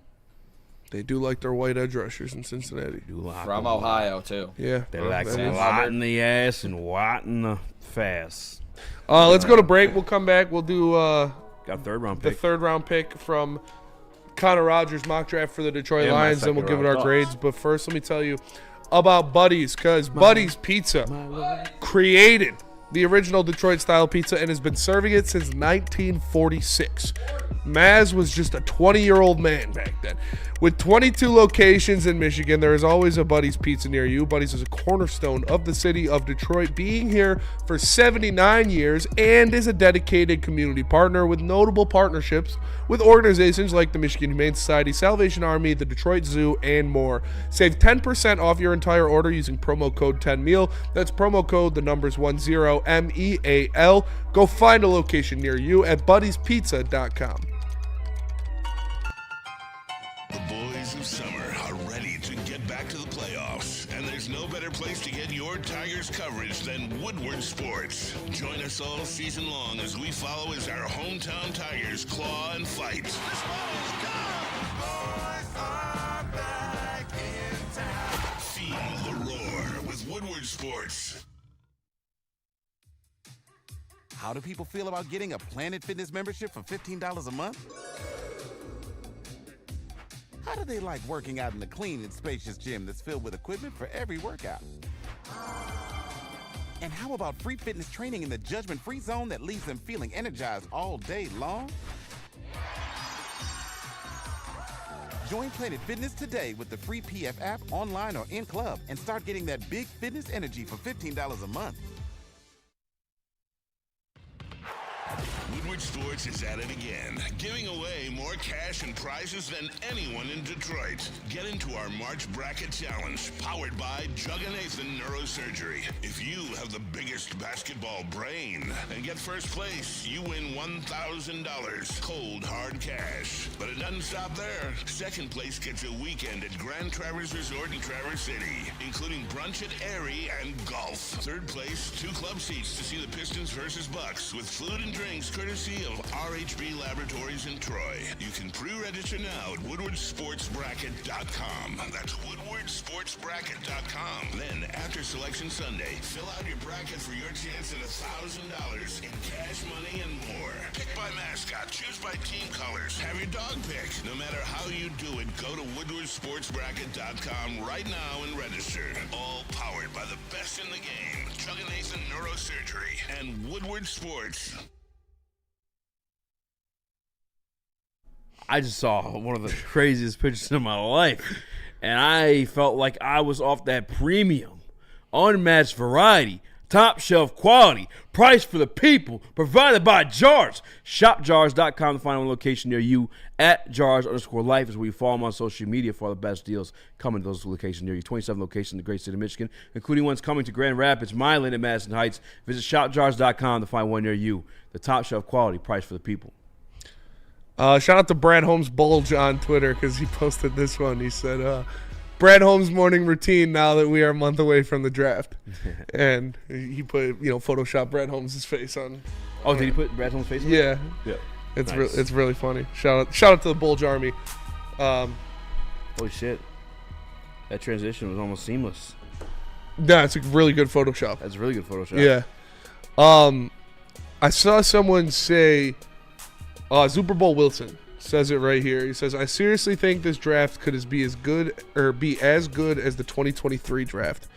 They do like their white edge rushers in Cincinnati. From Ohio, too. Yeah. They like a lot in the ass and what in the fast. Let's go to break. We'll come back. We'll do got third round the pick. third round pick from Connor Rogers mock draft for the Detroit Lions, and we'll give it our grades. But first, let me tell you about Buddy's, because Buddy's Pizza created the original Detroit-style pizza and has been serving it since 1946. Maz was just a 20-year-old man back then. With 22 locations in Michigan, there is always a Buddy's Pizza near you. Buddy's is a cornerstone of the city of Detroit, being here for 79 years and is a dedicated community partner with notable partnerships with organizations like the Michigan Humane Society, Salvation Army, the Detroit Zoo, and more. Save 10% off your entire order using promo code 10MEAL. That's promo code, the numbers 10, MEAL. Go find a location near you at buddyspizza.com. The boys of summer are ready to get back to the playoffs, and there's no better place to get your Tigers coverage than Woodward Sports. Join us all season long as we follow as our hometown Tigers claw and fight. This ball is gone. Boys are back in town. Feel the roar with Woodward Sports. How do people feel about getting a Planet Fitness membership for $15 a month? How do they like working out in the clean and spacious gym that's filled with equipment for every workout? And how about free fitness training in the judgment-free zone that leaves them feeling energized all day long? Join Planet Fitness today with the free PF app, online or in club, and start getting that big fitness energy for $15 a month. Woodward Sports is at it again, giving away more cash and prizes than anyone in Detroit. Get into our March Bracket Challenge, powered by Jug and Nathan Neurosurgery. If you have the biggest basketball brain and get first place, you win $1,000 cold, hard cash. But it doesn't stop there. Second place gets a weekend at Grand Traverse Resort in Traverse City, including brunch at Erie and golf. Third place, 2 club seats to see the Pistons versus Bucks with food and drinks courtesy of RHB Laboratories in Troy. You can pre-register now at woodwardsportsbracket.com. That's woodwardsportsbracket.com. Then, after Selection Sunday, fill out your bracket for your chance at $1,000 in cash, money, and more. Pick by mascot, choose by team colors, have your dog picked. No matter how you do it, go to woodwardsportsbracket.com right now and register. All powered by the best in the game, Chuck and Nathan Neurosurgery and Woodward Sports. I just saw one of the craziest pictures of my life, and I felt like I was off that premium, unmatched variety, top shelf quality, price for the people, provided by Jars. ShopJars.com to find one location near you. At Jars_Life is where you follow them on social media for all the best deals coming to those locations near you. 27 locations in the great state of Michigan, including ones coming to Grand Rapids, Milan, and Madison Heights. Visit ShopJars.com to find one near you. The top shelf quality, price for the people. Shout out to Brad Holmes Bulge on Twitter because he posted this one. He said, Brad Holmes' morning routine now that we are a month away from the draft. And he put, Photoshop Brad Holmes' face on. Oh, did he put Brad Holmes' face on? Yeah. Yeah. It's Nice. it's really funny. Shout out to the Bulge Army. Holy shit. That transition was almost seamless. Yeah, it's a really good Photoshop. That's a really good Photoshop. Yeah. I saw someone say, Super Bowl Wilson says it right here. He says, I seriously think this draft could be as good as the 2023 draft.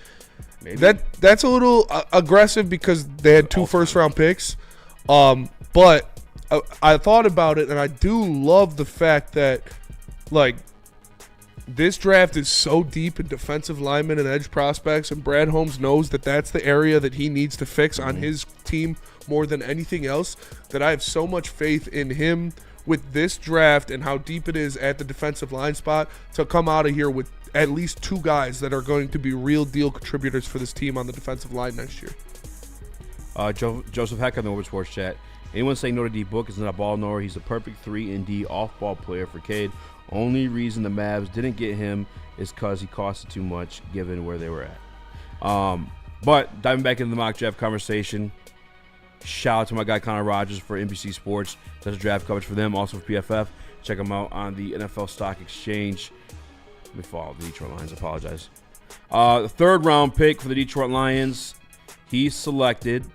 Maybe. That's a little aggressive because they had 2 first-round picks. But I thought about it, and I do love the fact that, this draft is so deep in defensive linemen and edge prospects, and Brad Holmes knows that that's the area that he needs to fix on his team more than anything else, that I have so much faith in him with this draft and how deep it is at the defensive line spot to come out of here with at least 2 guys that are going to be real deal contributors for this team on the defensive line next year. Joseph Heck on the Woodward Sports chat. Anyone saying no to D Book is not a ball knower. He's a perfect 3-and-D off-ball player for Cade. Only reason the Mavs didn't get him is because he costed too much given where they were at. But diving back into the mock draft conversation, shout out to my guy Connor Rogers for NBC Sports. Does draft coverage for them, also for PFF. Check him out on the NFL Stock Exchange. Let me follow the Detroit Lions. I apologize. The 3rd round pick for the Detroit Lions, he selected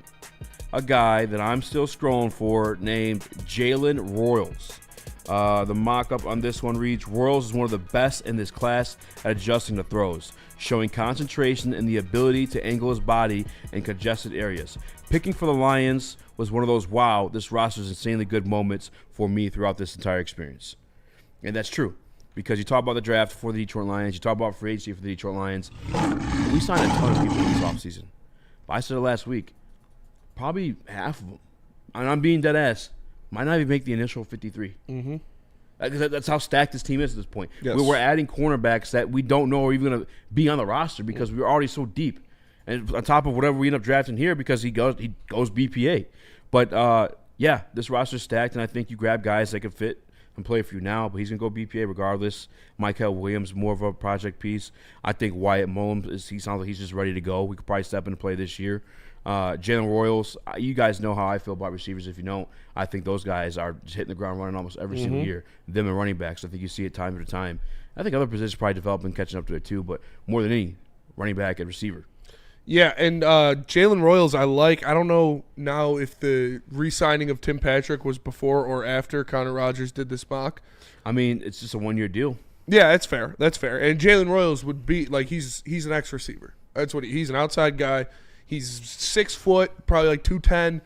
a guy that I'm still scrolling for named Jalen Royals. The mock-up on this one reads, Royals is one of the best in this class at adjusting the throws, showing concentration and the ability to angle his body in congested areas. Picking for the Lions was one of those, wow, this roster is insanely good moments for me throughout this entire experience. And that's true, because you talk about the draft for the Detroit Lions, you talk about free agency for the Detroit Lions. We signed a ton of people this offseason. I said it last week, probably half of them, and I'm being dead ass, might not even make the initial 53. Mm-hmm. That's how stacked this team is at this point. Yes. We're adding cornerbacks that we don't know are even going to be on the roster because we're already so deep. And on top of whatever we end up drafting here because he goes BPA. But, yeah, this roster's stacked, and I think you grab guys that can fit and play for you now, but he's going to go BPA regardless. Michael Williams, more of a project piece. I think Wyatt Mullins, he sounds like he's just ready to go. We could probably step into play this year. Jalen Royals, you guys know how I feel about receivers. If you don't, I think those guys are just hitting the ground running almost every single year. Them and running backs, I think you see it time after time. I think other positions probably developing, catching up to it too, but more than any, running back and receiver. Yeah, and Jalen Royals I like. I don't know now if the re-signing of Tim Patrick was before or after Connor Rogers did this mock. I mean, it's just a 1-year deal. Yeah, that's fair. That's fair. And Jalen Royals would be like he's an X receiver. That's what he's an outside guy. He's 6 foot, probably like 210.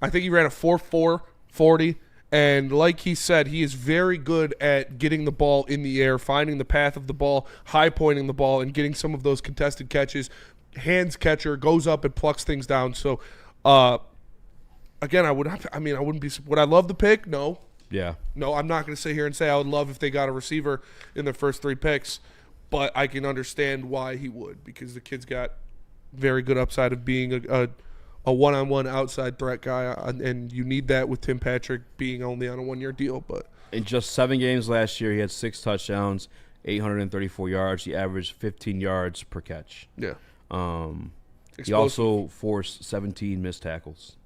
I think he ran a 4.4 40. And like he said, he is very good at getting the ball in the air, finding the path of the ball, high pointing the ball, and getting some of those contested catches. Hands catcher, goes up and plucks things down. So, again, I wouldn't be. Would I love the pick? No. Yeah. No, I'm not going to sit here and say I would love if they got a receiver in their first 3 picks, but I can understand why he would, because the kid's got very good upside of being a one-on-one outside threat guy, and you need that with Tim Patrick being only on a 1-year deal. But in just 7 games last year, he had 6 touchdowns, 834 yards. He averaged 15 yards per catch. Yeah. He also forced 17 missed tackles.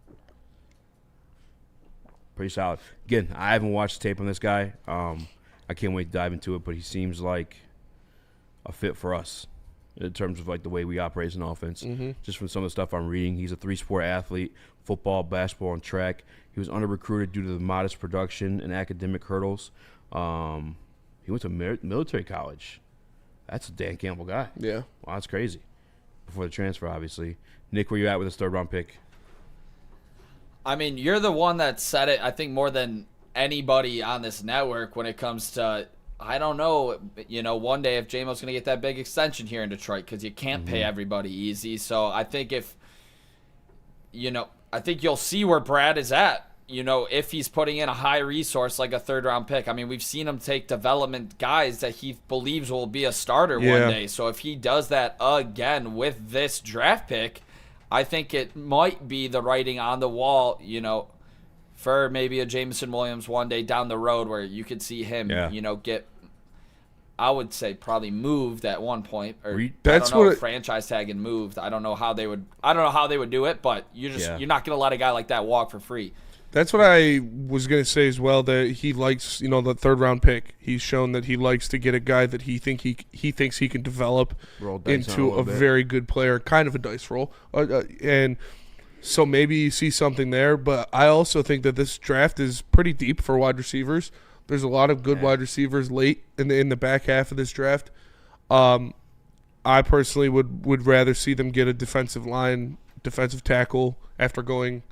Pretty solid. Again, I haven't watched tape on this guy. I can't wait to dive into it, but he seems like a fit for us in terms of like the way we operate as an offense. Mm-hmm. Just from some of the stuff I'm reading, he's a 3-sport athlete: football, basketball, and track. He was under-recruited due to the modest production and academic hurdles. He went to military college. That's a Dan Campbell guy. Yeah. Wow, that's crazy. Before the transfer, obviously. Nick, where you at with this 3rd-round pick? I mean, you're the one that said it, I think, more than anybody on this network when it comes to, I don't know, one day if J-Mo's going to get that big extension here in Detroit, because you can't pay everybody easy. So I think I think you'll see where Brad is at, if he's putting in a high resource like a 3rd-round pick. I mean, we've seen him take development guys that he believes will be a starter one day. So if he does that again with this draft pick, I think it might be the writing on the wall, for maybe a Jameson Williams one day down the road where you could see him, get, I would say, probably moved at one point, or franchise tag and moved. I don't know how they would do it, but you're not going to let a guy like that walk for free. That's what I was going to say as well, that he likes, the 3rd-round pick. He's shown that he likes to get a guy that he thinks he can develop into a very good player, kind of a dice roll. And so maybe you see something there, but I also think that this draft is pretty deep for wide receivers. There's a lot of good wide receivers late in the back half of this draft. I personally would rather see them get a defensive tackle after going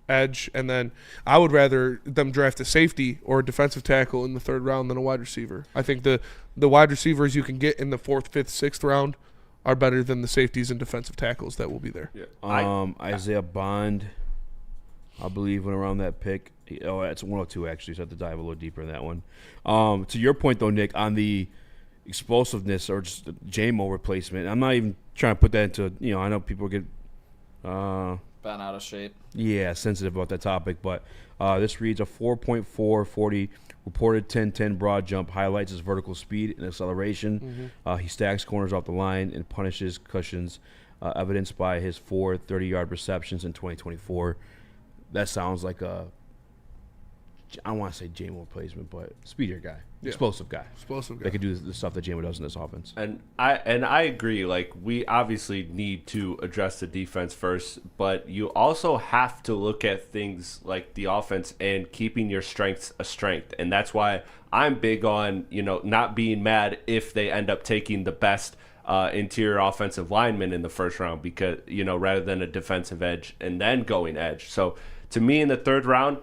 edge, and then I would rather them draft a safety or a defensive tackle in the 3rd round than a wide receiver. I think the wide receivers you can get in the 4th, 5th, 6th round are better than the safeties and defensive tackles that will be there. Yeah. Isaiah Bond, I believe, went around that pick. Oh, it's 102 actually, so I have to dive a little deeper in that one. To your point though, Nick, on the explosiveness or just the JMO replacement, I'm not even trying to put that into, I know people get bent out of shape. Yeah, sensitive about that topic, but this reads a 4.4 40 reported 10-10 broad jump, highlights his vertical speed and acceleration. He stacks corners off the line and punishes cushions, evidenced by his 4 30-yard receptions in 2024. That sounds like I don't want to say JMO replacement, but speedier guy. Yeah. Explosive guy. That could do the stuff that JMO does in this offense. And I agree. Like, we obviously need to address the defense first, but you also have to look at things like the offense and keeping your strengths a strength. And that's why I'm big on, not being mad if they end up taking the best interior offensive lineman in the 1st round, because, rather than a defensive edge and then going edge. So to me, in the 3rd round,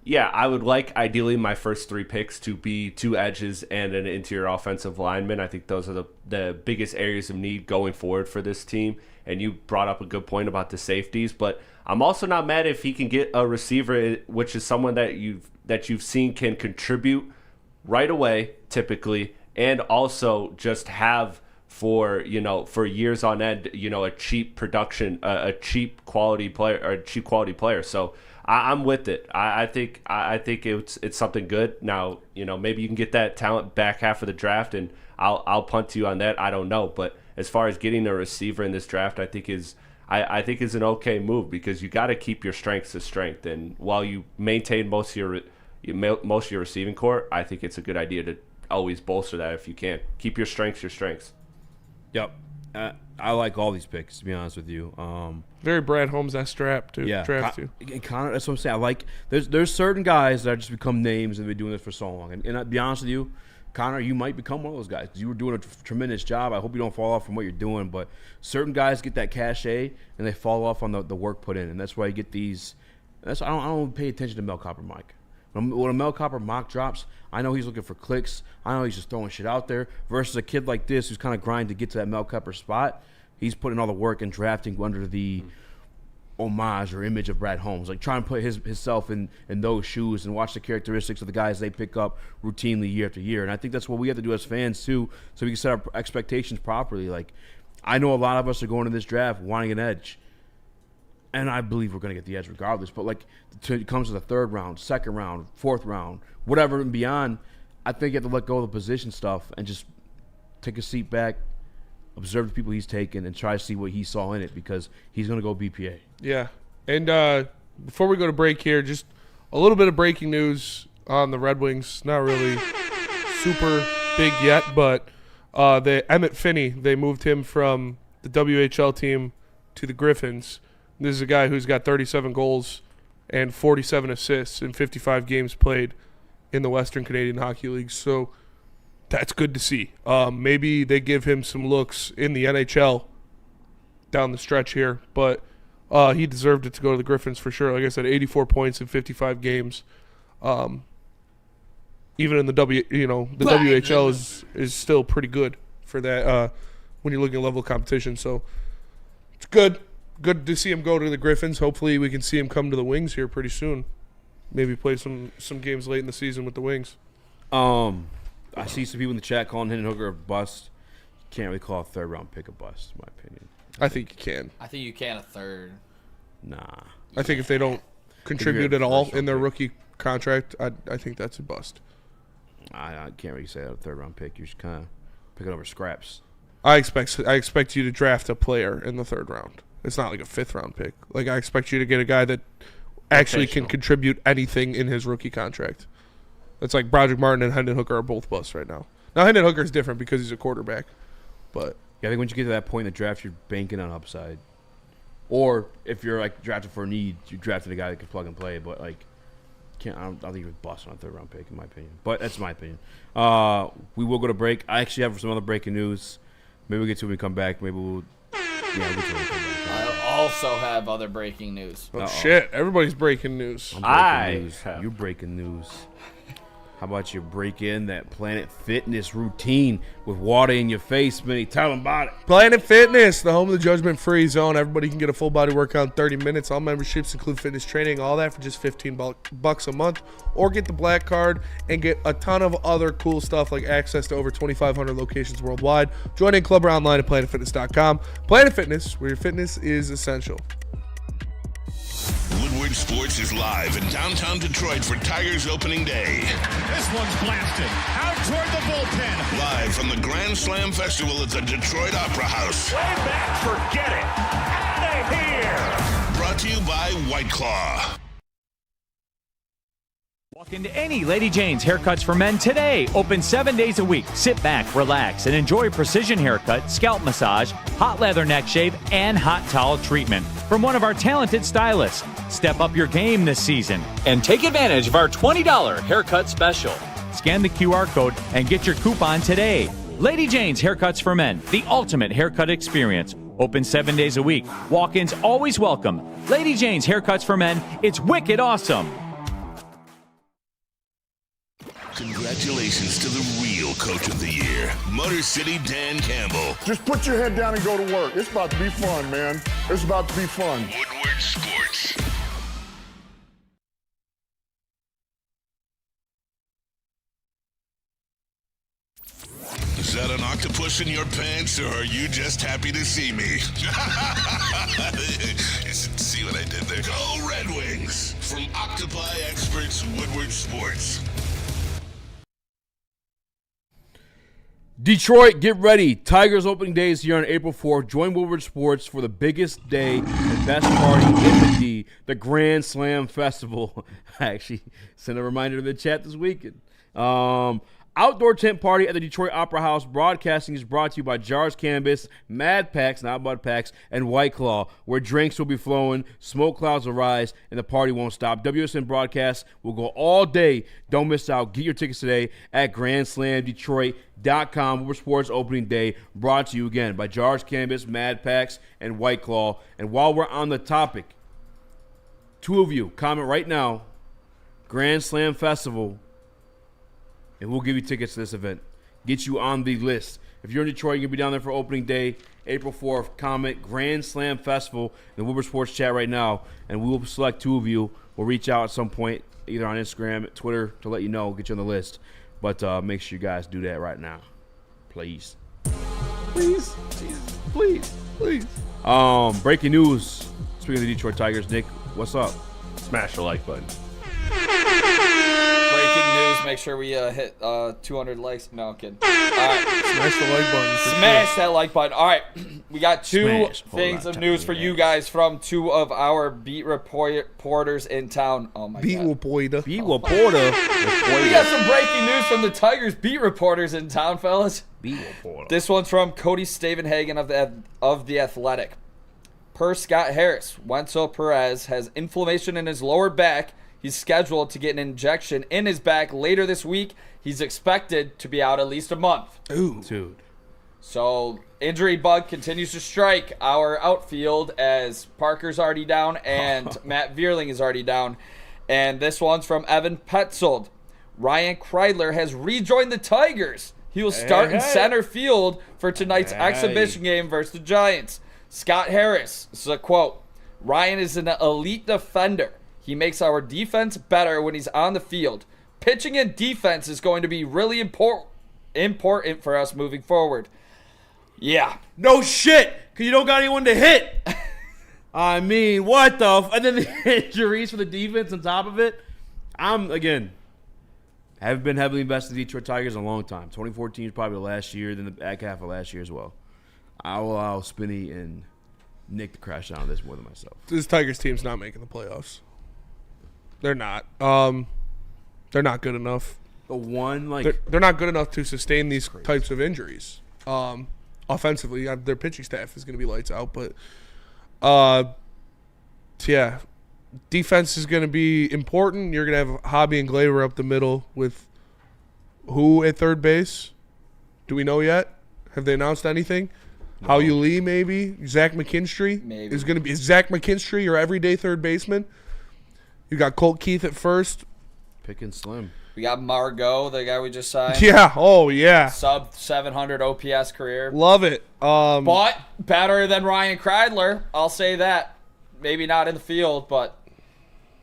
yeah, I would like ideally my first 3 picks to be 2 edges and an interior offensive lineman. I think those are the biggest areas of need going forward for this team. And you brought up a good point about the safeties, but I'm also not mad if he can get a receiver, which is someone that you've seen can contribute right away, typically, and also just have for years on end, a cheap production, a cheap quality player. So I'm with it. I think it's something good. Now, maybe you can get that talent back half of the draft, and I'll punt to you on that. I don't know, but as far as getting a receiver in this draft, I think is an okay move, because you got to keep your strengths a strength. And while you maintain most of your receiving core, I think it's a good idea to always bolster that if you can. Keep your strengths your strengths. Yep. I like all these picks, to be honest with you. Very Brad Holmes-esque draft too. Yeah, draft too. Connor, that's what I'm saying. I like there's certain guys that have just become names and they've been doing this for so long. And to be honest with you, Connor, you might become one of those guys. You were doing a tremendous job. I hope you don't fall off from what you're doing. But certain guys get that cachet, and they fall off on the work put in. And that's why you get these. I don't pay attention to Mel Copper Mike. When a Mel Copper mock drops, I know he's looking for clicks. I know he's just throwing shit out there. Versus a kid like this who's kind of grinding to get to that Mel Copper spot. He's putting all the work and drafting under the homage or image of Brad Holmes. Like trying to put himself in those shoes and watch the characteristics of the guys they pick up routinely year after year. And I think that's what we have to do as fans too, so we can set our expectations properly. Like I know a lot of us are going to this draft wanting an edge. And I believe we're going to get the edge regardless. But, like, it comes to the third round, second round, fourth round, whatever and beyond, I think you have to let go of the position stuff and just take a seat back, observe the people he's taken, and try to see what he saw in it because he's going to go BPA. Yeah. And before we go to break here, just a little bit of breaking news on the Red Wings. Not really super big yet, but Emmett Finney, they moved him from the WHL team to the Griffins. This is a guy who's got 37 goals and 47 assists in 55 games played in the Western Canadian Hockey League. So that's good to see. Maybe they give him some looks in the NHL down the stretch here, but he deserved it to go to the Griffins for sure. Like I said, 84 points in 55 games. Even in the WHL is still pretty good for that when you're looking at level of competition. So it's good. Good to see him go to the Griffins. Hopefully we can see him come to the Wings here pretty soon. Maybe play some games late in the season with the Wings. I see some people in the chat calling Hendon Hooker a bust. You can't really call a third-round pick a bust, in my opinion. I think you can. I think you can a third. Nah. I think if they don't contribute at all in their rookie contract, I think that's a bust. I can't really say that a third-round pick. You're just kind of picking over scraps. I expect you to draft a player in the third round. It's not like a fifth-round pick. Like, I expect you to get a guy that actually can contribute anything in his rookie contract. It's like Broderick Martin and Hendon Hooker are both busts right now. Now, Hendon Hooker is different because he's a quarterback. But yeah, I think once you get to that point in the draft, you're banking on upside. Or if you're, like, drafted for a need, you drafted a guy that can plug and play. But, like, I don't think he was bust on a third-round pick, in my opinion. But that's my opinion. We will go to break. I actually have some other breaking news. Maybe we'll get to it when we come back. Maybe we'll get to it when we come back. I also have other breaking news. Oh, shit. Everybody's breaking news. You breaking news. How about you break in that Planet Fitness routine with water in your face, Minnie? Tell them about it. Planet Fitness, the home of the judgment-free zone. Everybody can get a full-body workout in 30 minutes. All memberships include fitness training, all that for just $15 a month. Or get the black card and get a ton of other cool stuff like access to over 2,500 locations worldwide. Join in club or online at planetfitness.com. Planet Fitness, where your fitness is essential. Woodward Sports is live in downtown Detroit for Tigers opening day. This one's blasted out toward the bullpen. Live from the Grand Slam Festival at the Detroit Opera House. Way back, forget it. Out of here. Brought to you by White Claw. Walk into any Lady Jane's Haircuts for Men today. Open 7 days a week. Sit back, relax, and enjoy precision haircut, scalp massage, hot leather neck shave, and hot towel treatment from one of our talented stylists. Step up your game this season and take advantage of our $20 haircut special. Scan the QR code and get your coupon today. Lady Jane's Haircuts for Men, the ultimate haircut experience. Open 7 days a week. Walk-ins always welcome. Lady Jane's Haircuts for Men. It's wicked awesome. Congratulations to the real coach of the year, Motor City Dan Campbell. Just put your head down and go to work. It's about to be fun, man. It's about to be fun. Woodward Sports. Is that an octopus in your pants, or are you just happy to see me? See what I did there? Go Red Wings! From Octopi Experts, Woodward Sports. Detroit, get ready. Tigers opening day is here on April 4th. Join Woodward Sports for the biggest day and best party in the D, the Grand Slam Festival. I actually sent a reminder to the chat this weekend. Outdoor tent party at the Detroit Opera House. Broadcasting is brought to you by Jars Cannabis, Mad Packs, not Bud Packs, and White Claw, where drinks will be flowing, smoke clouds will rise, and the party won't stop. WSN broadcasts will go all day. Don't miss out. Get your tickets today at GrandSlamDetroit.com. Woodward Sports opening day, brought to you again by Jars Cannabis, Mad Packs, and White Claw. And while we're on the topic, 2 of you comment right now, Grand Slam Festival, and we'll give you tickets to this event. Get you on the list. If you're in Detroit, you're going to be down there for opening day, April 4th. Comment Grand Slam Festival in the Woodward Sports chat right now, and we will select 2 of you. We'll reach out at some point, either on Instagram, Twitter, to let you know, get you on the list. But make sure you guys do that right now. Please. Please. Please. Please. Breaking news. Speaking of the Detroit Tigers, Nick, what's up? Smash the like button. Breaking news. Make sure we hit 200 likes. No, I'm kidding. All right. Smash the like button. Smash that like button. All right. We got 2 things of news for you guys from 2 of our beat reporters in town. Oh, my God. Beat reporter. We got some breaking news from the Tigers beat reporters in town, fellas. Beat reporter. This one's from Cody Stavenhagen of the Athletic. Per Scott Harris, Wenzel Perez has inflammation in his lower back. He's scheduled to get an injection in his back later this week. He's expected to be out at least a month. Ooh. Dude. So, injury bug continues to strike our outfield as Parker's already down and Matt Vierling is already down. And this one's from Evan Petzold. Ryan Kreidler has rejoined the Tigers. He will start in center field for tonight's exhibition game versus the Giants. Scott Harris, this is a quote, Ryan is an elite defender. He makes our defense better when he's on the field. Pitching and defense is going to be really important for us moving forward. Yeah. No shit, because you don't got anyone to hit. I mean, what the and then the injuries for the defense on top of it. Haven't been heavily invested in the Detroit Tigers in a long time. 2014 is probably the last year, then the back half of last year as well. I will allow Spinny and Nick to crash down on this more than myself. This Tigers team's not making the playoffs. They're not. They're not good enough. They're not good enough to sustain these types of injuries. Offensively, their pitching staff is going to be lights out, but yeah, defense is going to be important. You're going to have Hobby and Glaber up the middle with who at third base? Do we know yet? Have they announced anything? No. How you Lee maybe? Zach McKinstry maybe. Is Zach McKinstry your everyday third baseman? You got Colt Keith at first. Picking slim. We got Margot, the guy we just signed. Yeah. Oh, yeah. Sub 700 OPS career. Love it. But better than Ryan Kreidler. I'll say that. Maybe not in the field, but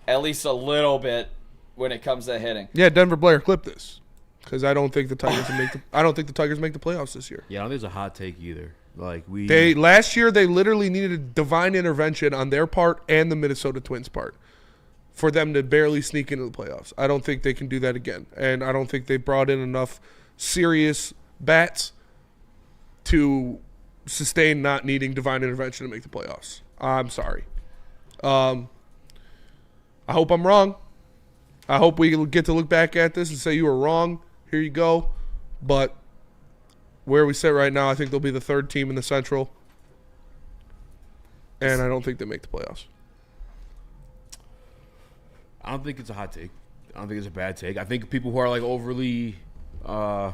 at least a little bit when it comes to hitting. Yeah, Denver Blair, clip this, because I don't think the Tigers make the playoffs this year. Yeah, I don't think it's a hot take either. Last year they literally needed a divine intervention on their part and the Minnesota Twins part for them to barely sneak into the playoffs. I don't think they can do that again, and I don't think they brought in enough serious bats to sustain not needing divine intervention to make the playoffs. I'm sorry. I hope I'm wrong. I hope we get to look back at this and say you were wrong. Here you go. But where we sit right now, I think they'll be the third team in the Central. And I don't think they make the playoffs. I don't think it's a hot take. I don't think it's a bad take. I think people who are like overly, I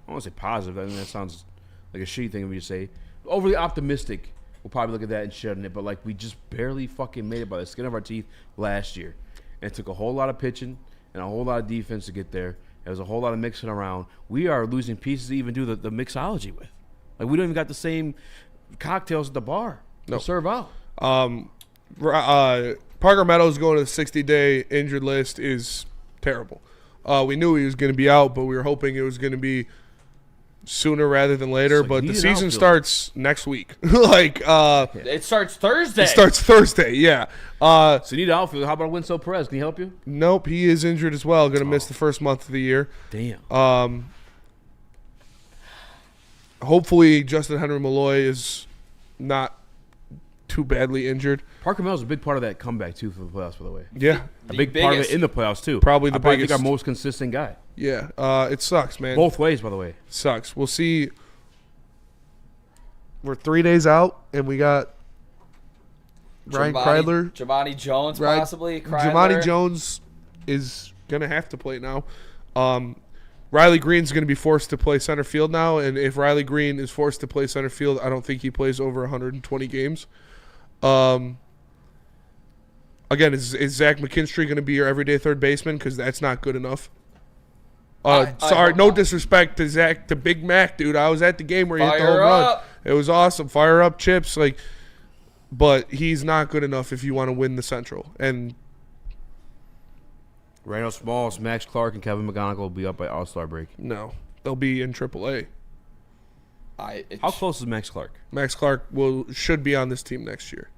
don't want to say positive. I mean, that sounds like a shitty thing for me to say. Overly optimistic will probably look at that and shit on it. But like, we just barely fucking made it by the skin of our teeth last year. And it took a whole lot of pitching and a whole lot of defense to get there. There was a whole lot of mixing around. We are losing pieces to even do the mixology with. Like, we don't even got the same cocktails at the bar to serve out. Parker Meadows going to the 60-day injured list is terrible. We knew he was going to be out, but we were hoping it was going to be sooner rather than later. But the season starts next week. It starts Thursday. It starts Thursday, yeah. So you need an outfield. How about Winslow Perez? Can he help you? Nope, he is injured as well. Going to miss the first month of the year. Damn. Hopefully Justin Henry Malloy is not too badly injured. Parker Mills is a big part of that comeback, too, for the playoffs, by the way. Yeah. A big part of it in the playoffs, too. Probably the I biggest. think our most consistent guy. Yeah. It sucks, man. Both ways, by the way. Sucks. We'll see. We're 3 days out, and we got Ryan Kreidler. Jamani Jones, possibly. Jamani Jones is going to have to play now. Riley Green's going to be forced to play center field now, and if Riley Green is forced to play center field, I don't think he plays over 120 games. Again, is Zach McKinstry going to be your everyday third baseman? Because that's not good enough. Sorry, no disrespect to Zach, to Big Mac, dude. I was at the game where he hit the home run. It was awesome. Fire up, Chips. But he's not good enough if you want to win the Central. And Randall Smalls, Max Clark, and Kevin McGonigal will be up by All-Star break. No, they'll be in AAA. How close is Max Clark? Max Clark should be on this team next year.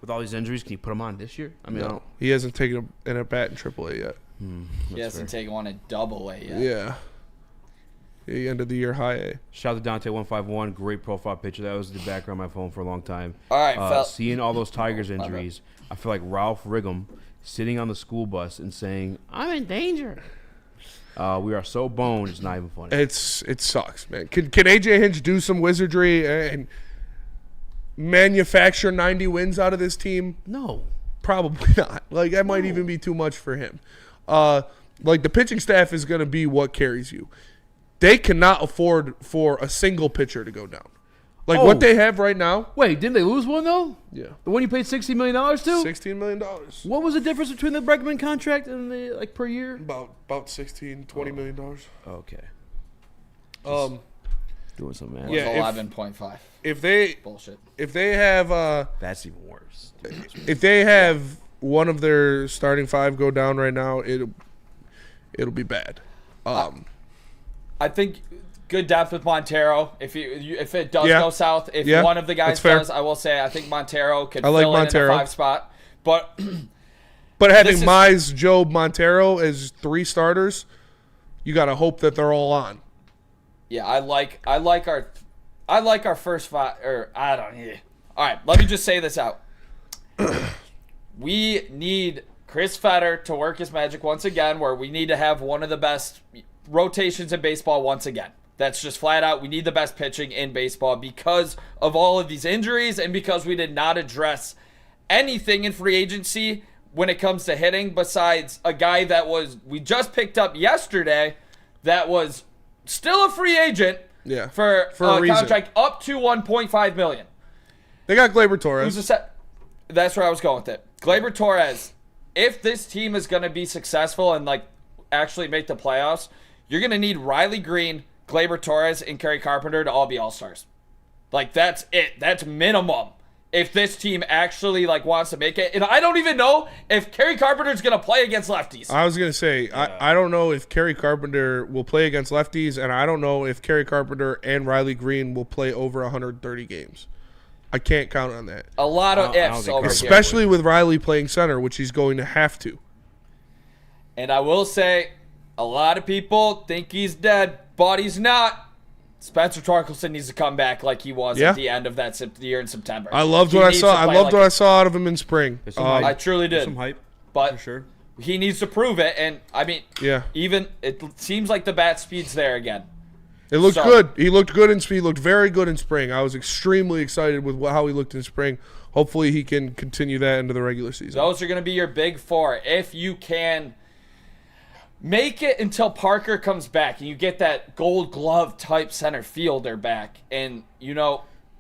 With all these injuries, can you put him on this year? I mean, no, he hasn't taken an at-bat in AAA yet. He hasn't taken one at Double-A yet. Yeah. The end of the year high A. Shout out to Dante151. Great profile picture. That was the background on my phone for a long time. All right, seeing all those Tigers injuries, I feel like Ralph Riggum sitting on the school bus and saying, "I'm in danger." We are so boned, it's not even funny. It sucks, man. Can AJ Hinch do some wizardry and manufacture 90 wins out of this team? No. Probably not. That might even be too much for him. The pitching staff is going to be what carries you. They cannot afford for a single pitcher to go down. What they have right now. Wait, didn't they lose one, though? Yeah. The one you paid $60 million to? $16 million. What was the difference between the Bregman contract and the, per year? About $16, $20 million. Okay. Doing some math. Yeah, 11.5. If they bullshit. If they have that's even worse. If they have one of their starting five go down right now, it'll be bad. I think good depth with Montero. If it does go south, if one of the guys does, I will say I think Montero could fill in the 5 spot. But having Mize, Job, Montero as 3 starters, you got to hope that they're all on. Yeah, I like our first 5. Or I don't. Yeah. All right, let me just say this out. We need Chris Fetter to work his magic once again, where we need to have one of the best rotations in baseball once again. That's just flat out. We need the best pitching in baseball because of all of these injuries and because we did not address anything in free agency when it comes to hitting besides a guy that we just picked up yesterday that was still a free agent for a contract up to $1.5 million. They got Gleyber Torres. That's where I was going with it. Gleyber Torres, if this team is going to be successful and actually make the playoffs, you're going to need Riley Green, Gleyber Torres, and Kerry Carpenter to all be all-stars. That's it. That's minimum. If this team actually wants to make it. And I don't even know if Kerry Carpenter is going to play against lefties. I was going to say, I don't know if Kerry Carpenter will play against lefties, and I don't know if Kerry Carpenter and Riley Green will play over 130 games. I can't count on that. A lot of ifs over here. Especially with Riley playing center, which he's going to have to. And I will say, a lot of people think he's dead, but he's not. Spencer Torkelson needs to come back like he was at the end of that year in September. I loved what I saw. I loved what I saw out of him in spring. I truly did. Some hype, but for sure. He needs to prove it. And I mean, even it seems like the bat speed's there again. It looked good. He looked good in spring. He looked very good in spring. I was extremely excited with how he looked in spring. Hopefully, he can continue that into the regular season. Those are going to be your big 4. If you can make it until Parker comes back and you get that Gold Glove type center fielder back, and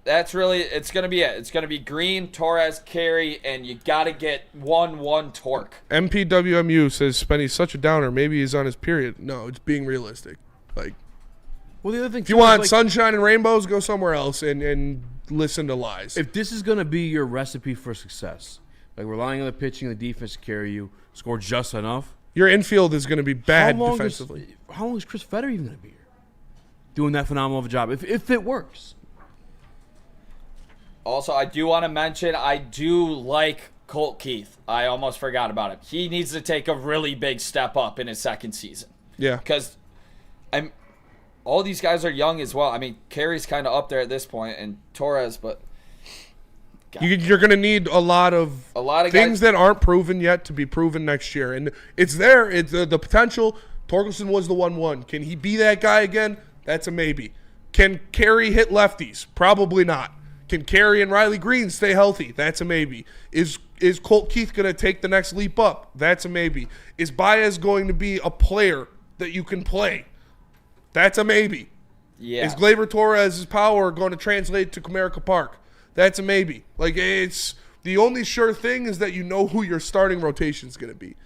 that's really it's going to be it. It's going to be Green, Torres, Carey, and you got to get 1-1 torque. MPWMU says Spenny's such a downer. Maybe he's on his period. No, it's being realistic. Well, the other thing, if you want sunshine and rainbows, go somewhere else and listen to lies. If this is going to be your recipe for success, relying on the pitching and the defense to carry you, score just enough, your infield is going to be bad defensively. How long is Chris Fetter even going to be here? Doing that phenomenal of a job, if it works. Also, I do want to mention, I do like Colt Keith. I almost forgot about him. He needs to take a really big step up in his second season. Yeah. Because all these guys are young as well. I mean, Carey's kind of up there at this point, and Torres, but You're going to need a lot of things guys that aren't proven yet to be proven next year. And it's there. It's the potential. Torkelson was the 1-1. Can he be that guy again? That's a maybe. Can Carey hit lefties? Probably not. Can Carey and Riley Green stay healthy? That's a maybe. Is Colt Keith going to take the next leap up? That's a maybe. Is Baez going to be a player that you can play? That's a maybe. Yeah. Is Gleyber Torres' power going to translate to Comerica Park? That's a maybe. Like, it's the only sure thing is that you know who your starting rotation is going to be.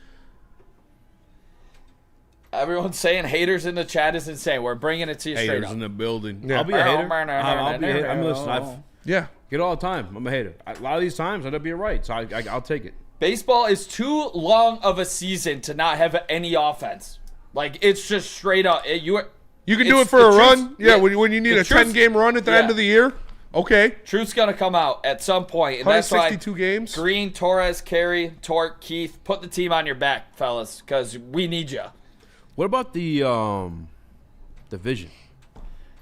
Everyone's saying haters in the chat is insane. We're bringing it to you straight up. Haters in the building. Yeah. I'll be a hater. I'll be a hater. I'm listening. Yeah. Get it all the time. I'm a hater. A lot of these times, I'd be right, so I'll take it. Baseball is too long of a season to not have any offense. Like, it's just straight up. You can do it for a run. Yeah, when you need a 10-game run at the end of the year. Okay. Truth's going to come out at some point. And that's why 162 games. Green, Torres, Carey, Torque, Keith, put the team on your back, fellas, because we need you. What about the division?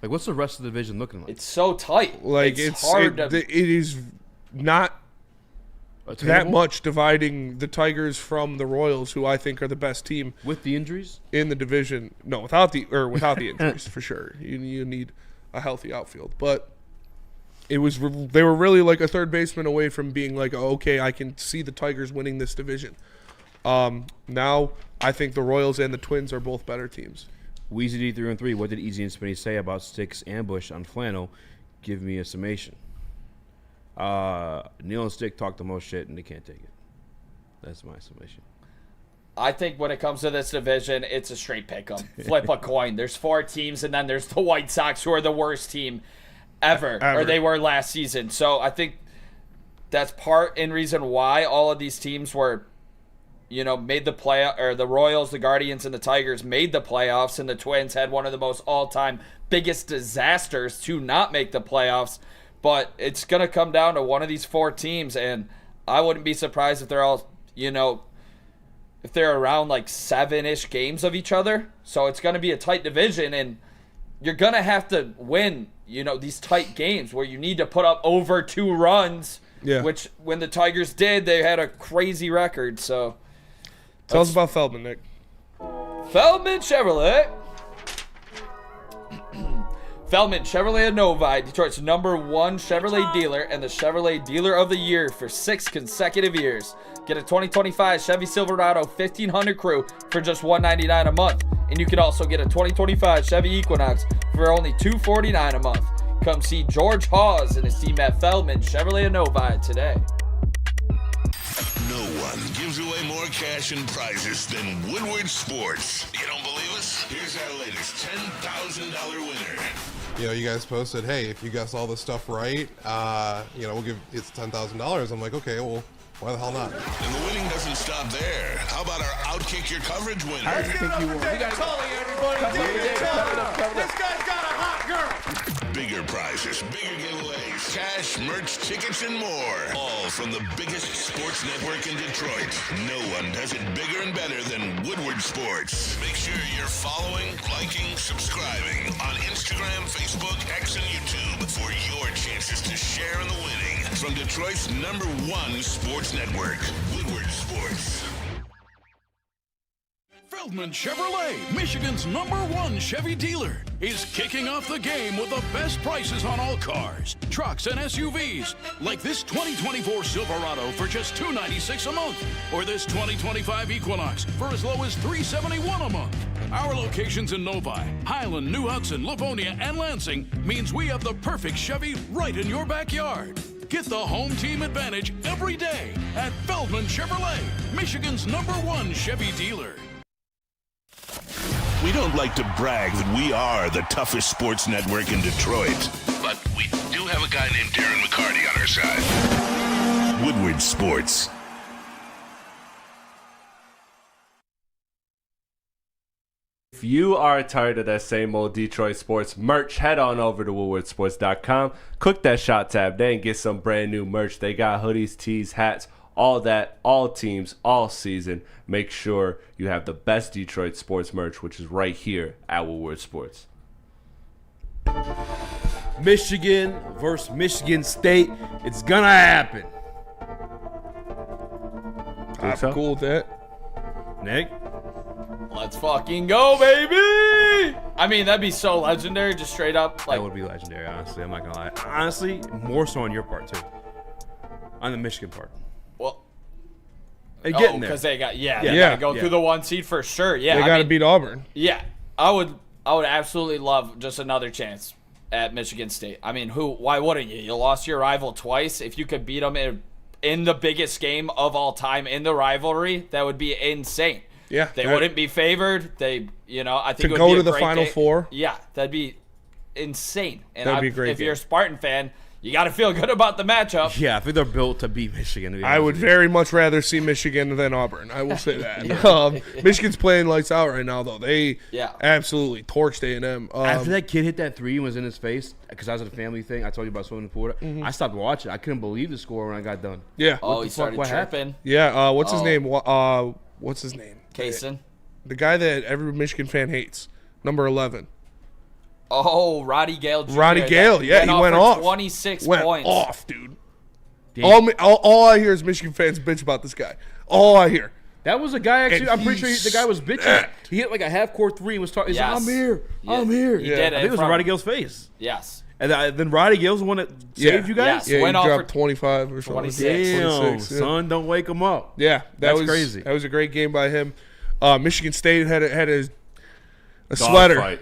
Like, what's the rest of the division looking like? It's so tight. Like, it's hard to... It is not that much dividing the Tigers from the Royals, who I think are the best team. With the injuries? In the division. No, without the injuries, for sure. You need a healthy outfield. But they were really like a third baseman away from being like, oh, okay, I can see the Tigers winning this division. Now, I think the Royals and the Twins are both better teams. Weezy D313, what did Eazy and Spinney say about Stick's ambush on Flannel? Give me a summation. Neil and Stick talk the most shit, and they can't take it. That's my summation. I think when it comes to this division, it's a straight pick 'em. Flip a coin. There's 4 teams, and then there's the White Sox, who are the worst team ever. Or they were last season. So I think that's part and reason why all of these teams were, made the play, or the Royals, the Guardians, and the Tigers made the playoffs, and the Twins had one of the most all-time biggest disasters to not make the playoffs. But it's going to come down to one of these 4 teams, and I wouldn't be surprised if they're all, if they're around like 7-ish games of each other. So it's going to be a tight division, and you're going to have to win, these tight games where you need to put up over 2 runs, which when the Tigers did, they had a crazy record. So tell us about Feldman, Nick. Feldman Chevrolet. Feldman Chevrolet of Novi, Detroit's #1 Chevrolet dealer and the Chevrolet Dealer of the Year for 6 consecutive years. Get a 2025 Chevy Silverado 1500 Crew for just $199 a month. And you can also get a 2025 Chevy Equinox for only $249 a month. Come see George Hawes and his team at Feldman Chevrolet of Novi today. No one gives away more cash and prizes than Woodward Sports. You don't believe us? Here's our latest $10,000 winner. You guys posted, hey, if you guess all this stuff right, we'll give it's $10,000. I'm like, okay, well, why the hell not? And the winning doesn't stop there. How about our Outkick Your Coverage winner? I think you will. We got Tully, everybody. This guy's got a hot girl. Bigger prizes, bigger giveaways, cash, merch, tickets, and more. All from the biggest sports network in Detroit. No one does it bigger and better than Woodward Sports. Make sure you're following, liking, subscribing on Instagram, Facebook, X, and YouTube for your chances to share in the winning. From Detroit's #1 sports network, Woodward Sports. Feldman Chevrolet, Michigan's #1 Chevy dealer, is kicking off the game with the best prices on all cars, trucks, and SUVs, like this 2024 Silverado for just $296 a month, or this 2025 Equinox for as low as $371 a month. Our locations in Novi, Highland, New Hudson, Livonia, and Lansing means we have the perfect Chevy right in your backyard. Get the home team advantage every day at Feldman Chevrolet, Michigan's #1 Chevy dealer. We don't like to brag that we are the toughest sports network in Detroit, but we do have a guy named Darren McCarty on our side. Woodward Sports. If you are tired of that same old Detroit sports merch, head on over to woodwardsports.com. Click that shop tab there and get some brand new merch. They got hoodies, tees, hats, all that, all teams, all season. Make sure you have the best Detroit sports merch, which is right here at Woodward Sports. Michigan versus Michigan State. It's gonna happen. I'm cool with that. Nick? Let's fucking go, baby! I mean, that'd be so legendary, just straight up. Like, That would be legendary, honestly. I'm not gonna lie. Honestly, more so on your part, too. On the Michigan part. well, They getting there. because they got they Yeah. gotta go through the 1 seed for sure. Yeah, They I got to mean, beat Auburn. Yeah, I would absolutely love just another chance at Michigan State. I mean, why wouldn't you? You lost your rival twice. If you could beat them in the biggest game of all time in the rivalry, that would be insane. Yeah, They wouldn't be favored. I think To it would go be to a the great Final game. Four? Yeah, that'd be insane. And That'd be a great if game. you're a Spartan fan, you got to feel good about the matchup. Yeah, I think they're built to beat Michigan. To be I honest would with you. very much rather see Michigan than Auburn. I will say that. Michigan's playing lights out right now, though. They absolutely torched A&M. After that kid hit that 3 and was in his face, because I was at a family thing, I told you about swimming in Florida. Mhm. I stopped watching. I couldn't believe the score when I got done. Yeah. He started what tripping. happened? Yeah. What's his name? What's his name? Kaysen. The guy that every Michigan fan hates. Number 11. Oh, Roddy Gale Jr. Roddy Gale. Yeah, he went for off. 26 went points. off, dude. Damn. All I hear is Michigan fans bitch about this guy. All I hear. That was a guy, actually, And I'm pretty sure he the guy was bitching. He hit like a half-court 3 and was talking. He's like, I'm here. I'm here. He did I it think it was from- Roddy Gale's face. Yes. And then Roddy Gale's the one that saved you guys? Yeah, went he off dropped for 25 or something. 26. Damn, 26, yeah. son, don't wake him up. Yeah, That's was crazy. That was a great game by him. Michigan State had a Dog sweater. fight.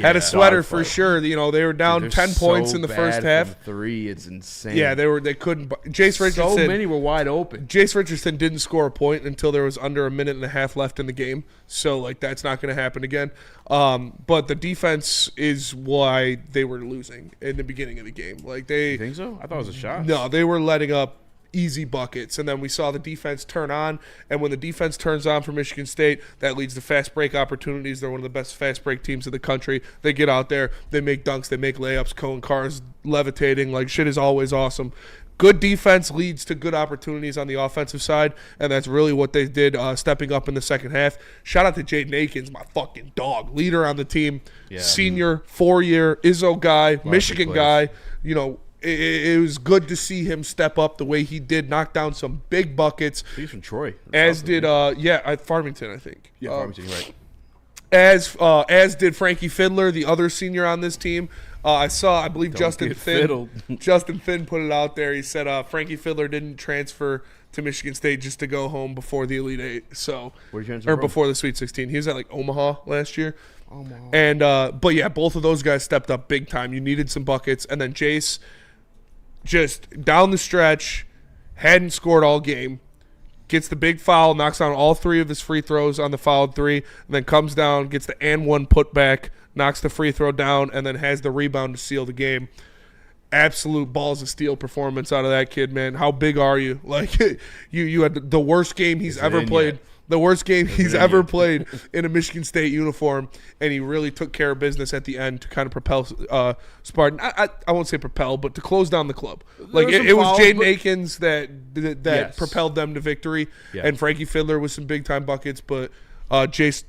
Had a sweater Dog for fight. sure. You know, they were down Dude, 10 they're points so in the bad first half. from 3, it's insane. Yeah, they couldn't. Jace Richardson. So many were wide open. Jace Richardson didn't score a point until there was under a minute and a half left in the game. So like that's not going to happen again. But the defense is why they were losing in the beginning of the game. Like You think so? I thought it was a shot. No, they were letting up easy buckets, and then we saw the defense turn on, and when the defense turns on for Michigan State, that leads to fast break opportunities. They're one of the best fast break teams in the country. They get out there, they make dunks, they make layups, Cohen Carr's levitating, like shit is always awesome. Good defense leads to good opportunities on the offensive side, and that's really what they did, stepping up in the second half. Shout out to Jaden Akins, my fucking dog, leader on the team, senior, 4-year, Izzo guy, Michigan guy, you know. It was good to see him step up the way he did, knock down some big buckets. He's from Troy. As did, at Farmington, I think. Yeah, Farmington, you're right. As did Frankie Fiddler, the other senior on this team. I believe Don't Justin get Finn. fiddled. Justin Finn put it out there. He said Frankie Fiddler didn't transfer to Michigan State just to go home before the Elite Eight. So, Where'd you transfer or from? before the Sweet 16. He was at like Omaha last year. And but yeah, both of those guys stepped up big time. You needed some buckets, and then Jace, just down the stretch, hadn't scored all game, gets the big foul, knocks down all 3 of his free throws on the fouled 3, and then comes down, gets the and 1 putback, knocks the free throw down, and then has the rebound to seal the game. Absolute balls of steel performance out of that kid, man. How big are you? Like you had the worst game he's ever played. The worst game he's ever played in a Michigan State uniform, and he really took care of business at the end to kind of propel Spartan. I won't say propel, but to close down the club. Like it was Jaden Akins that propelled them to victory, and Frankie Fiddler with some big time buckets, but Jace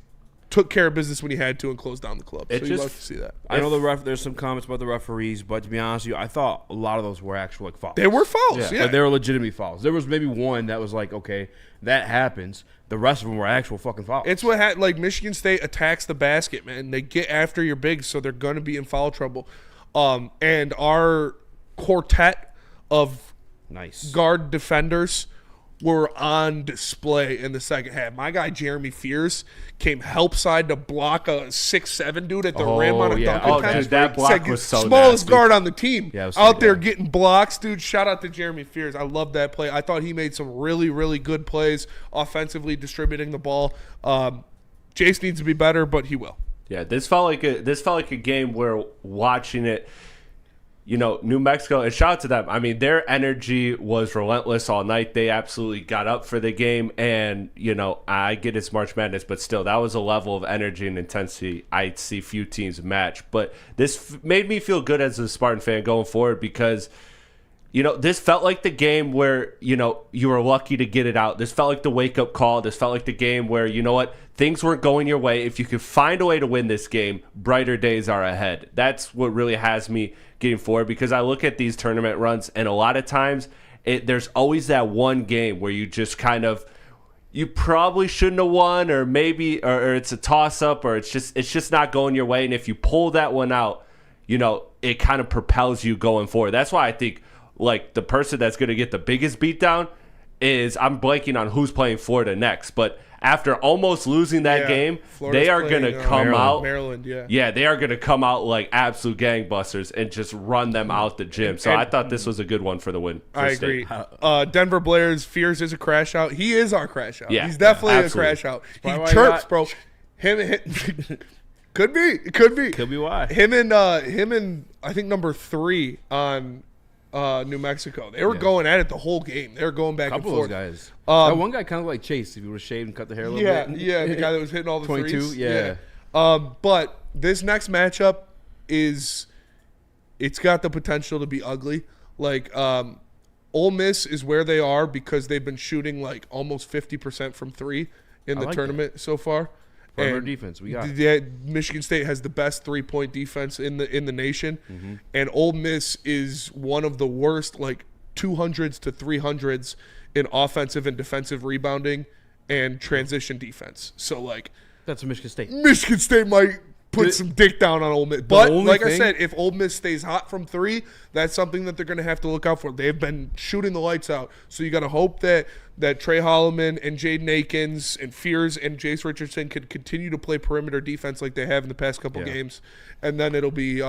took care of business when he had to and closed down the club. So you love to see that. I know there's some comments about the referees, but to be honest with you, I thought a lot of those were actual like fouls. They were fouls, yeah. Like, they were legitimate fouls. There was maybe one that was like, okay, that happens. The rest of them were actual fucking fouls. It's what like Michigan State attacks the basket, man. They get after your bigs, so they're going to be in foul trouble. And our quartet of guard defenders were on display in the second half. My guy Jeremy Fears came help side to block a 6'7" dude at the rim on a dunk contest. That block was so smallest nasty. guard on the team. Yeah, out there getting blocks, dude. Shout out to Jeremy Fears. I love that play. I thought he made some really, really good plays offensively, distributing the ball. Jace needs to be better, but he will. Yeah, this felt like a game where watching it, you know, New Mexico, and shout out to them. I mean, their energy was relentless all night. They absolutely got up for the game, and, you know, I get it's March Madness, but still, that was a level of energy and intensity I'd see few teams match. But this made me feel good as a Spartan fan going forward because, this felt like the game where, you were lucky to get it out. This felt like the wake-up call. This felt like the game where, things weren't going your way. If you could find a way to win this game, brighter days are ahead. That's what really has me getting forward, because I look at these tournament runs, and a lot of times there's always that one game where you just kind of, you probably shouldn't have won, or maybe, or it's a toss-up, or it's just not going your way. And if you pull that one out, it kind of propels you going forward. That's why I think, like, the person that's going to get the biggest beatdown is, I'm blanking on who's playing Florida next, but after almost losing that game, Florida's they are going to come out. Maryland, Yeah, they are going to come out like absolute gangbusters and just run them out the gym. So I thought this was a good one for the win. I agree. Denver Blair's fears is a crash out. He is our crash out. Yeah, he's definitely a crash out. He chirps, bro. Him could be why. Him and I think number 3 on New Mexico. They were going at it the whole game. They were going back and forth. Couple of those guys. That one guy kind of like Chase, if he would have shaved and cut the hair a little bit. Yeah, the guy that was hitting all the 22, threes. yeah. But this next matchup it's got the potential to be ugly. Like, Ole Miss is where they are because they've been shooting like almost 50% from 3 in the tournament so far. And defense, we got. Michigan State has the best 3-point defense in the nation, Mm-hmm. and Ole Miss is one of the worst, like 200s to 300s in offensive and defensive rebounding and transition defense. So like, that's Michigan State. Michigan State might put some dick down on Ole Miss, but like I said, if Ole Miss stays hot from 3, that's something that they're going to have to look out for. They've been shooting the lights out, so you got to hope that Trey Holloman and Jaden Akins and Fears and Jace Richardson can continue to play perimeter defense like they have in the past couple games, and then it'll be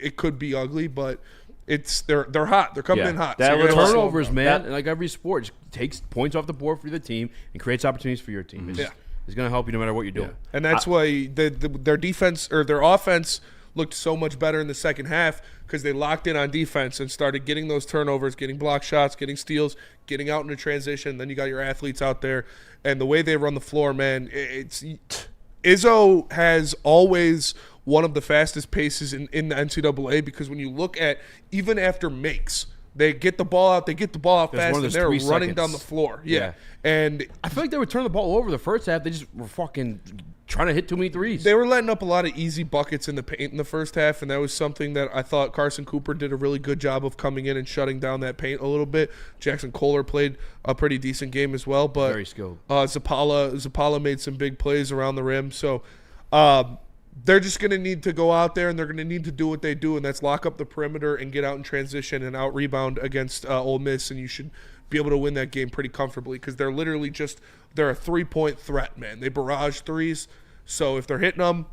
it could be ugly, but they're hot. They're coming in hot. So turnovers, man, and like every sport, just takes points off the board for the team and creates opportunities for your team. Mm-hmm. It's going to help you no matter what you're doing. And that's why their defense or their offense looked so much better in the second half, because they locked in on defense and started getting those turnovers, getting block shots, getting steals, getting out into transition. Then you got your athletes out there, and the way they run the floor, man, Izzo has always one of the fastest paces in the NCAA, because when you look at, even after makes, they get the ball out fast, and they're running down the floor. Yeah. And I feel like they were turning the ball over the first half. They just were fucking trying to hit too many threes. They were letting up a lot of easy buckets in the paint in the first half, and that was something that I thought Carson Cooper did a really good job of coming in and shutting down that paint a little bit. Jackson Kohler played a pretty decent game as well, but very skilled. Zapala made some big plays around the rim. So they're just going to need to go out there, and they're going to need to do what they do, and that's lock up the perimeter and get out in transition and out rebound against Ole Miss, and you should be able to win that game pretty comfortably, because they're literally they're a 3-point threat, man. They barrage threes, so if they're hitting them,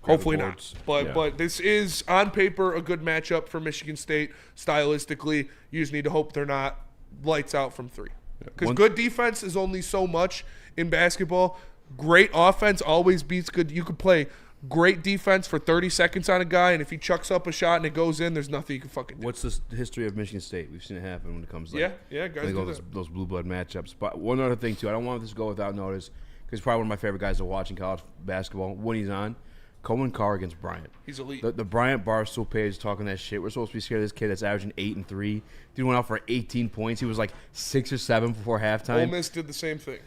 hopefully not. But this is, on paper, a good matchup for Michigan State. Stylistically, you just need to hope they're not lights out from 3. Because good defense is only so much in basketball. Great offense always beats good. You could play great defense for 30 seconds on a guy, and if he chucks up a shot and it goes in, there's nothing you can fucking do. What's the history of Michigan State? We've seen it happen when it comes to guys do those blue blood matchups. But one other thing too, I don't want this to go without notice, because probably one of my favorite guys to watch in college basketball when he's on, Coleman Carr against Bryant. He's elite. The Bryant Barstool page talking that shit. We're supposed to be scared of this kid that's averaging 8 and 3. Dude went out for 18 points. He was like 6 or 7 before halftime. Ole Miss did the same thing.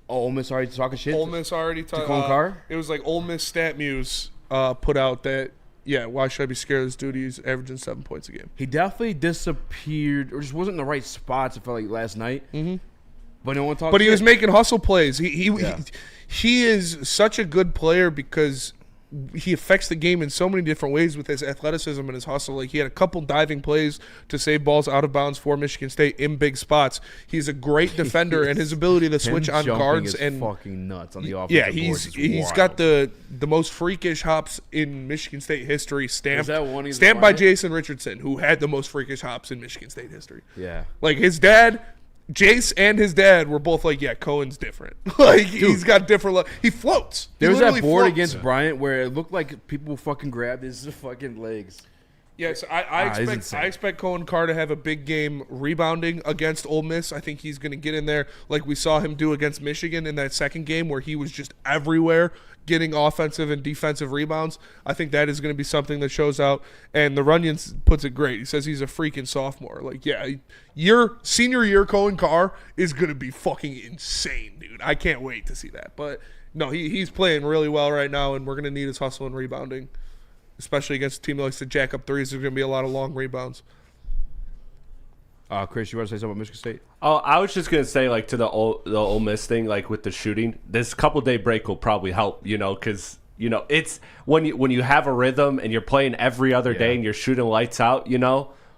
Ole Miss already talking shit? Ole Miss already talking. Carr? It was like Ole Miss Stat Muse put out that, why should I be scared of this dude? He's averaging 7 points a game. He definitely disappeared, or just wasn't in the right spots, I felt like, last night. Mm-hmm. But no one talked. But he was making hustle plays. He is such a good player because he affects the game in so many different ways with his athleticism and his hustle. Like, he had a couple diving plays to save balls out of bounds for Michigan State in big spots. He's a great defender, and his ability to switch on guards is and fucking nuts on the offensive yeah, boards. he's got the most freakish hops in Michigan State history, stamped Bryant? by Jason Richardson, who had the most freakish hops in Michigan State history. Yeah, like his dad. Jace and his dad were both like, Cohen's different. Like, dude, he's got different. He floats. There was that board against Bryant where it looked like people fucking grabbed his fucking legs. Yes, I expect Cohen Carr to have a big game rebounding against Ole Miss. I think he's going to get in there like we saw him do against Michigan in that second game where he was just everywhere getting offensive and defensive rebounds. I think that is going to be something that shows out. And the Runyon puts it great. He says he's a freaking sophomore. Like, yeah, your senior year Cohen Carr is going to be fucking insane, dude. I can't wait to see that. But, no, he's playing really well right now, and we're going to need his hustle and rebounding. Especially against a team that likes to jack up threes, there's going to be a lot of long rebounds. Chris, you want to say something about Michigan State? Oh, I was just going to say, like, to the Ole Miss thing, like, with the shooting, this couple-day break will probably help, because, it's when you have a rhythm and you're playing every other day and you're shooting lights out,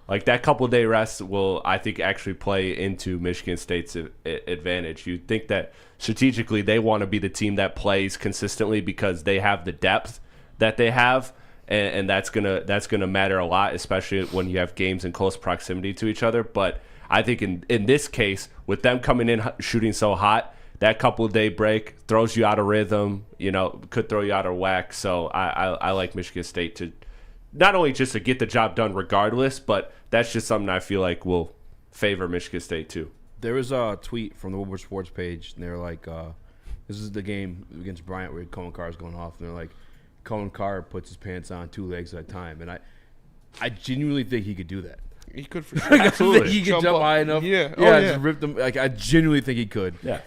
like, that couple-day rest will, I think, actually play into Michigan State's advantage. You'd think that strategically they want to be the team that plays consistently because they have the depth that they have. And that's gonna matter a lot, especially when you have games in close proximity to each other. But I think in this case, with them coming in shooting so hot, that couple-day break throws you out of rhythm. Could throw you out of whack. So I like Michigan State to not only just to get the job done regardless, but that's just something I feel like will favor Michigan State too. There was a tweet from the Woodward Sports page, and they're like, "This is the game against Bryant where Cohen Carr is going off," and they're like, Cohen Carr puts his pants on 2 legs at a time, and I genuinely think he could do that. He could for sure. Absolutely. I think he could jump high enough. Yeah. Just rip them. Like, I genuinely think he could. Yeah.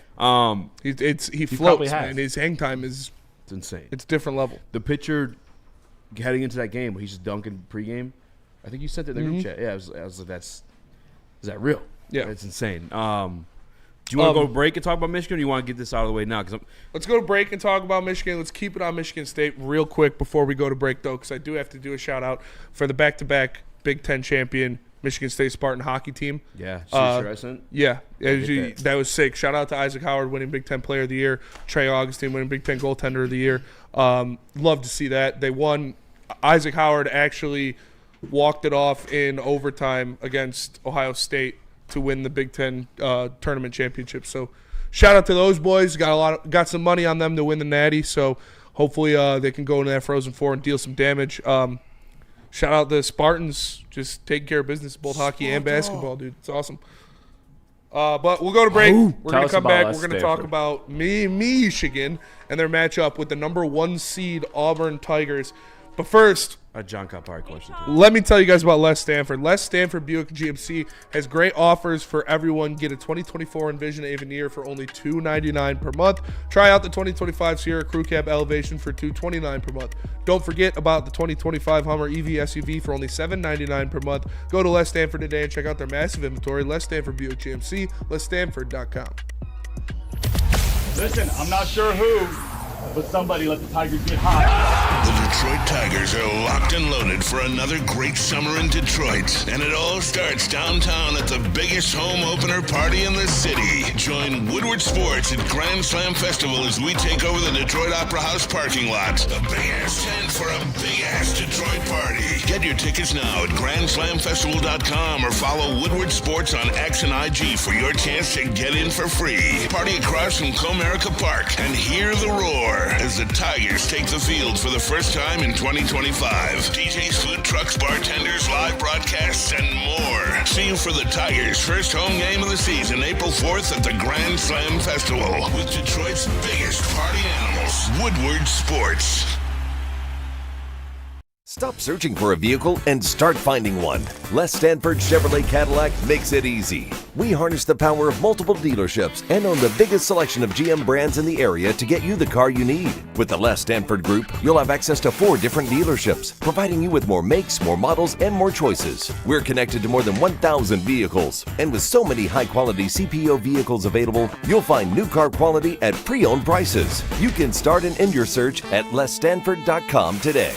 He floats, man. His hang time is insane. It's a different level. The picture heading into that game where he's just dunking pregame, I think you sent it in the group chat. Yeah, I was like, is that real? Yeah. It's insane. Do you want to go to break and talk about Michigan, or do you want to get this out of the way now? Let's go to break and talk about Michigan. Let's keep it on Michigan State real quick before we go to break, though, because I do have to do a shout-out for the back-to-back Big Ten champion Michigan State Spartan hockey team. Yeah, yeah, that was sick. Shout-out to Isaac Howard winning Big Ten Player of the Year, Trey Augustine winning Big Ten Goaltender of the Year. Love to see that. They won. Isaac Howard actually walked it off in overtime against Ohio State to win the Big Ten tournament championship. So shout out to those boys. Got some money on them to win the Natty. So hopefully they can go into that Frozen Four and deal some damage. Shout out the Spartans, just taking care of business, both hockey and basketball, dude. It's awesome. But we'll go to break. We're going to come back. We're going to talk about Michigan and their matchup with the number 1 seed Auburn Tigers. But first, a John Calipari question too. Let me tell you guys about Les Stanford. Les Stanford Buick GMC has great offers for everyone. Get a 2024 Envision Avenir for only $299 per month. Try out the 2025 Sierra Crew Cab Elevation for $229 per month. Don't forget about the 2025 Hummer EV SUV for only $799 per month. Go to Les Stanford today and check out their massive inventory. Les Stanford Buick GMC, lesstanford.com. Listen, I'm not sure who, but somebody let the Tigers get hot. The Detroit Tigers are locked and loaded for another great summer in Detroit. And it all starts downtown at the biggest home opener party in the city. Join Woodward Sports at Grand Slam Festival as we take over the Detroit Opera House parking lot. A big-ass tent for a big-ass Detroit party. Get your tickets now at GrandSlamFestival.com or follow Woodward Sports on X and IG for your chance to get in for free. Party across from Comerica Park and hear the roar as the Tigers take the field for the first time in 2025. DJs, food trucks, bartenders, live broadcasts, and more. See you for the Tigers' first home game of the season, April 4th at the Grand Slam Festival with Detroit's biggest party animals, Woodward Sports. Stop searching for a vehicle and start finding one. Les Stanford Chevrolet Cadillac makes it easy. We harness the power of multiple dealerships and own the biggest selection of GM brands in the area to get you the car you need. With the Les Stanford Group, you'll have access to 4 different dealerships, providing you with more makes, more models, and more choices. We're connected to more than 1,000 vehicles. And with so many high-quality CPO vehicles available, you'll find new car quality at pre-owned prices. You can start and end your search at lesstanford.com today.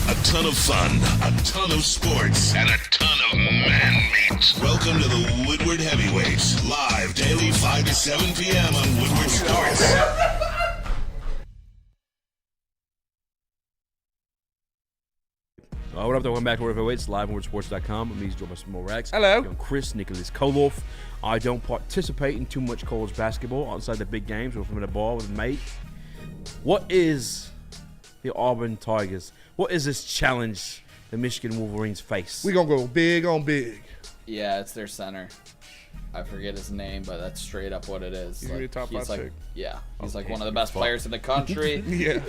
A ton of fun, a ton of sports, and a ton of man meat. Welcome to the Woodward Heavyweights, live daily 5 to 7 p.m. on Woodward Sports. What up, welcome back to Woodward Heavyweights, live on WoodwardSports.com. I'm Eazy, joined by some more Rax. Hello. I'm Chris Nicholas Koloff. I don't participate in too much college basketball outside the big games or from the ball with a mate. What is the Auburn Tigers. What is this challenge the Michigan Wolverines face? We gonna go big on big. Yeah, it's their center. I forget his name, but that's straight up what it is. He's gonna be a top 5 pick. Yeah, he's like one of the best players in the country. Yeah.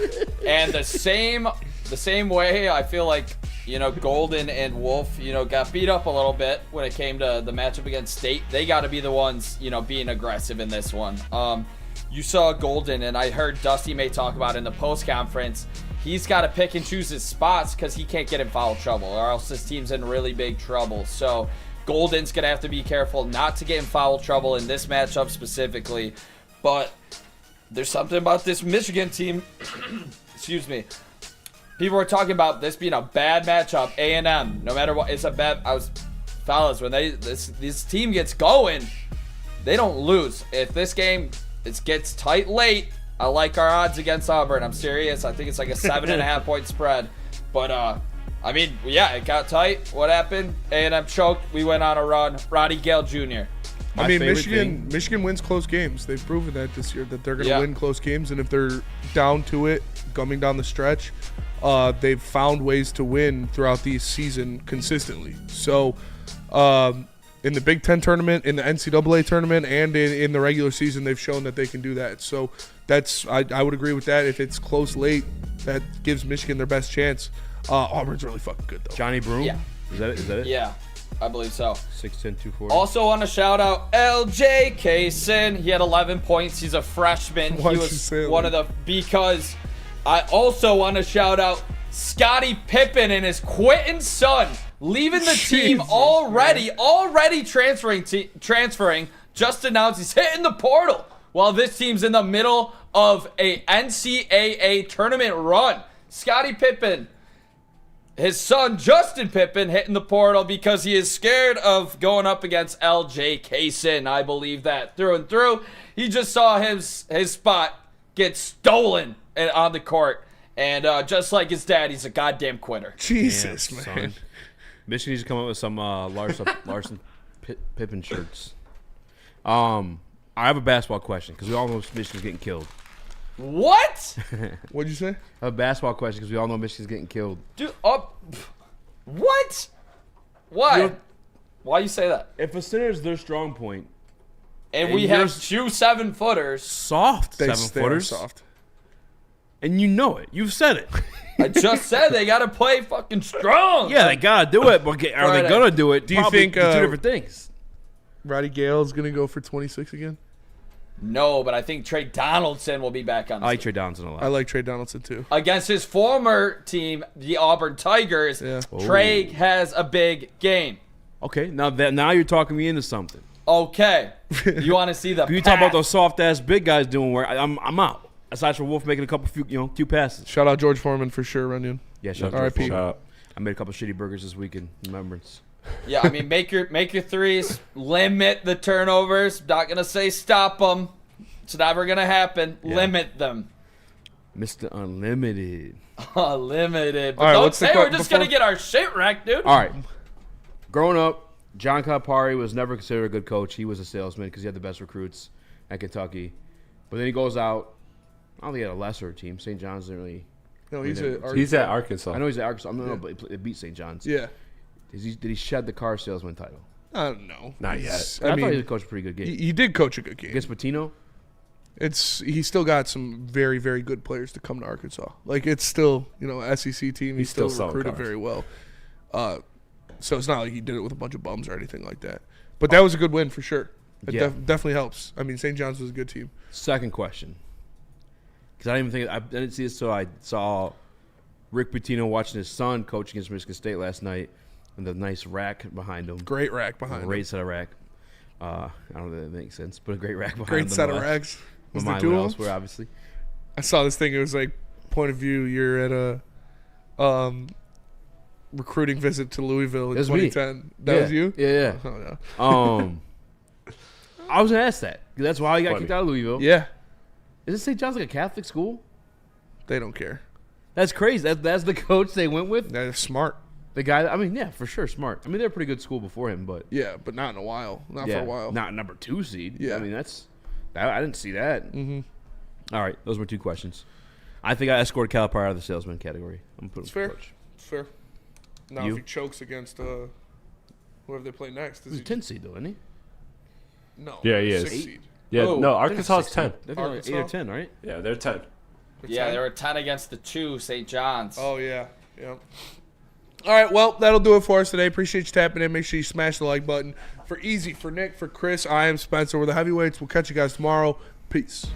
And the same way, I feel like, Golden and Wolf, got beat up a little bit when it came to the matchup against State. They got to be the ones, being aggressive in this one. You saw Golden, and I heard Dusty May talk about in the post conference. He's got to pick and choose his spots because he can't get in foul trouble, or else his team's in really big trouble. So Golden's going to have to be careful not to get in foul trouble in this matchup specifically. But there's something about this Michigan team. Excuse me. People are talking about this being a bad matchup. A&M, no matter what, it's a bad. Fellas, when this team gets going, they don't lose. If this game gets tight late, I like our odds against Auburn. I'm serious. I think it's like a 7.5 point spread. But it got tight. What happened? A&M choked. We went on a run. Roddy Gale Jr. Michigan wins close games. They've proven that this year, that they're going to win close games. And if they're down to it, coming down the stretch, they've found ways to win throughout the season consistently. So in the Big Ten tournament, in the NCAA tournament, and in the regular season, they've shown that they can do that. So I would agree with that. If it's close late, that gives Michigan their best chance. Auburn's really fucking good, though. Johnny Broom? Yeah. Is that it? Yeah, I believe so. 6'10", 240. Also want to shout out LJ Kaysen. He had 11 points. He's a freshman. Why'd he you was say one that? of the because I also want to shout out Scottie Pippen and his quitting son, leaving the team already transferring. Just announced he's hitting the portal while this team's in the middle of a NCAA tournament run. Scottie Pippen, his son Justin Pippen, hitting the portal because he is scared of going up against LJ Kaysen. I believe that through and through. He just saw his spot get stolen on the court. And just like his dad, he's a goddamn quitter. Jesus, man. Son. Michigan needs to come up with some Larson Pippen shirts. I have a basketball question because we all know Michigan's getting killed. What? What'd you say? I have a basketball question because we all know Michigan's getting killed. Dude, what? Why? Why you say that? If a center is their strong point, and we have 2 7-footers, soft 7-footers, soft, and you know it. You've said it. I just said they gotta play fucking strong. Yeah, they gotta do it, but are they gonna do it? Do you think two different things? Roddy Gale is gonna go for 26 again? No, but I think Trey Donaldson will be back on. I like Trey Donaldson a lot. I like Trey Donaldson too. Against his former team, the Auburn Tigers, Trey has a big game. Okay, now you're talking me into something. Okay, you want to see the? You talk about those soft ass big guys doing work. I'm out. Aside from Wolf making a few passes. Shout out George Foreman for sure, Runyon. Yeah, shout out George Foreman. I made a couple shitty burgers this week in remembrance. Yeah, I mean, make your threes, limit the turnovers. Not gonna say stop them. It's never gonna happen. Yeah. Limit them. Mr. Unlimited. Unlimited. But all right, don't say we're just gonna get our shit wrecked, dude. All right. Growing up, John Calipari was never considered a good coach. He was a salesman because he had the best recruits at Kentucky. But then he goes out. I don't think he had a lesser team. St. John's didn't really. No, he's at Arkansas. I know he's at Arkansas. No, but it beat St. John's. Yeah. Did he shed the car salesman title? No. Not yet. I thought he coached a pretty good game. He did coach a good game. Against Pitino? He's still got some very, very good players to come to Arkansas. Like, it's still, SEC team. He's still recruited very well. So it's not like he did it with a bunch of bums or anything like that. But that was a good win for sure. It definitely helps. I mean, St. John's was a good team. Second question. Because I didn't see this until I saw Rick Pitino watching his son coach against Michigan State last night, and the nice rack behind him. Great rack behind him. Great set of rack. I don't know if that makes sense, but a great rack behind him. Great set of racks. Was there two of them? Obviously. I saw this thing. It was like, point of view, you're at a recruiting visit to Louisville in 2010. Me. That was you? Yeah. Oh, no. I was going to ask that. That's why he got kicked out of Louisville. Yeah. Isn't St. John's like a Catholic school? They don't care. That's crazy. That's the coach they went with? They're smart. The guy, I mean, yeah, for sure, smart. I mean, they're a pretty good school before him, but. Yeah, but not in a while. Not for a while. Not number 2 seed. Yeah. I mean, I didn't see that. Mm-hmm. All right, those were 2 questions. I think I escorted Calipari out of the salesman category. I'm putting It's fair. It's fair. Now, You? if he chokes against whoever they play next, He's a 10 seed, though, isn't he? No. Yeah, he is. 6 seed. Yeah, Oh, no, they're Arkansas is 6 10. They're like 8 or 10, right? Yeah, they're 10. Yeah, they were 10 against the 2, St. John's. Oh, yeah. Yep. All right, well, that'll do it for us today. Appreciate you tapping in. Make sure you smash the like button. For Eazy, for Nick, for Chris, I am Spencer. We're the Heavyweights. We'll catch you guys tomorrow. Peace.